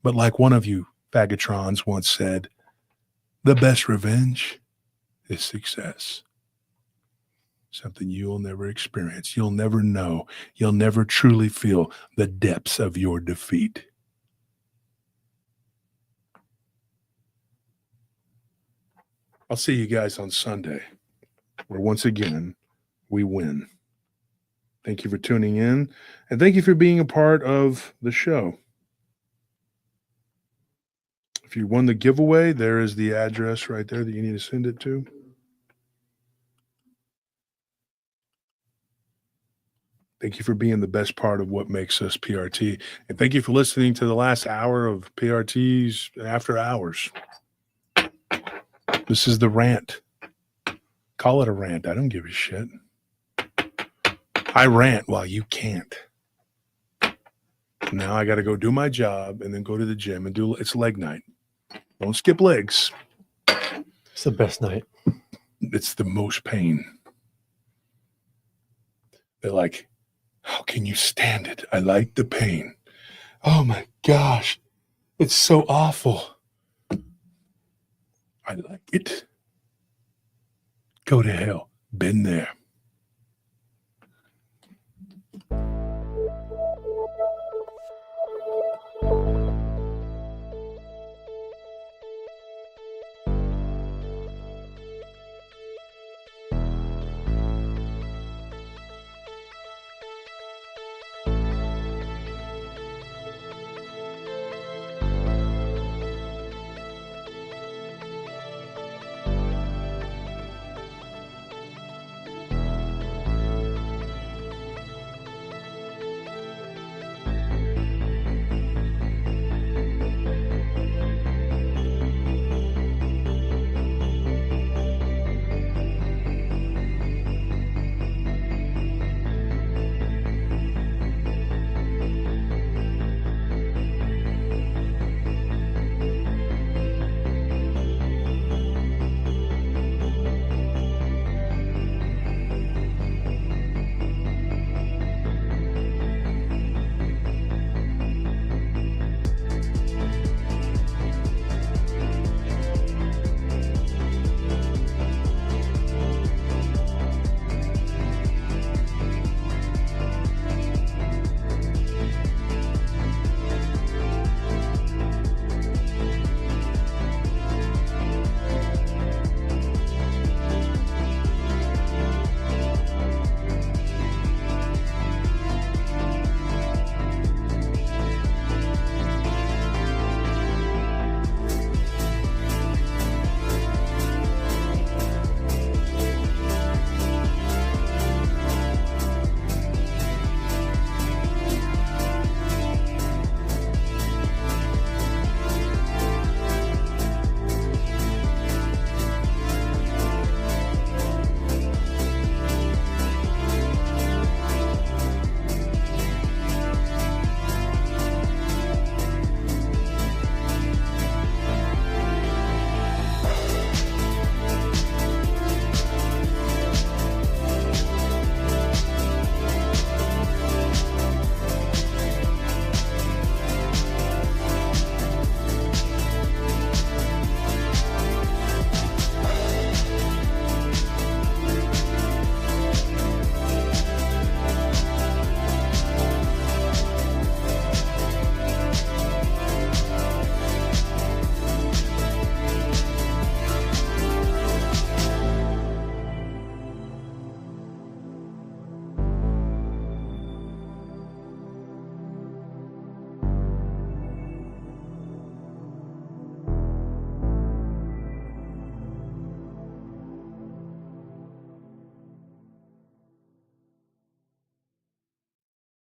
But like one of you fagatrons once said, the best revenge is success. Something you'll never experience. You'll never know. You'll never truly feel the depths of your defeat. I'll see you guys on Sunday, where once again, we win. Thank you for tuning in, and thank you for being a part of the show. If you won the giveaway, there is the address right there that you need to send it to. Thank you for being the best part of what makes us PRT. And thank you for listening to the last hour of PRT's After Hours. This is the rant. Call it a rant. I don't give a shit. I rant while you can't. Now I got to go do my job and then go to the gym and do it's leg night. Don't skip legs. It's the best night. It's the most pain. They're like, how can you stand it? I like the pain. Oh my gosh. It's so awful. I like it. Go to hell. Been there.